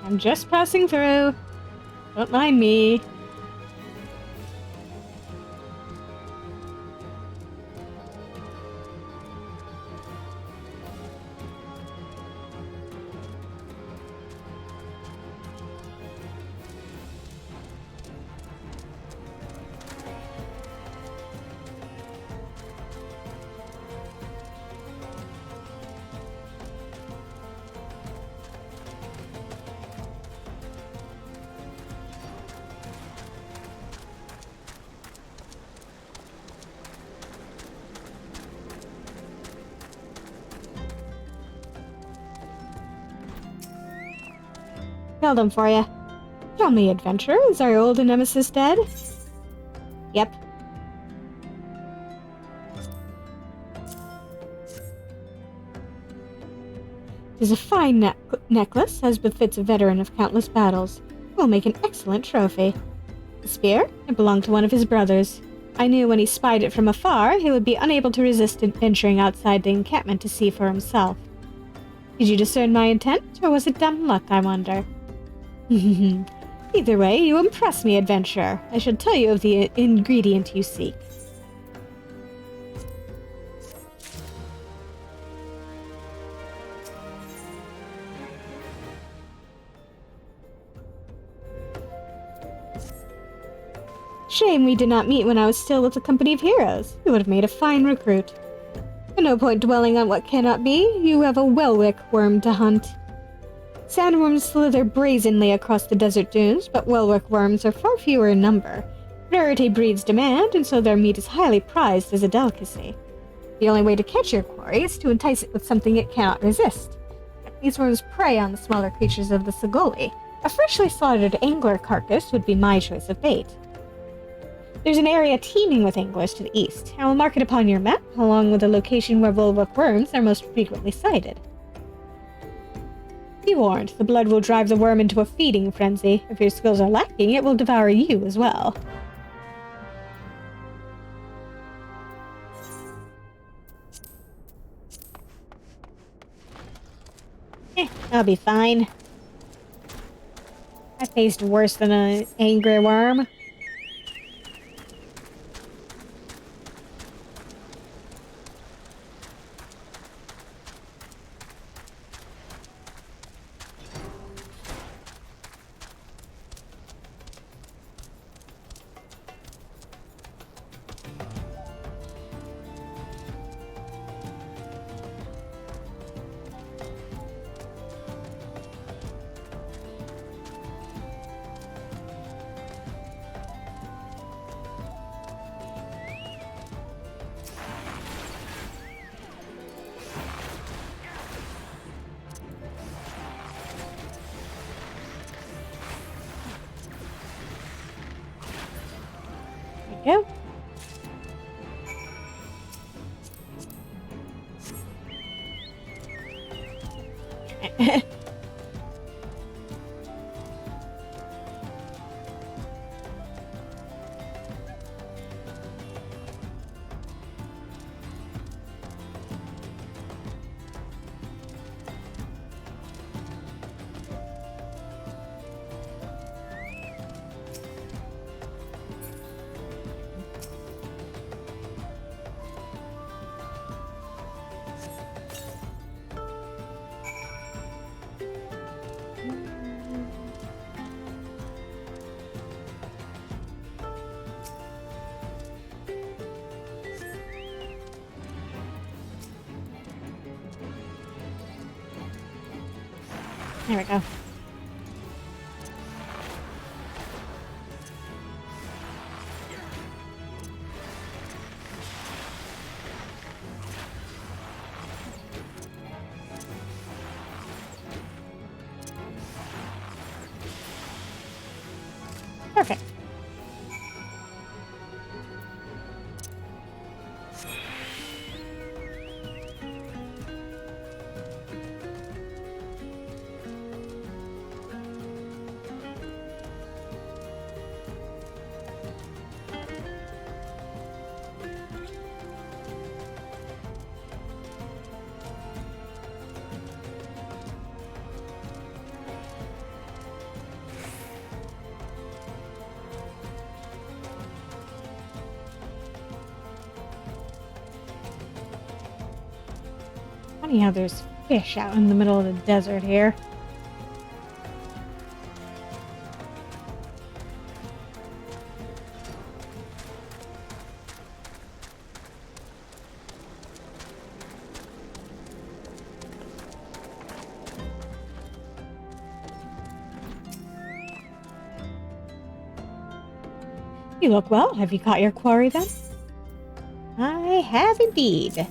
I'm just passing through. Don't mind me. Killed him for you. Tell me, adventurer, is our old nemesis dead? Yep. It is a fine necklace, as befits a veteran of countless battles. It will make an excellent trophy. The spear? It belonged to one of his brothers. I knew when he spied it from afar, he would be unable to resist venturing outside the encampment to see for himself. Did you discern my intent, or was it dumb luck, I wonder? Either way, you impress me, adventurer. I shall tell you of the ingredient you seek. Shame we did not meet when I was still with the company of heroes. You would have made a fine recruit. But no point dwelling on what cannot be. You have a Welwick worm to hunt. Sandworms slither brazenly across the desert dunes, but Welwick worms are far fewer in number. Rarity breeds demand, and so their meat is highly prized as a delicacy. The only way to catch your quarry is to entice it with something it cannot resist. These worms prey on the smaller creatures of the Sagoli. A freshly slaughtered angler carcass would be my choice of bait. There's an area teeming with anglers to the east. I will mark it upon your map, along with the location where Welwick worms are most frequently sighted. Be warned, the blood will drive the worm into a feeding frenzy. If your skills are lacking, it will devour you as well. I'll be fine. I faced worse than an angry worm. Go. There we go. Perfect. Funny how there's fish out in the middle of the desert here. You look well. Have you caught your quarry then? I have indeed.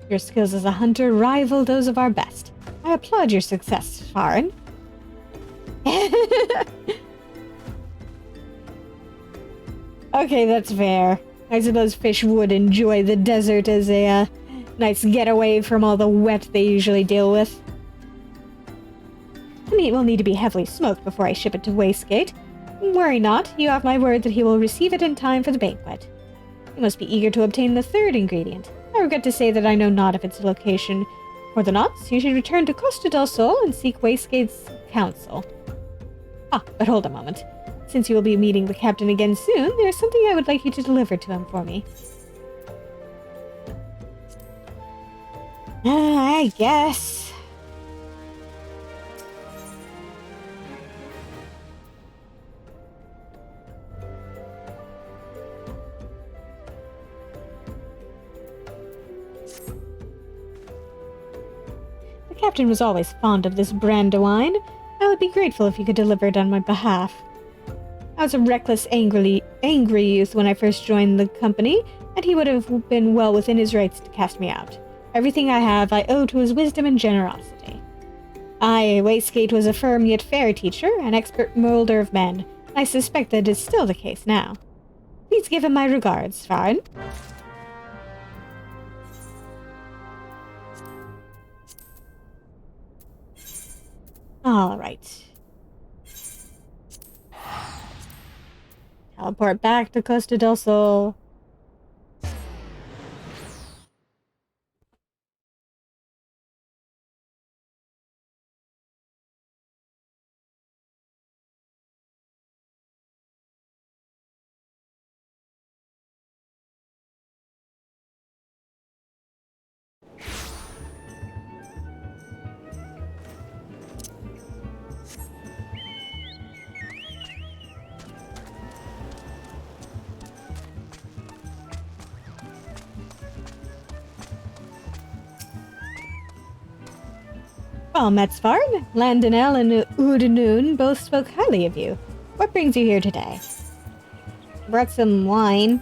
Your skills as a hunter rival those of our best. I applaud your success, Farin. Okay, that's fair. I suppose fish would enjoy the desert as a nice getaway from all the wet they usually deal with. The meat will need to be heavily smoked before I ship it to Wastegate. Worry not, you have my word that he will receive it in time for the banquet. You must be eager to obtain the third ingredient. I regret to say that I know not of its location. For the nonce, you should return to Costa del Sol and seek Wastegate's counsel. Ah, but hold a moment. Since you will be meeting the captain again soon, there is something I would like you to deliver to him for me. I guess. The captain was always fond of this brand of wine. I would be grateful if you could deliver it on my behalf. I was a reckless, angry youth when I first joined the company, and he would have been well within his rights to cast me out. Everything I have I owe to his wisdom and generosity. Wastegate was a firm yet fair teacher, an expert molder of men, and I suspect that is still the case now. Please give him my regards, Farin. All right. Teleport back to Costa del Sol. Well, Metzvard, Landinel, and Udanoon both spoke highly of you. What brings you here today? Brought some wine.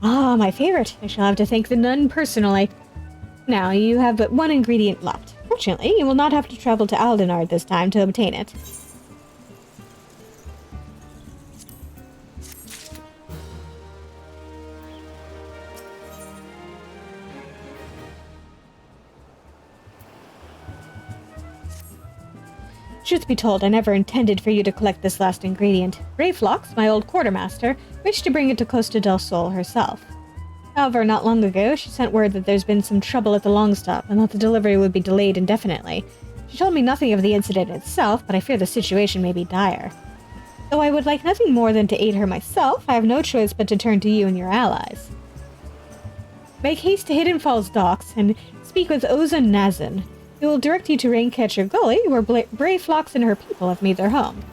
Ah, my favorite. I shall have to thank the nun personally. Now, you have but one ingredient left. Fortunately, you will not have to travel to Aldenard this time to obtain it. Truth be told, I never intended for you to collect this last ingredient. Rayflox, my old quartermaster, wished to bring it to Costa del Sol herself. However, not long ago, she sent word that there's been some trouble at the Longstop and that the delivery would be delayed indefinitely. She told me nothing of the incident itself, but I fear the situation may be dire. Though I would like nothing more than to aid her myself, I have no choice but to turn to you and your allies. Make haste to Hidden Falls docks and speak with Oza Nazin. He will direct you to Raincatcher Gully, where Brayflox and her people have made their home.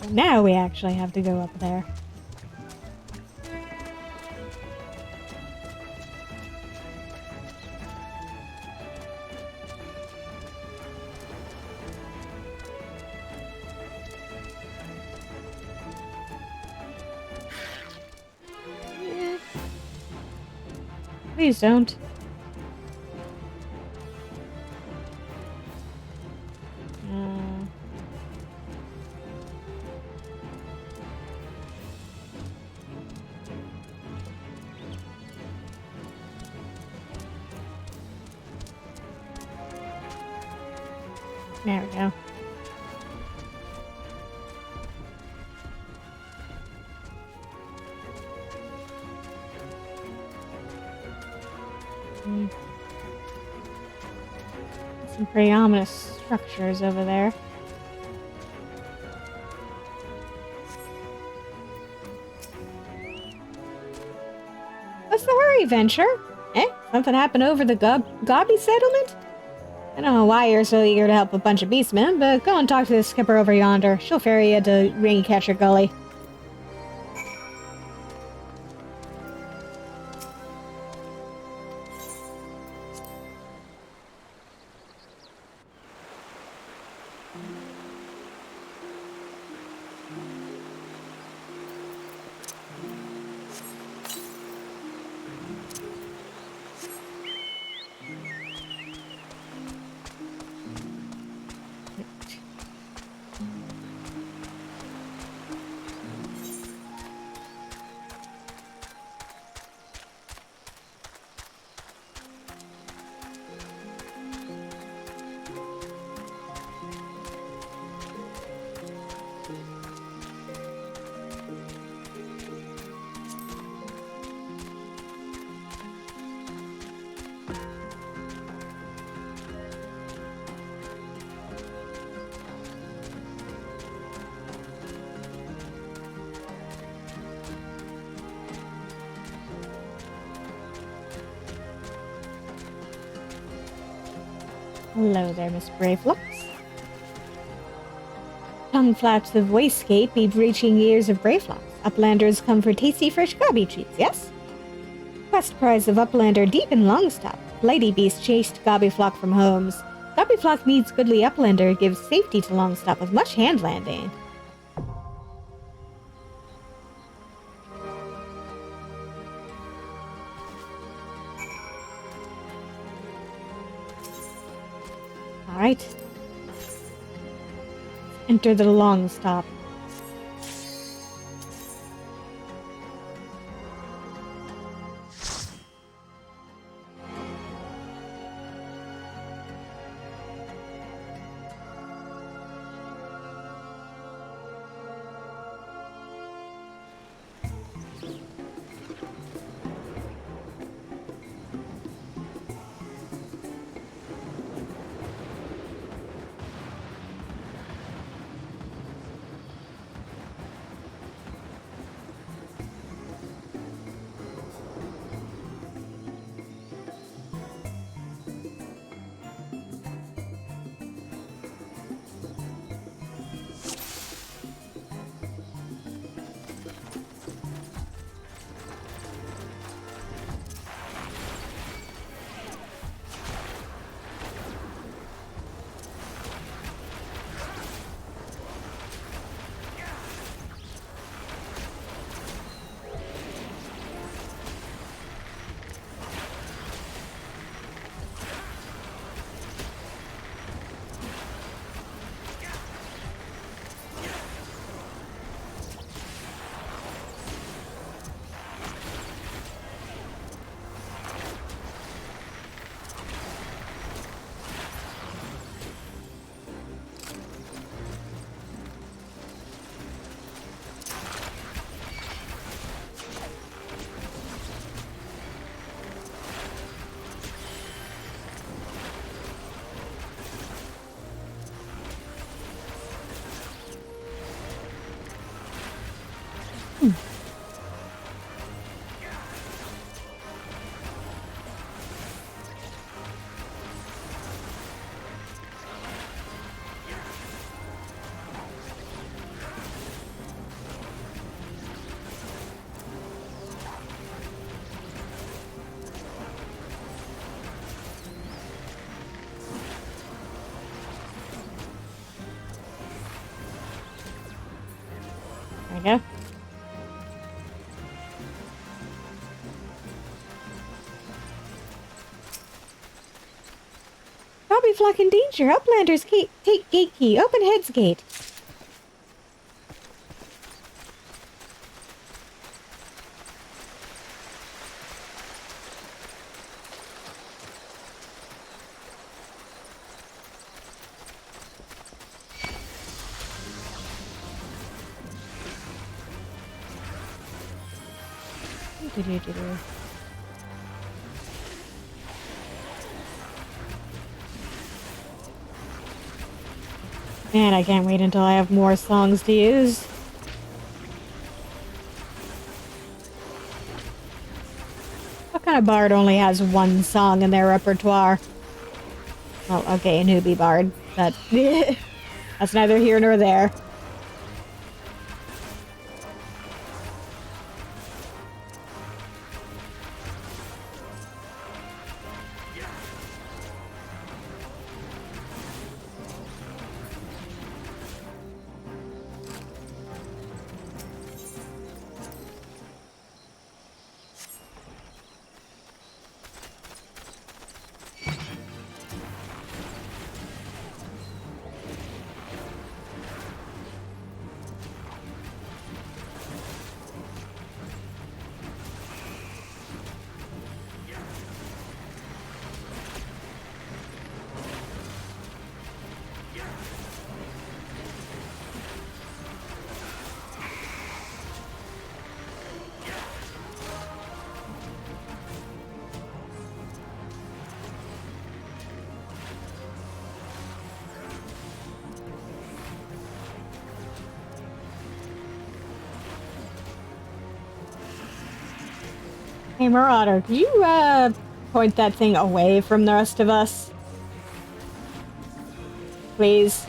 So now we actually have to go up there. Please don't. There we go. Some pretty ominous structures over there. What's the hurry, Venture? Eh? Something happened over the Gobby settlement? I don't know why you're so eager to help a bunch of beastmen, but go and talk to the skipper over yonder. She'll ferry you to Ringcatcher Gully. Hello there, Miss Bravelocks. Tongue flaps of waistcape be reaching ears of Bravelocks. Uplanders come for tasty fresh gobby treats, yes? Quest prize of Uplander deep in Longstop. Lady beast chased Gobbyflock from homes. Gobbyflock meets goodly Uplander, gives safety to Longstop with much hand landing. Alright. Enter the long stop. go. Robbie Flock in danger. Uplanders gate key. Open heads gate. Man, I can't wait until I have more songs to use. What kind of bard only has one song in their repertoire? Well, okay, a newbie bard, but that's neither here nor there. Hey, Marauder, could you, point that thing away from the rest of us? Please.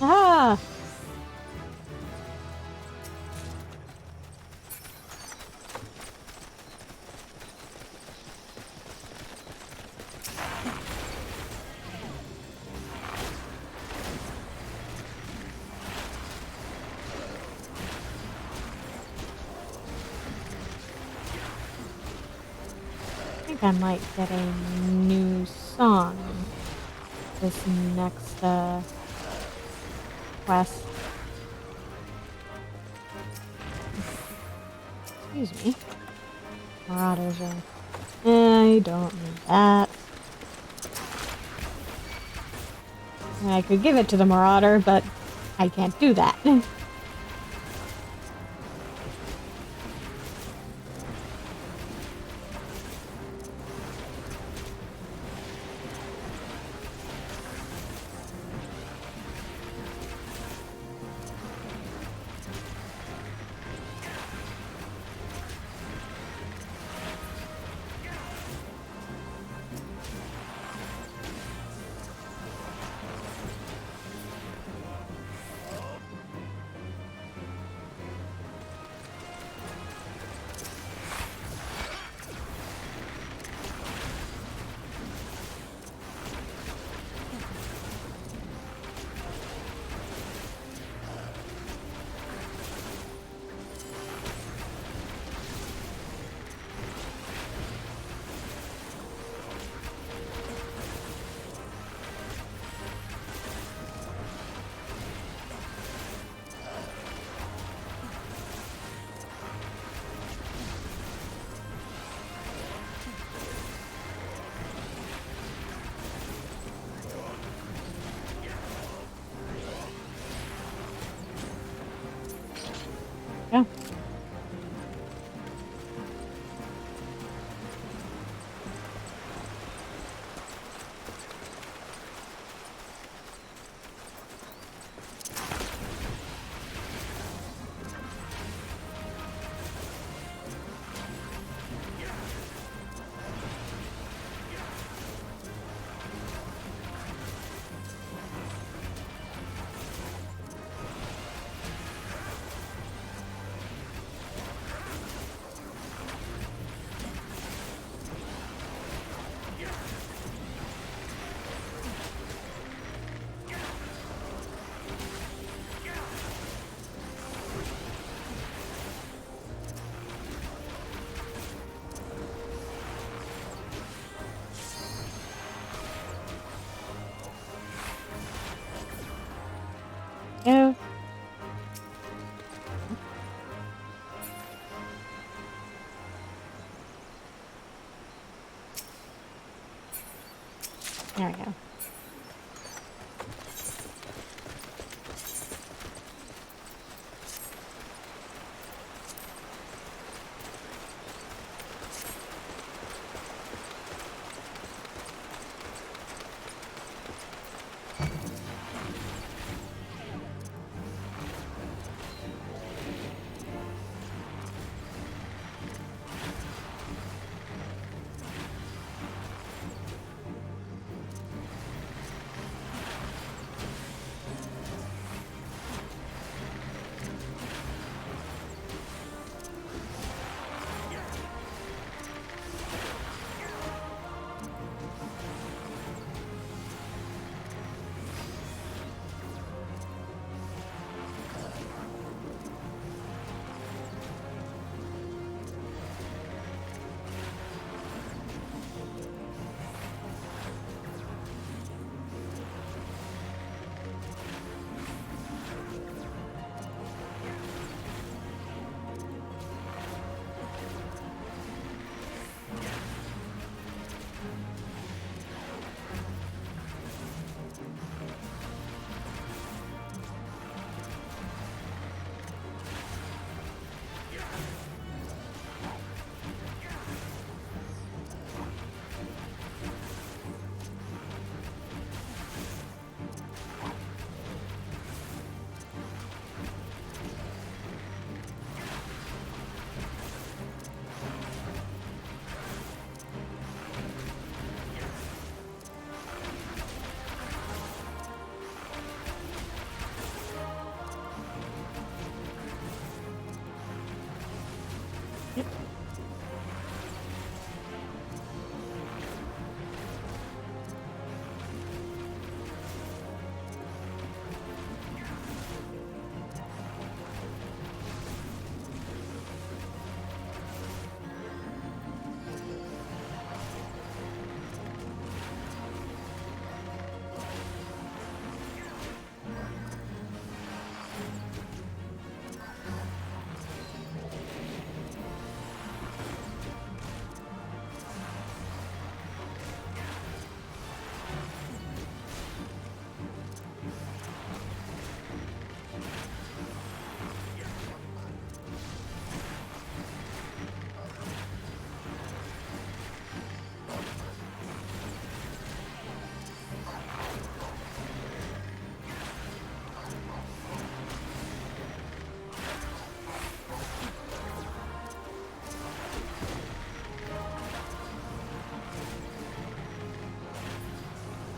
Ah! I think I might get a new song this next, quest. Excuse me. Marauders are... I don't need that. I could give it to the Marauder, but I can't do that. There we go.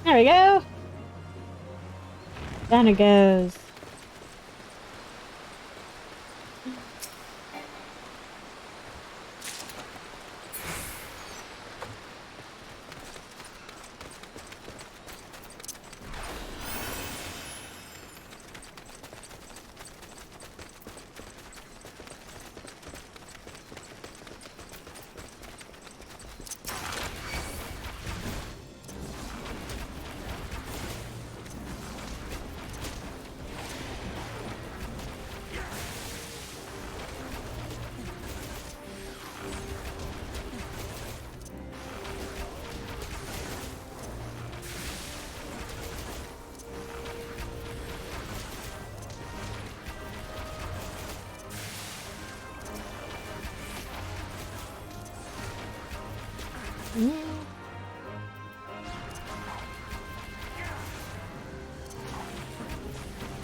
There we go. Down it goes.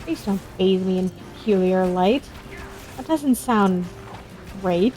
Please don't bathe me in peculiar light. That doesn't sound great.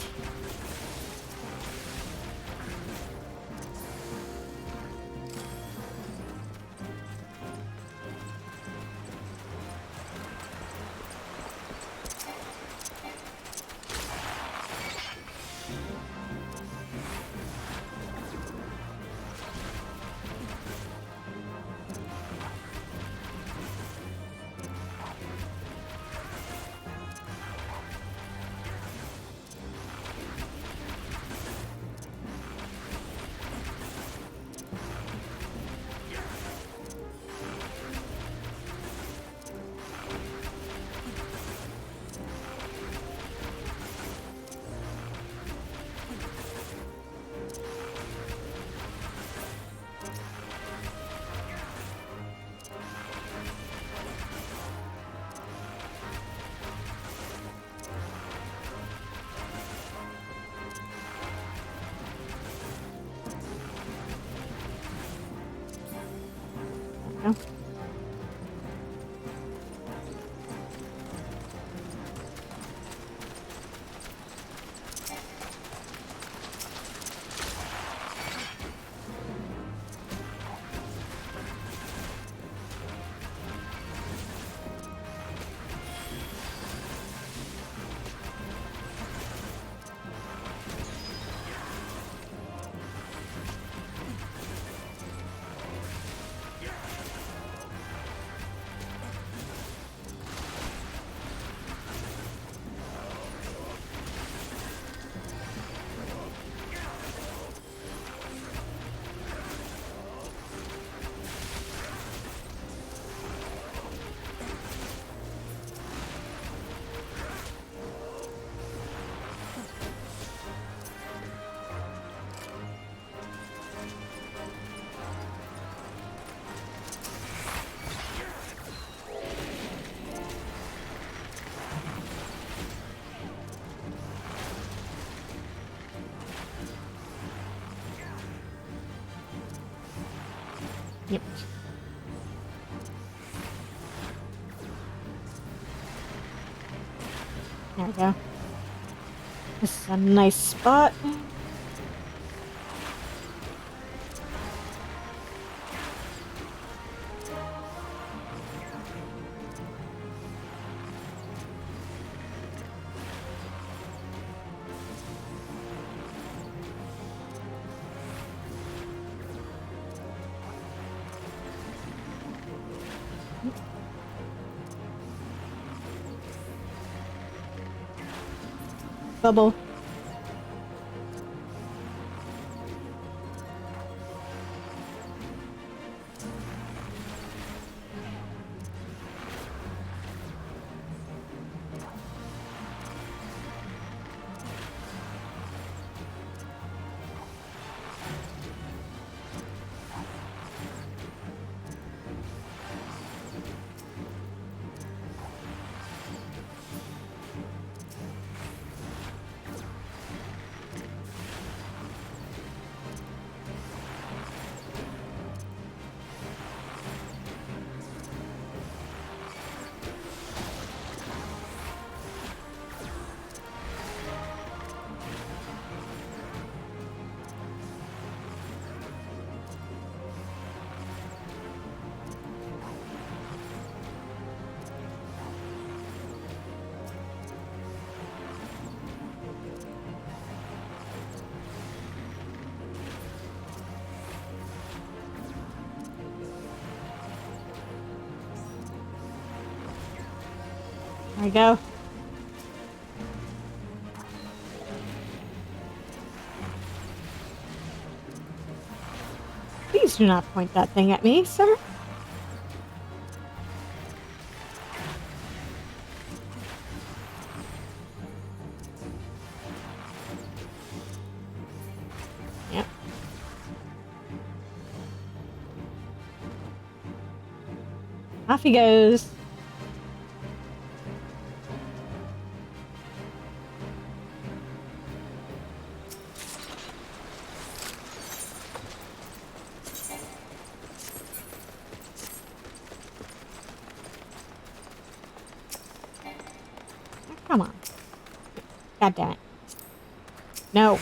go. Yep. There we go. This is a nice spot. Bubble. There we go. Please do not point that thing at me, sir. Yep. Off he goes. Come on. God damn it. No.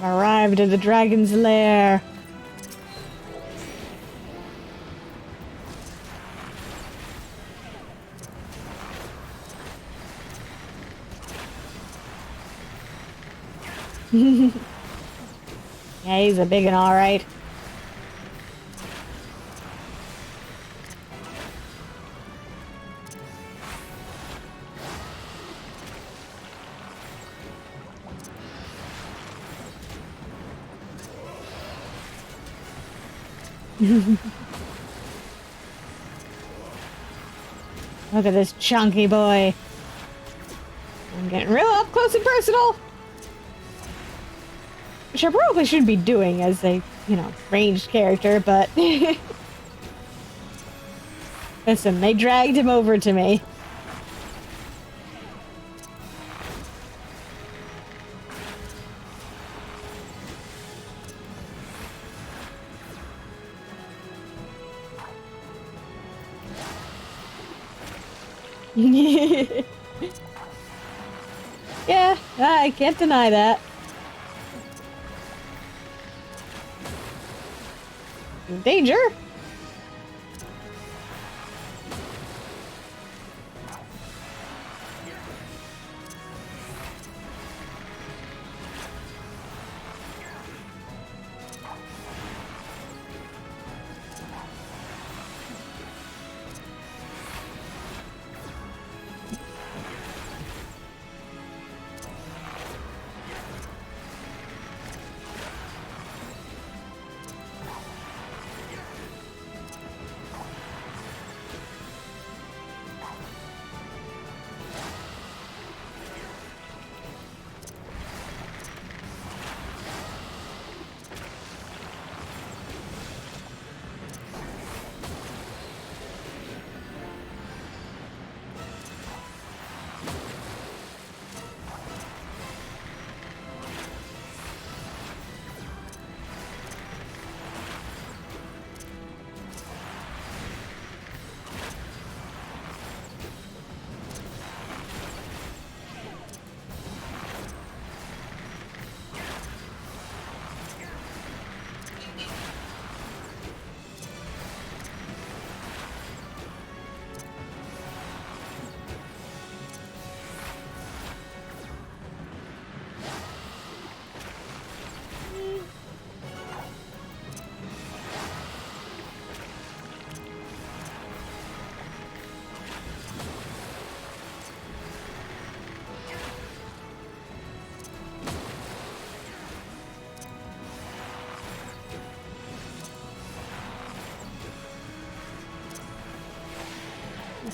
I've arrived at the dragon's lair. Yeah, he's a big one, all right. Look at this chunky boy. I'm getting real up close and personal. Which I probably shouldn't be doing as a, ranged character, but... Listen, they dragged him over to me. Yeah, I can't deny that. Danger!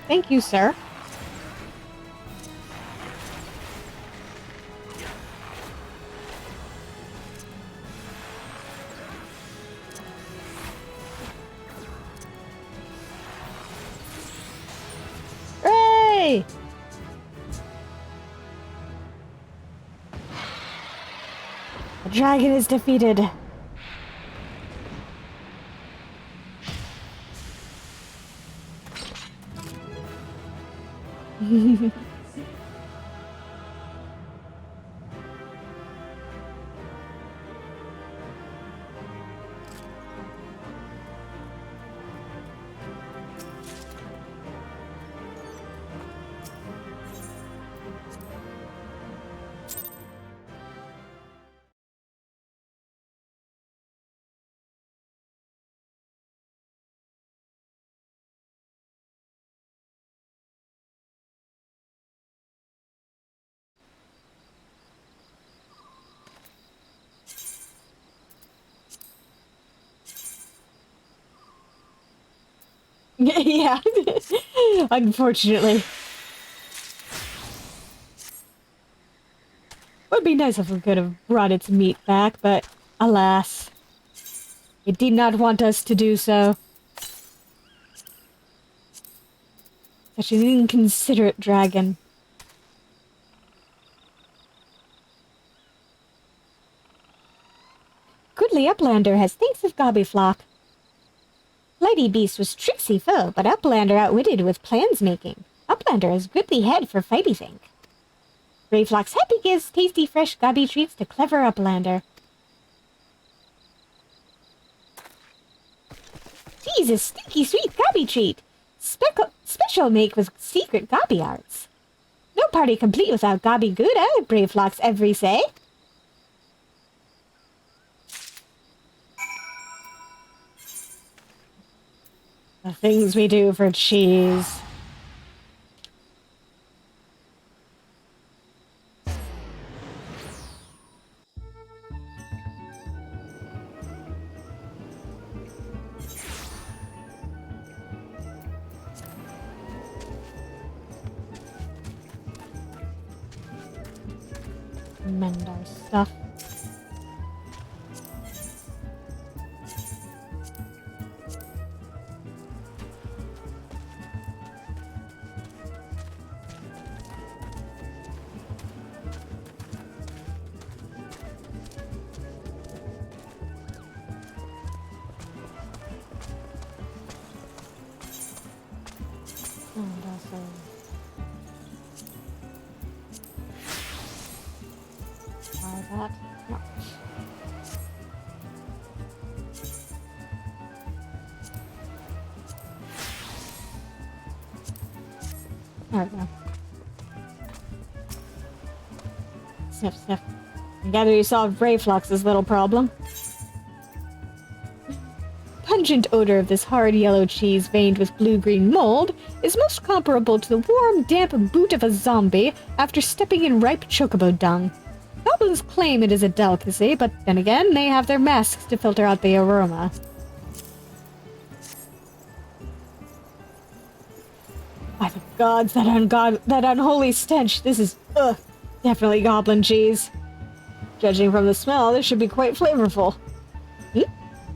Thank you, sir. Hooray! The dragon is defeated. Yeah, unfortunately. Would be nice if we could have brought its meat back, but alas, it did not want us to do so. Such an inconsiderate dragon. Goodly Uplander has thinks of Gobbyflock. Lady Beast was tricksy foe, but Uplander outwitted with plans making. Uplander has goodly head for fighty think. Greyflock's happy gives tasty fresh gobby treats to clever Uplander. is a stinky sweet gobby treat. Special make with secret gobby arts. No party complete without gobby gouda, brave flocks every say. The things we do for cheese. Mend our stuff. And also try that. No. There we go. Sniff, sniff. I gather you solved Brayflox's little problem. Pungent odor of this hard yellow cheese veined with blue-green mold is most comparable to the warm, damp boot of a zombie after stepping in ripe chocobo dung. Goblins claim it is a delicacy, but then again, they have their masks to filter out the aroma. By the gods, that unholy stench. This is, definitely goblin cheese. Judging from the smell, this should be quite flavorful.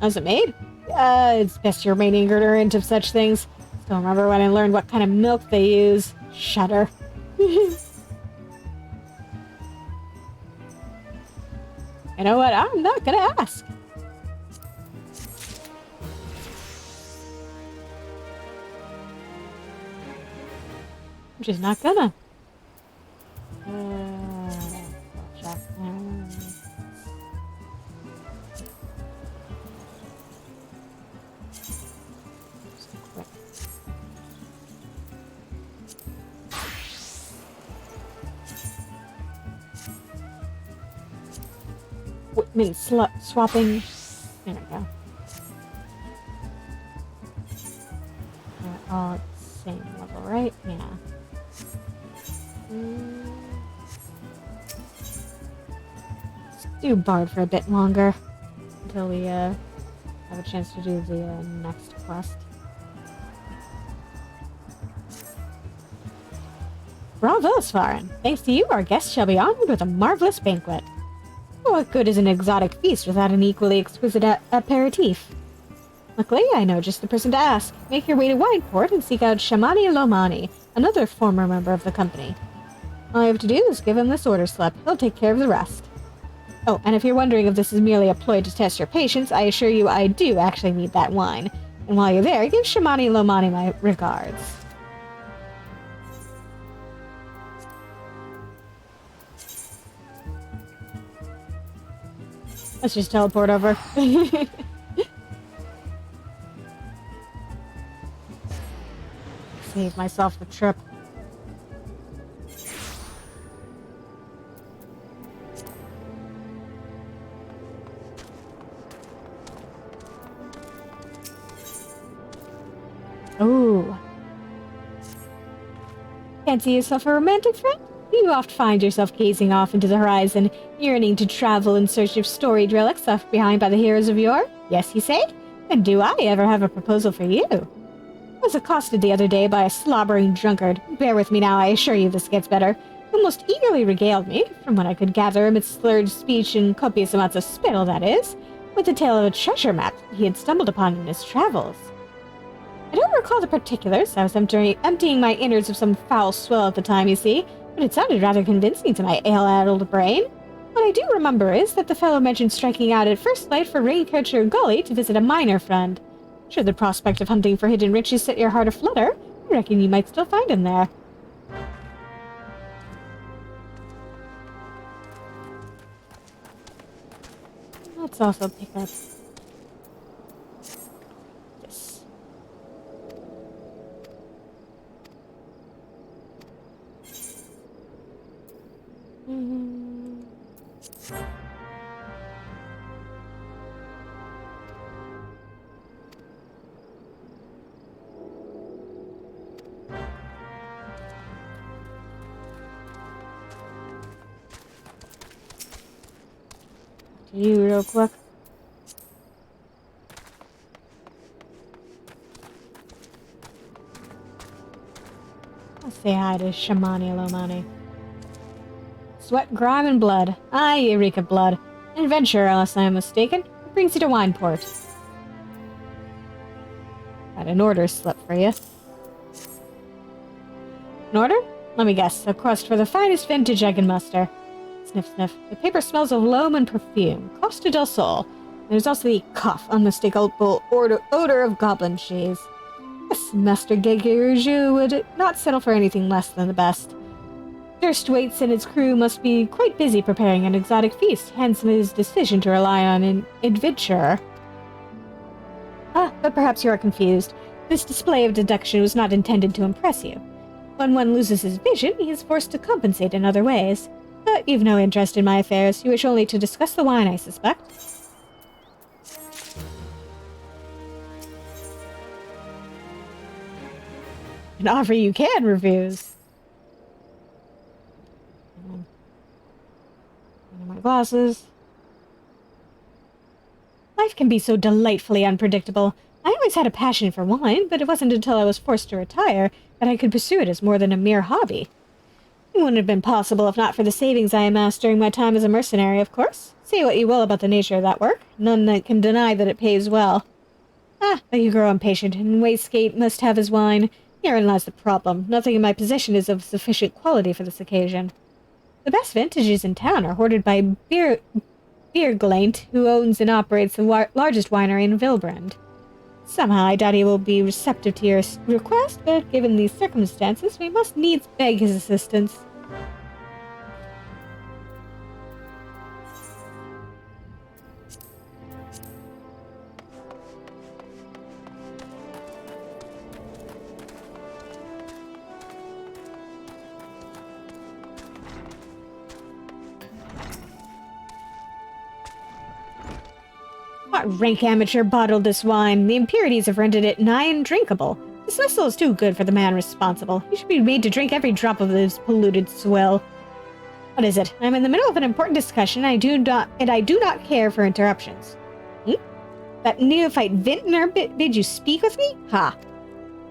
How's it made? It's best to remain ignorant of such things. Still remember when I learned what kind of milk they use. Shudder. You know what? I'm not gonna ask. I'm just not gonna. Check. Whitman swapping. There we go. They're all at the same level, right? Yeah. Let's do Bard for a bit longer until we have a chance to do the next quest. Bravo, Svarin! Thanks to you, our guests shall be honored with a marvelous banquet. What good is an exotic feast without an equally exquisite aperitif? Luckily, I know just the person to ask. Make your way to Wineport and seek out Shamani Lomani, another former member of the company. All you have to do is give him this order slip. He'll take care of the rest. Oh, and if you're wondering if this is merely a ploy to test your patience, I assure you I do actually need that wine. And while you're there, give Shamani Lomani my regards. Let's just teleport over. Save myself the trip. Ooh. Fancy yourself a romantic friend? You oft find yourself gazing off into the horizon, yearning to travel in search of storied relics left behind by the heroes of yore? Yes, you say? And do I ever have a proposal for you? I was accosted the other day by a slobbering drunkard. Bear with me now, I assure you this gets better. Who most eagerly regaled me, from what I could gather amidst slurred speech and copious amounts of spittle, that is, with the tale of a treasure map he had stumbled upon in his travels. I don't recall the particulars. I was emptying my innards of some foul swill at the time, you see, but it sounded rather convincing to my ale-addled brain. What I do remember is that the fellow mentioned striking out at first light for Raincatcher Gully to visit a miner friend. Should the prospect of hunting for hidden riches set your heart aflutter, I reckon you might still find him there. Let's also pick up this. You real quick. Let's say hi to Shamani Lomani. Sweat, grime, and blood. Aye, you reek of blood. An adventurer, unless I am mistaken. What brings you to Wineport? Got an order slip for you. An order? Let me guess. A quest for the finest vintage I can muster. Sniff, sniff. The paper smells of loam and perfume. Costa del Sol. There's also the cough, unmistakable odor of goblin cheese. Yes, Master Gegeruju would not settle for anything less than the best. Durst Waits and his crew must be quite busy preparing an exotic feast, hence his decision to rely on an adventurer. But perhaps you are confused. This display of deduction was not intended to impress you. When one loses his vision, he is forced to compensate in other ways. But you've no interest in my affairs. You wish only to discuss the wine, I suspect. An offer you can refuse. My glasses. Life can be so delightfully unpredictable. I always had a passion for wine, but it wasn't until I was forced to retire that I could pursue it as more than a mere hobby. It wouldn't have been possible if not for the savings I amassed during my time as a mercenary, of course. Say what you will about the nature of that work. None that can deny that it pays well. But you grow impatient, and Waistgate must have his wine. Herein lies the problem. Nothing in my possession is of sufficient quality for this occasion. The best vintages in town are hoarded by Bierglaint, who owns and operates the largest winery in Vilbrand. Somehow I doubt he will be receptive to your request, but given these circumstances, we must needs beg his assistance. What rank amateur bottled this wine? The impurities have rendered it nigh undrinkable. Dismissal is too good for the man responsible. He should be made to drink every drop of this polluted swill. What is it? I'm in the middle of an important discussion, and I do not care for interruptions. That neophyte vintner bid you speak with me? Ha!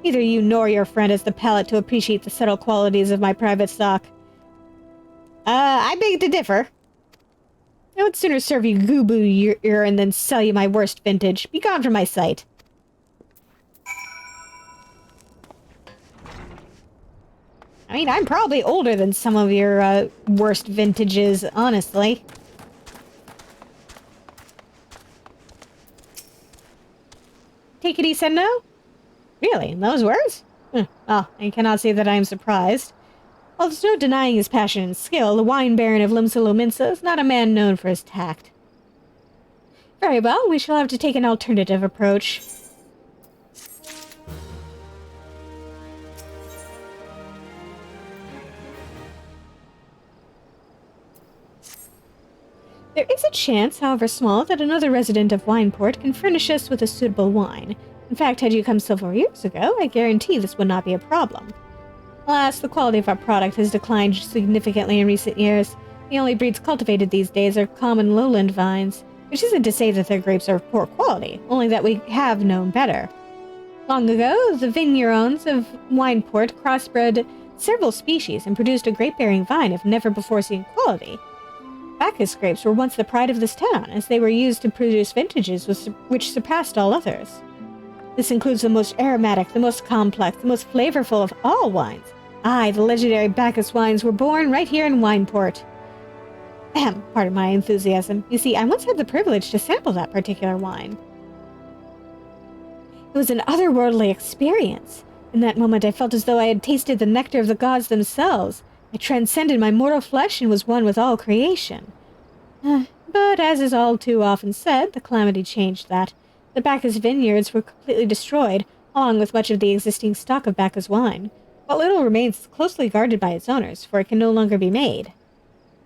Neither you nor your friend has the palate to appreciate the subtle qualities of my private stock. I beg to differ. I would sooner serve you Gubu urine than sell you my worst vintage. Be gone from my sight. I mean, I'm probably older than some of your worst vintages, honestly. Take it, he said no? Really? In those words? Well, I cannot say that I am surprised. While there's no denying his passion and skill, the wine baron of Limsa is not a man known for his tact. Very well, we shall have to take an alternative approach. There is a chance, however small, that another resident of Wineport can furnish us with a suitable wine. In fact, had you come several years ago, I guarantee this would not be a problem. Alas, the quality of our product has declined significantly in recent years. The only breeds cultivated these days are common lowland vines, which isn't to say that their grapes are of poor quality, only that we have known better. Long ago, the vignerons of Wineport crossbred several species and produced a grape-bearing vine of never-before-seen quality. Bacchus grapes were once the pride of this town, as they were used to produce vintages which surpassed all others. This includes the most aromatic, the most complex, the most flavorful of all wines. Aye, the legendary Bacchus wines were born right here in Wineport. Pardon my enthusiasm. You see, I once had the privilege to sample that particular wine. It was an otherworldly experience. In that moment, I felt as though I had tasted the nectar of the gods themselves. I transcended my mortal flesh and was one with all creation. But as is all too often said, the calamity changed that. The Bacchus vineyards were completely destroyed, along with much of the existing stock of Bacchus wine. What little remains is closely guarded by its owners, for it can no longer be made.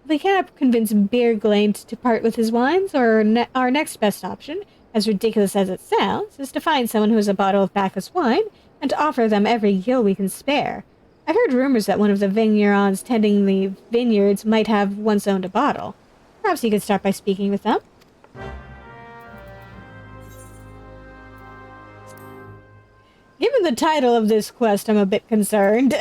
If we cannot convince Beerglaint to part with his wines, or our next best option, as ridiculous as it sounds, is to find someone who has a bottle of Bacchus wine and to offer them every gill we can spare. I've heard rumors that one of the vignerons tending the vineyards might have once owned a bottle. Perhaps you could start by speaking with them. Given the title of this quest, I'm a bit concerned.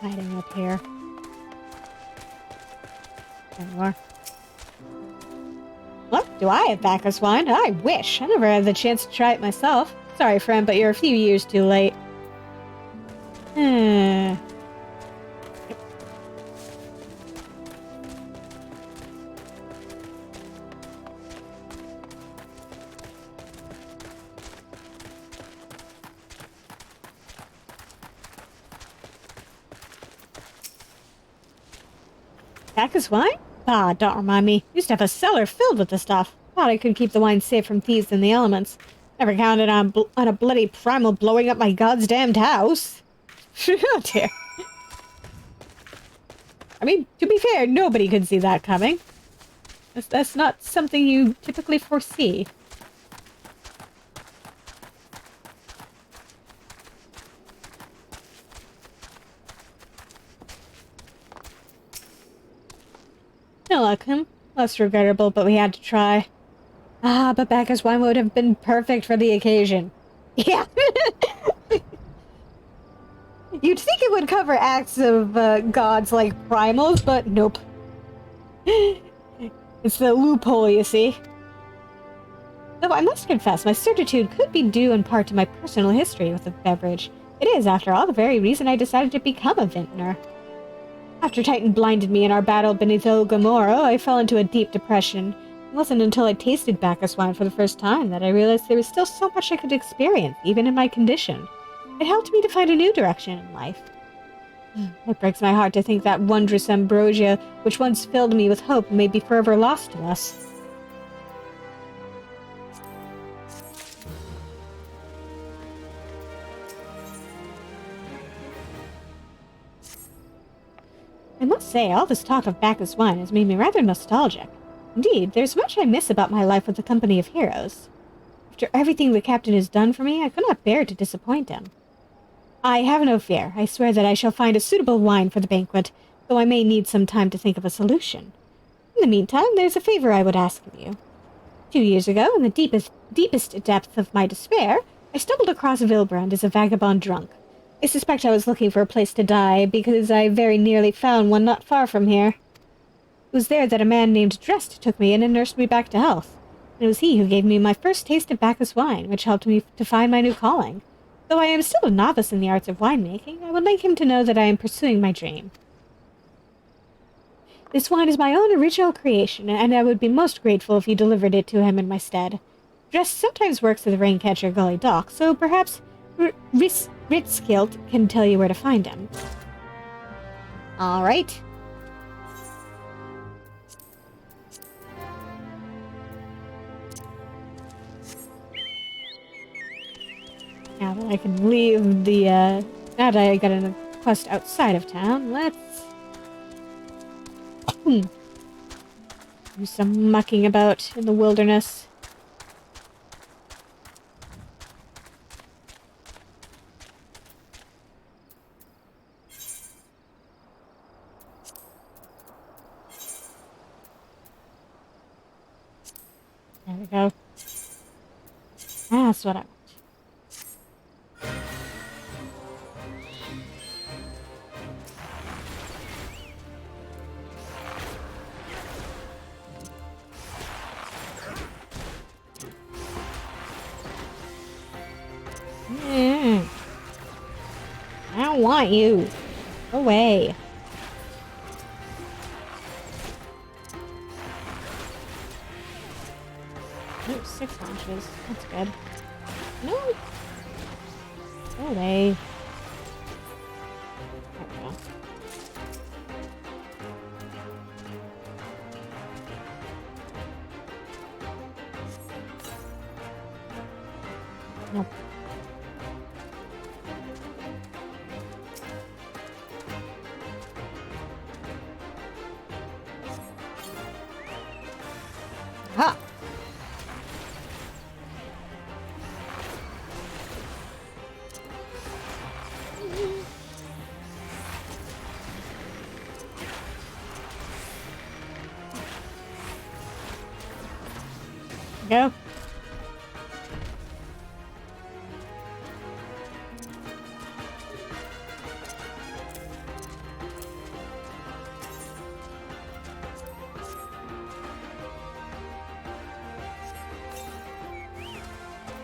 Hiding up here. There you are. What? Do I have Bacchus wine? I wish. I never had the chance to try it myself. Sorry, friend, but you're a few years too late. Bacchus wine? Ah, don't remind me. Used to have a cellar filled with the stuff. Thought I could keep the wine safe from thieves and the elements. Never counted on a bloody primal blowing up my goddamned house. Oh dear. I mean, to be fair, nobody could see that coming. That's not something you typically foresee. No luck, less regrettable, but we had to try. Ah, but Bacchus wine would have been perfect for the occasion. Yeah. You'd think it would cover acts of gods like primals, but nope. It's the loophole, you see. Though I must confess, my certitude could be due in part to my personal history with the beverage. It is, after all, the very reason I decided to become a vintner. After Titan blinded me in our battle beneath El Gamoro, I fell into a deep depression. It wasn't until I tasted Bacchus wine for the first time that I realized there was still so much I could experience, even in my condition. It helped me to find a new direction in life. It breaks my heart to think that wondrous ambrosia, which once filled me with hope, may be forever lost to us. I must say, all this talk of Bacchus wine has made me rather nostalgic. Indeed, there's much I miss about my life with the company of heroes. After everything the captain has done for me, I could not bear to disappoint him. I have no fear. I swear that I shall find a suitable wine for the banquet, though I may need some time to think of a solution. In the meantime, there's a favor I would ask of you. 2 years ago, in the deepest depth of my despair, I stumbled across Vilbrand as a vagabond drunk. I suspect I was looking for a place to die, because I very nearly found one not far from here. It was there that a man named Drest took me in and nursed me back to health. And it was he who gave me my first taste of Bacchus wine, which helped me to find my new calling. Though I am still a novice in the arts of winemaking, I would like him to know that I am pursuing my dream. This wine is my own original creation, and I would be most grateful if you delivered it to him in my stead. Drest sometimes works at the Raincatcher Gully Dock, so perhaps Ritzkilt can tell you where to find him. All right. Now that I can leave the, now that I got a quest outside of town, let's do some mucking about in the wilderness. There we go. That's what I want. I don't want you. Go away. No, 6 launches. That's good. No! Go away. There we go. Nope. Ha! Go.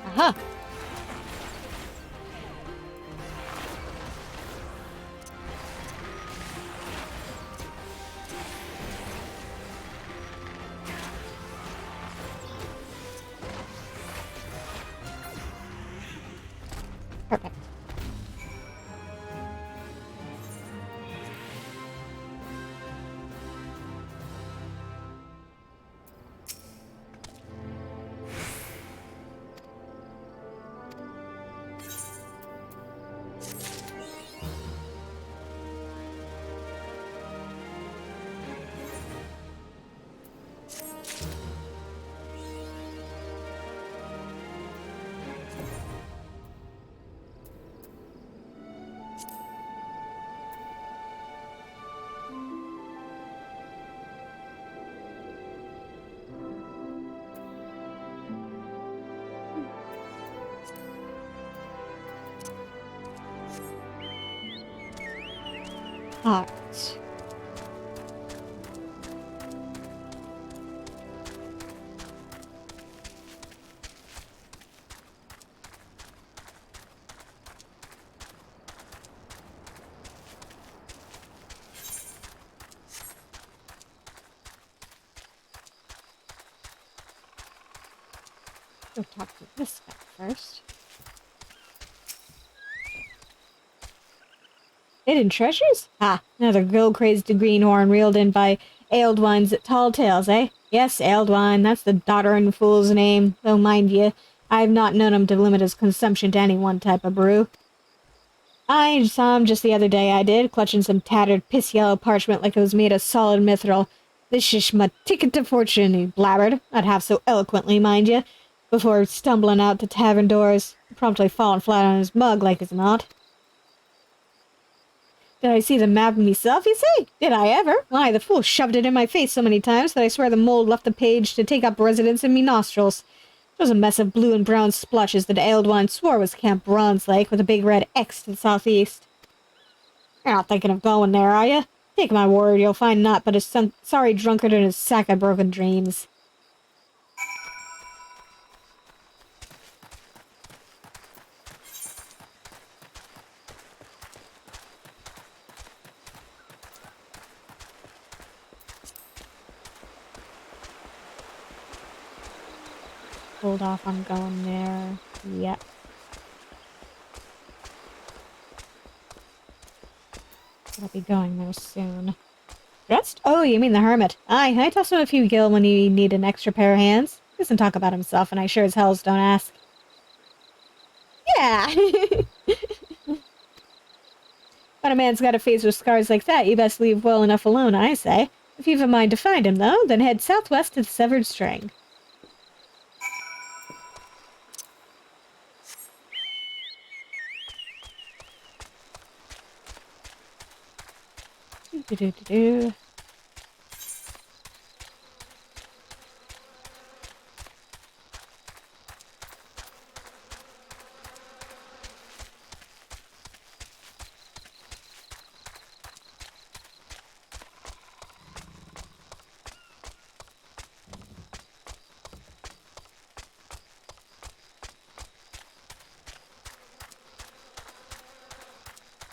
Aha! Perfect. Heart. Go talk to this guy first. Hidden treasures? Ah, another gold-crazed greenhorn reeled in by Aeldwine's tall tales, eh? Yes, Aeldwine, that's the doddering fool's name, though mind ye, I have not known him to limit his consumption to any one type of brew. I saw him just the other day, I did, clutching some tattered piss-yellow parchment like it was made of solid mithril. This is my ticket to fortune, he blabbered, not half so eloquently, mind ye, before stumbling out the tavern doors, promptly falling flat on his mug like as not. Did I see the map myself, you say? Did I ever? Why, the fool shoved it in my face so many times that I swear the mold left the page to take up residence in me nostrils. It was a mess of blue and brown splotches that Aeldwine swore was Camp Bronze Lake, with a big red X to the southeast. You're not thinking of going there, are you? Take my word, you'll find naught but a sorry drunkard and a sack of broken dreams. Hold off on going there. Yep. I'll be going there soon. Dressed? Oh, you mean the hermit. Aye, I toss him a few gil when you need an extra pair of hands. Doesn't talk about himself, and I sure as hells don't ask. Yeah! When a man's got a face with scars like that, you best leave well enough alone, I say. If you've a mind to find him, though, then head southwest to the Severed String. Do-do-do-do-do.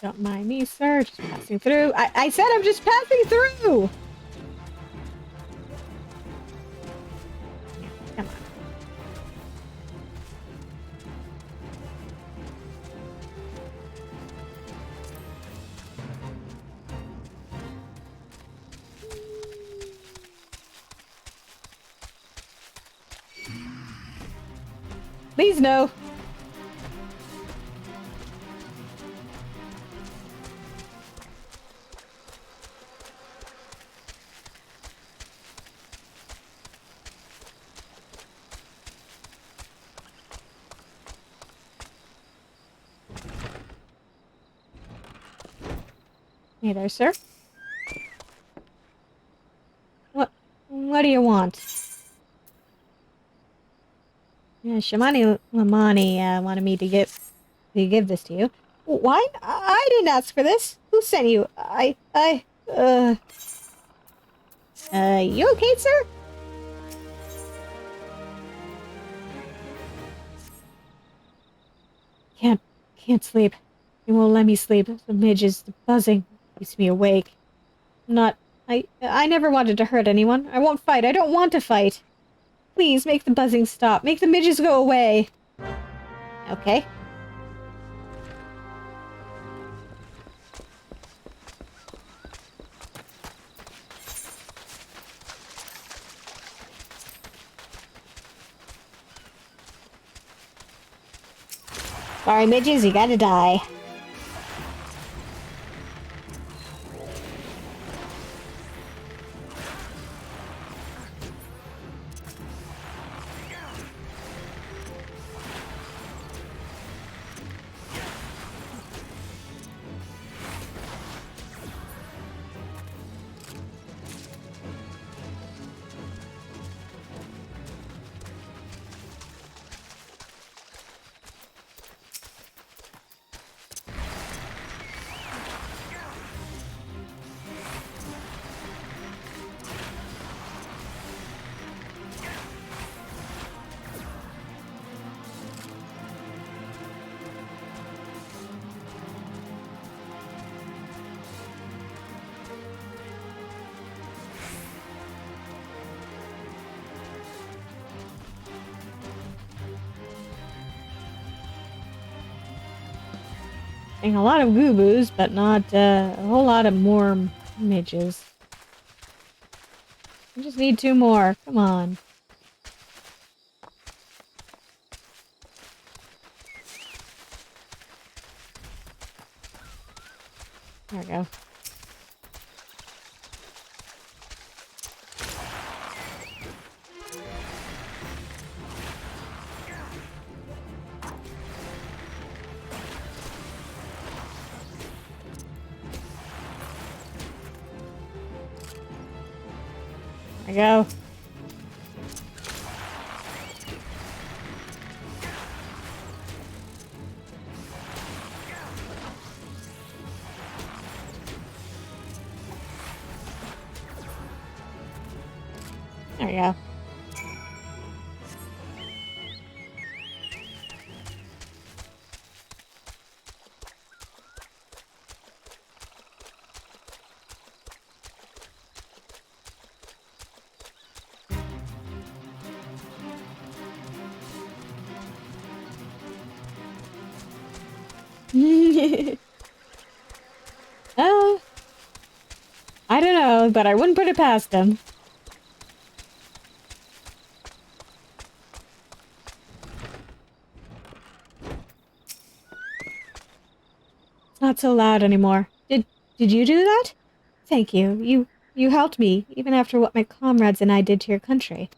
Don't mind me, sir. Just passing through. I said I'm just passing through! Come on. Please, no. Hey there, sir. What do you want? Yeah, Shamani Lamani wanted me to give this to you. Why? I didn't ask for this. Who sent you? You okay, sir? Can't sleep. It won't let me sleep. The midges, the buzzing, keeps me awake. I never wanted to hurt anyone. I won't fight. I don't want to fight. Please, make the buzzing stop. Make the midges go away. Okay. Sorry, midges, you gotta die. A lot of goo-boos, but not a whole lot of more midges. I just need 2 more. Come on. There we go. There we go. There we go. Oh, I don't know, but I wouldn't put it past them. It's not so loud anymore. Did you do that? Thank you. You helped me, even after what my comrades and I did to your country.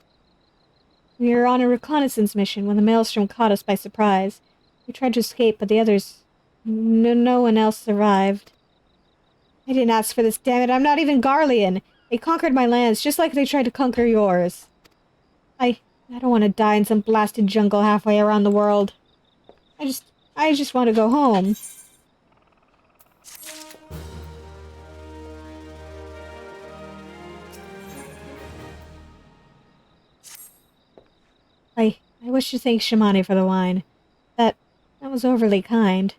We were on a reconnaissance mission when the Maelstrom caught us by surprise. We tried to escape, but the others... No one else survived. I didn't ask for this, damn it. I'm not even Garlean. They conquered my lands, just like they tried to conquer yours. I don't want to die in some blasted jungle halfway around the world. I just want to go home. I wish to thank Shamani for the wine. That was overly kind.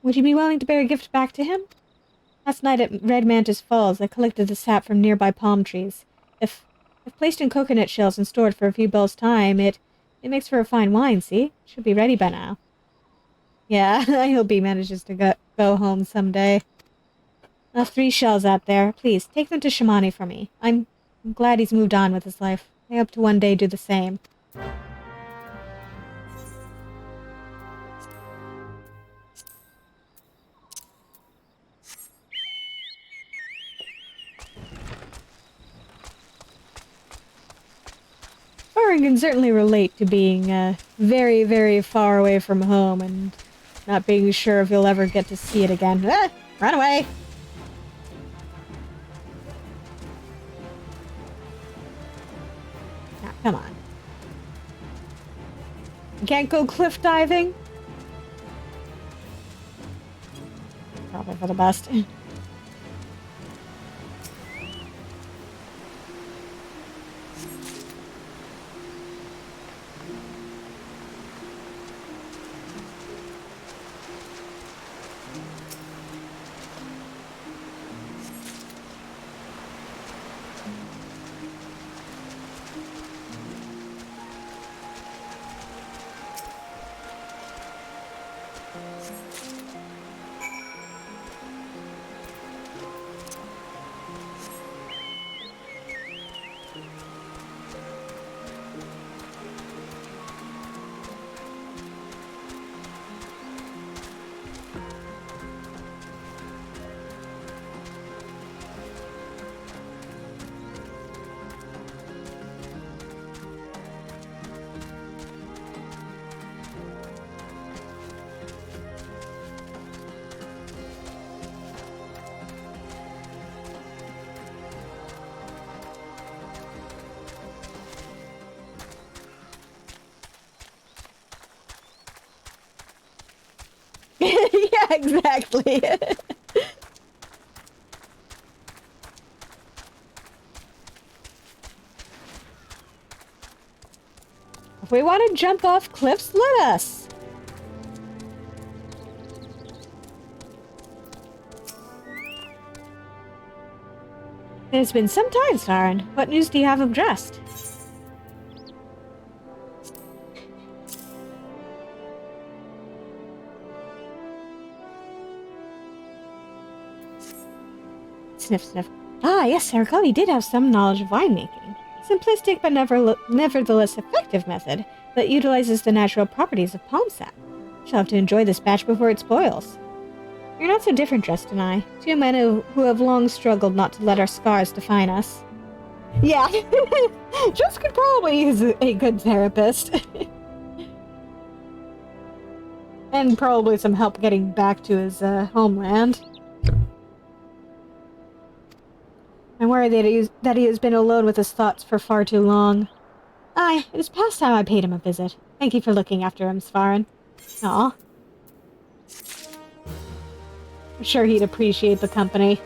Would you be willing to bear a gift back to him? Last night at Red Mantis Falls, I collected the sap from nearby palm trees. If placed in coconut shells and stored for a few bells' time, it makes for a fine wine, see? Should be ready by now. Yeah, I hope he manages to go home someday. 3 shells out there. Please, take them to Shamani for me. I'm glad he's moved on with his life. I hope to one day do the same. Soren can certainly relate to being very, very far away from home and not being sure if you'll ever get to see it again. Ah, run away! Now, come on. You can't go cliff diving? Probably for the best. Yeah, exactly. If we want to jump off cliffs, let us. It's been some time, Saren. What news do you have of Drest? Sniff, sniff. Ah, yes, I recall he did have some knowledge of winemaking. Simplistic but nevertheless effective method that utilizes the natural properties of palm sap. Shall have to enjoy this batch before it spoils. You're not so different, Drest and I. Two men who have long struggled not to let our scars define us. Yeah, Drest could probably use a good therapist. And probably some help getting back to his homeland. I'm worried that he has been alone with his thoughts for far too long. Aye, it is past time I paid him a visit. Thank you for looking after him, Svarin. Aw. I'm sure he'd appreciate the company.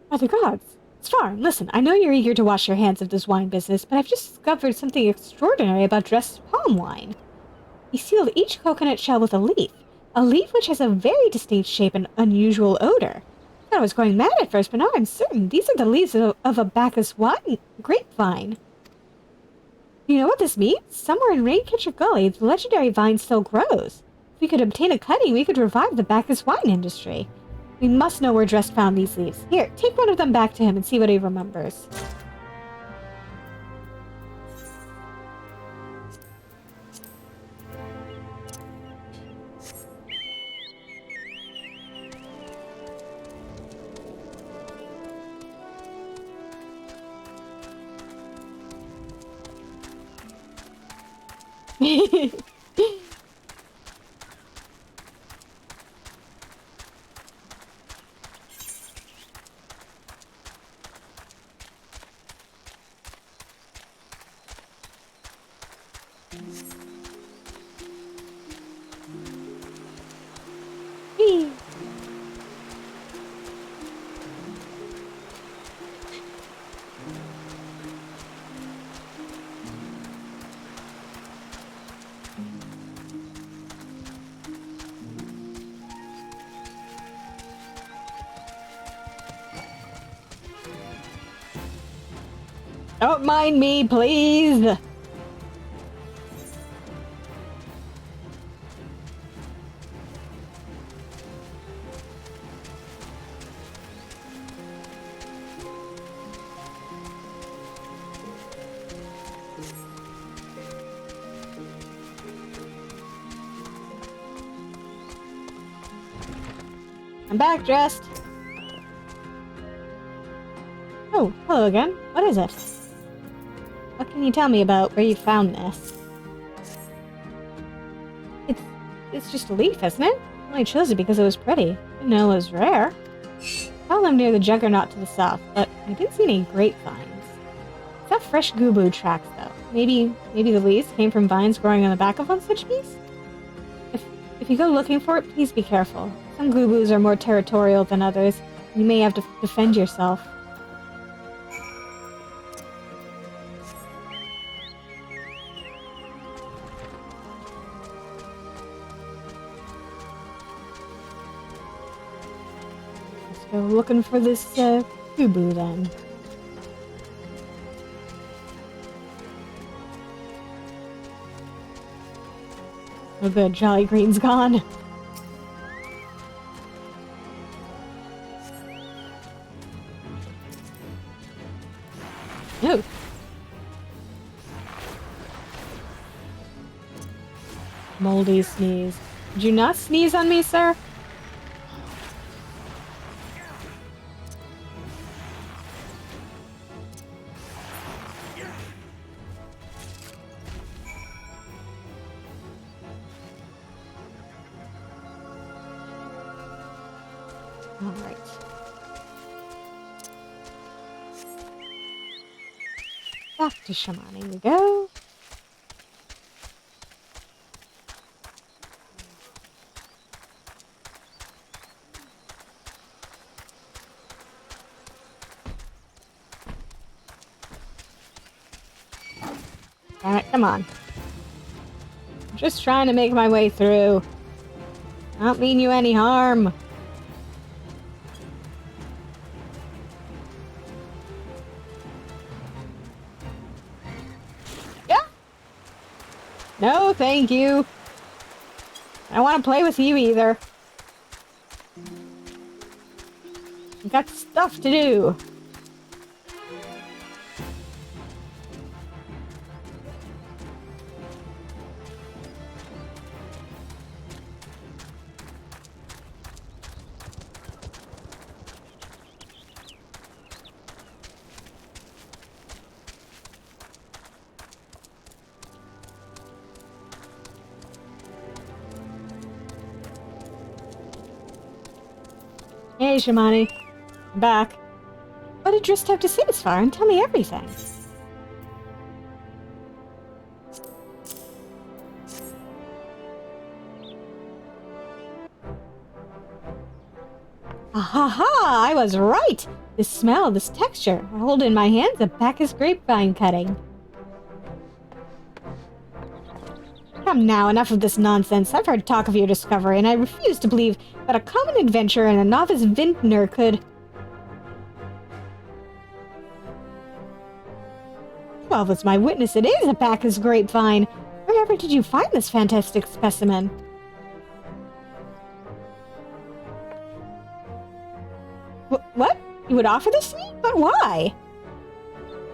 By the gods! Svarin, listen, I know you're eager to wash your hands of this wine business, but I've just discovered something extraordinary about Drest's palm wine. He sealed each coconut shell with a leaf which has a very distinct shape and unusual odor. I thought I was going mad at first, but now I'm certain these are the leaves of a Bacchus wine grapevine. You know what this means? Somewhere in Raincatcher Gully, the legendary vine still grows. If we could obtain a cutting, we could revive the Bacchus wine industry. We must know where Drest found these leaves. Here, take one of them back to him and see what he remembers. Don't mind me, please. I'm back, Drest. Oh, hello again. What is it? What can you tell me about where you found this? It's just a leaf, isn't it? I only chose it because it was pretty. Didn't know it was rare. Found them near the Juggernaut to the south, but I didn't see any grapevines. It's not fresh gubu tracks, though. Maybe the leaves came from vines growing on the back of one such piece? If you go looking for it, please be careful. Some gubus are more territorial than others. You may have to defend yourself. Let's go looking for this gubu then. Oh good, Jolly Green's gone. No. Moldy sneeze. Did you not sneeze on me, sir? Alright. Back to Shamani we go. Alright, come on. I'm just trying to make my way through. I don't mean you any harm. No, thank you. I don't want to play with you either. I've got stuff to do. Hey, Shamani. I'm back. What did Drist have to say this far? And tell me everything. Ahaha! I was right! This smell, this texture. I hold in my hands a Bacchus grapevine cutting. Come now, enough of this nonsense. I've heard talk of your discovery, and I refuse to believe that a common adventurer and a novice vintner could... Well, as my witness, it is a Bacchus grapevine. Wherever did you find this fantastic specimen? What? You would offer this to me? But why?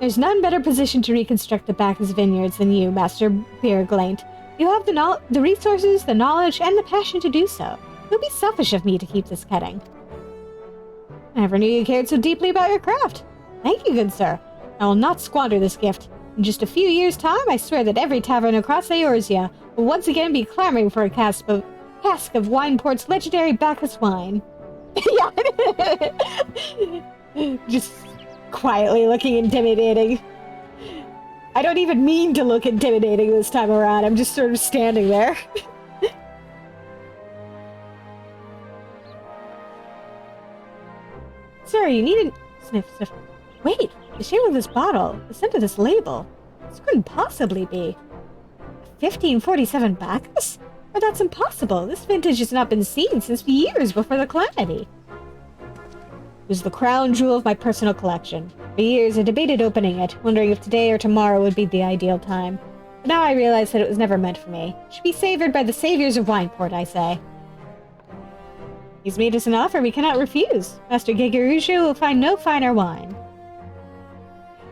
There's none better positioned to reconstruct the Bacchus vineyards than you, Master Beerglaint. You have the resources, the knowledge, and the passion to do so. It would be selfish of me to keep this cutting. I never knew you cared so deeply about your craft. Thank you, good sir. I will not squander this gift. In just a few years' time, I swear that every tavern across Eorzea will once again be clamoring for a cask of Wineport's legendary Bacchus wine. Yeah. Just quietly looking intimidating. I don't even mean to look intimidating this time around. I'm just sort of standing there. Sir, you need a... Sniff, sniff. Wait, the shape of this bottle, the scent of this label. This couldn't possibly be. 1547 Bacchus? But that's impossible. This vintage has not been seen since years before the Calamity. It was the crown jewel of my personal collection. For years I debated opening it, wondering if today or tomorrow would be the ideal time. But now I realize that it was never meant for me. It should be savored by the saviors of Wineport, I say. He's made us an offer we cannot refuse. Master Gegerujo will find no finer wine.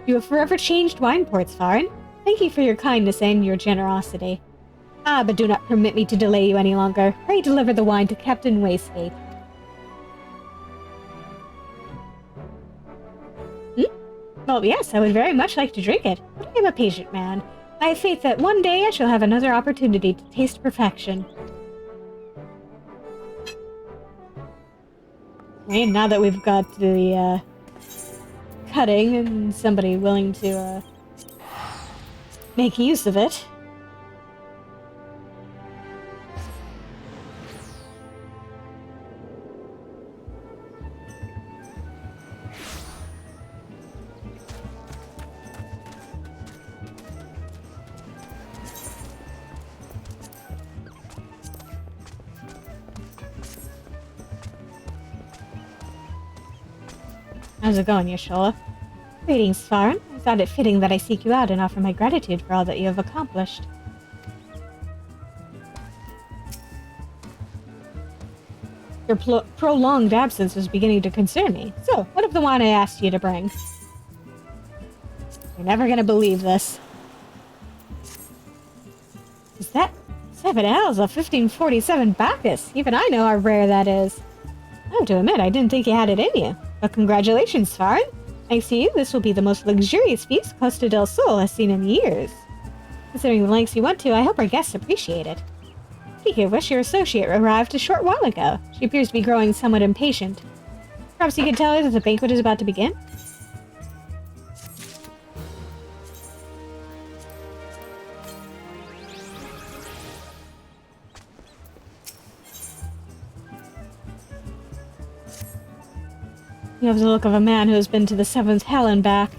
You have forever changed Wineport, Svarin. Thank you for your kindness and your generosity. Ah, but do not permit me to delay you any longer. Pray deliver the wine to Captain Wayscape. Hmm? Well, yes, I would very much like to drink it, but I am a patient man. I have faith that one day I shall have another opportunity to taste perfection. And now that we've got the, cutting and somebody willing to, make use of it. How's it going, Yashola? Greetings, Svarn. I thought it fitting that I seek you out and offer my gratitude for all that you have accomplished. Your prolonged absence was beginning to concern me. So, what of the wine I asked you to bring? You're never gonna believe this. Is that 7 L's of 1547 Bacchus? Even I know how rare that is. I have to admit, I didn't think you had it in you. But congratulations, Svarn. Thanks to you, this will be the most luxurious feast Costa del Sol has seen in years. Considering the lengths you went to, I hope our guests appreciate it. Speaking of which, your associate arrived a short while ago. She appears to be growing somewhat impatient. Perhaps you can tell her that the banquet is about to begin? You have the look of a man who has been to the seventh hell and back.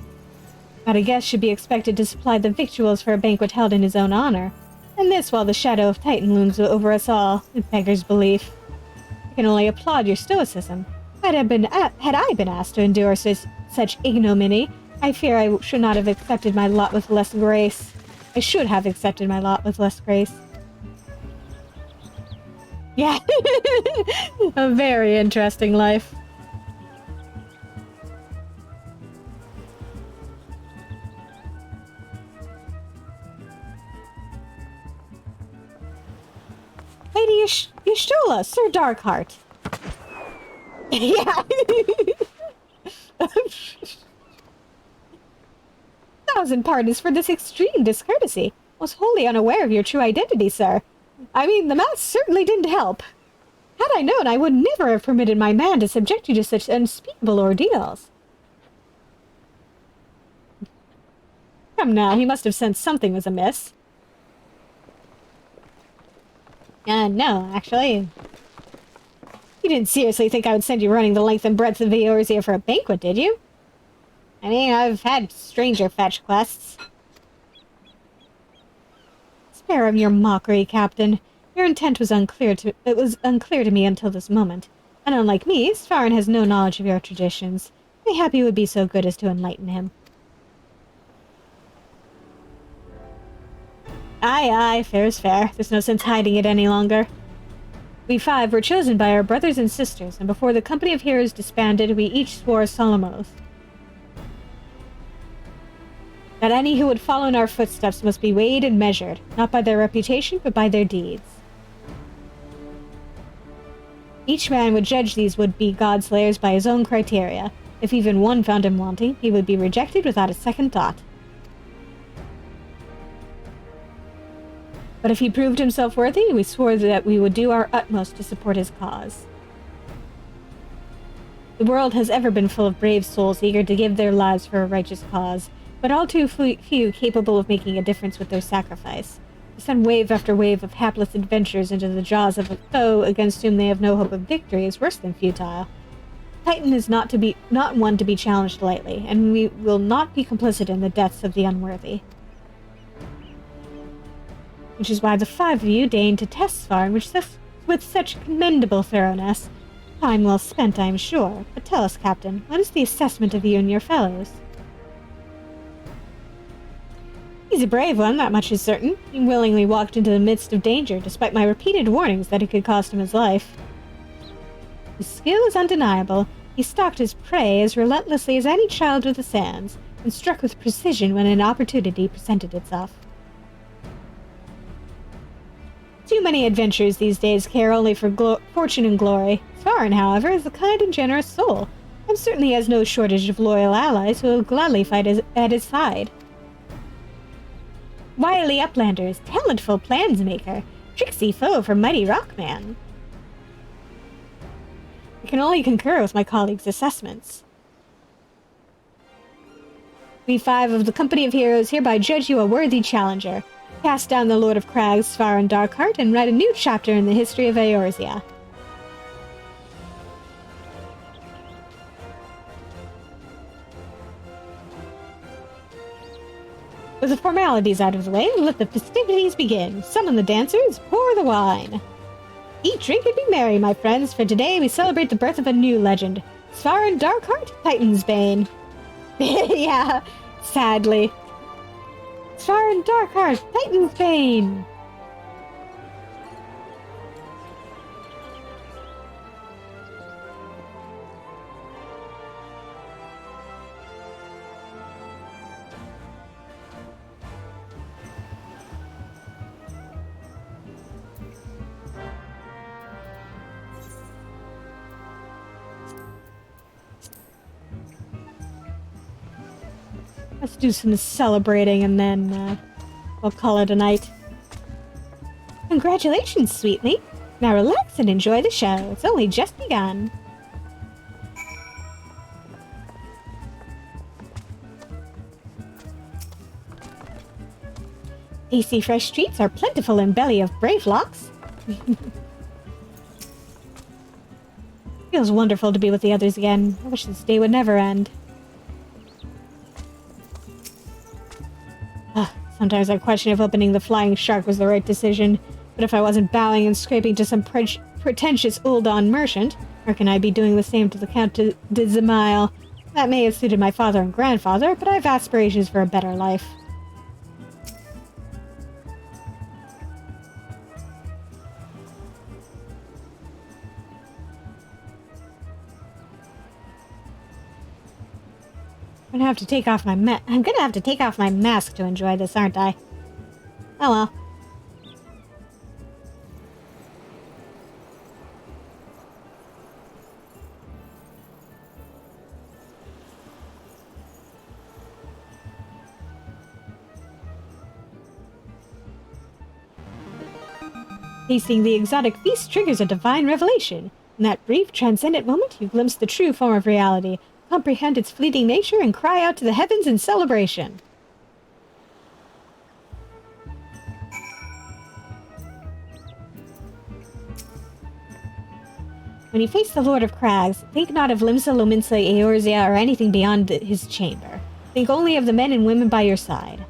But a guest should be expected to supply the victuals for a banquet held in his own honor. And this while the shadow of Titan looms over us all, it beggars belief. I can only applaud your stoicism. Had I been asked to endure such ignominy, I fear I should not have accepted my lot with less grace. I should have accepted my lot with less grace. Yeah, a very interesting life. Lady Y'shtola, Sir Darkheart. Yeah. Thousand pardons for this extreme discourtesy. Was wholly unaware of your true identity, sir. I mean, the mask certainly didn't help. Had I known, I would never have permitted my man to subject you to such unspeakable ordeals. Come now, he must have sensed something was amiss. No, actually. You didn't seriously think I would send you running the length and breadth of Eorzea for a banquet, did you? I mean, I've had stranger fetch quests. Spare him your mockery, Captain. Your intent was unclear to me until this moment. And unlike me, Svarn has no knowledge of your traditions. Mayhap you would be so good as to enlighten him. Aye, fair is fair. There's no sense hiding it any longer. We 5 were chosen by our brothers and sisters, and before the company of heroes disbanded, we each swore a solemn oath. That any who would follow in our footsteps must be weighed and measured, not by their reputation, but by their deeds. Each man would judge these would-be godslayers by his own criteria. If even one found him wanting, he would be rejected without a second thought. But if he proved himself worthy, we swore that we would do our utmost to support his cause. The world has ever been full of brave souls eager to give their lives for a righteous cause, but all too few capable of making a difference with their sacrifice. To send wave after wave of hapless adventurers into the jaws of a foe against whom they have no hope of victory is worse than futile. Titan is not one to be challenged lightly, and we will not be complicit in the deaths of the unworthy. Which is why the 5 of you deigned to test Svarn with such commendable thoroughness. Time well spent, I am sure. But tell us, Captain, what is the assessment of you and your fellows? He's a brave one, that much is certain. He willingly walked into the midst of danger, despite my repeated warnings that it could cost him his life. His skill is undeniable. He stalked his prey as relentlessly as any child of the sands, and struck with precision when an opportunity presented itself. Too many adventurers these days care only for fortune and glory. Svarn, however, is a kind and generous soul. certainly has no shortage of loyal allies who will gladly fight at his side. Wily Uplanders, talentful plansmaker, tricksy foe for mighty Rockman. I can only concur with my colleagues' assessments. We 5 of the Company of Heroes hereby judge you a worthy challenger. Cast down the Lord of Crags, Svarin Darkheart, and write a new chapter in the history of Eorzea. With the formalities out of the way, let the festivities begin. Summon the dancers, pour the wine. Eat, drink, and be merry, my friends, for today we celebrate the birth of a new legend. Svarin Darkheart, Titan's Bane. Yeah, sadly. Svarin Darkheart, Titan's Bane! Let's do some celebrating and then we'll call it a night. Congratulations, sweetly. Now relax and enjoy the show. It's only just begun. Tasty fresh treats are plentiful in belly of brave locks. Feels wonderful to be with the others again. I wish this day would never end. Sometimes I question if opening the Flying Shark was the right decision, but if I wasn't bowing and scraping to some pretentious Uldan merchant, or can I be doing the same to the Count de Zemail? That may have suited my father and grandfather, but I have aspirations for a better life. I'm gonna have to take off my mask to enjoy this, aren't I? Oh well. Tasting the exotic feast triggers a divine revelation. In that brief, transcendent moment, you glimpse the true form of reality, comprehend its fleeting nature, and cry out to the heavens in celebration. When you face the Lord of Crags, think not of Limsa Lominsa Eorzea or anything beyond his chamber. Think only of the men and women by your side.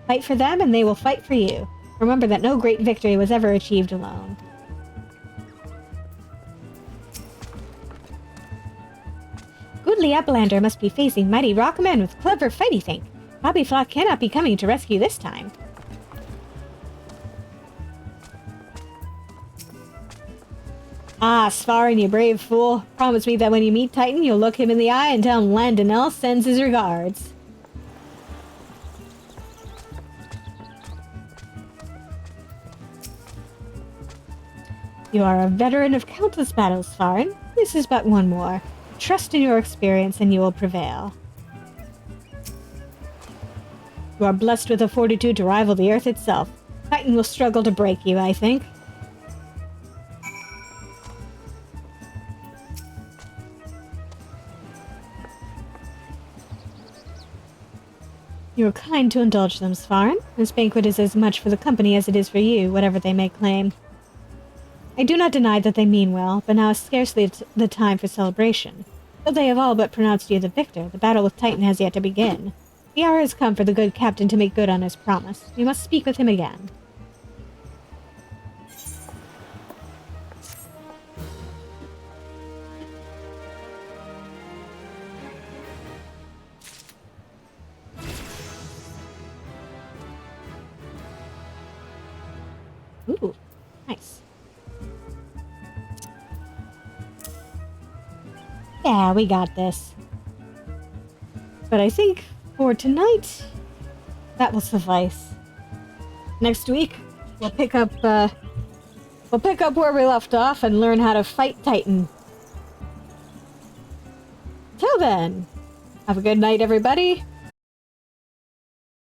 Fight for them, and they will fight for you. Remember that no great victory was ever achieved alone. Goodly Uplander must be facing mighty Rockmen with clever fighty think. Bobby Flock cannot be coming to rescue this time. Ah, Svarin, you brave fool. Promise me that when you meet Titan, you'll look him in the eye and tell him Landonell sends his regards. You are a veteran of countless battles, Svarin. This is but one more. Trust in your experience and you will prevail. You are blessed with a fortitude to rival the earth itself. Titan will struggle to break you, I think. You are kind to indulge them, Svarin. This banquet is as much for the company as it is for you, whatever they may claim. I do not deny that they mean well, but now is scarcely the time for celebration. Though they have all but pronounced you the victor, the battle with Titan has yet to begin. The hour has come for the good captain to make good on his promise. We must speak with him again. Ooh, nice. Yeah, we got this. But I think for tonight, that will suffice. Next week, we'll pick up where we left off and learn how to fight Titan. then. Have a good night, everybody.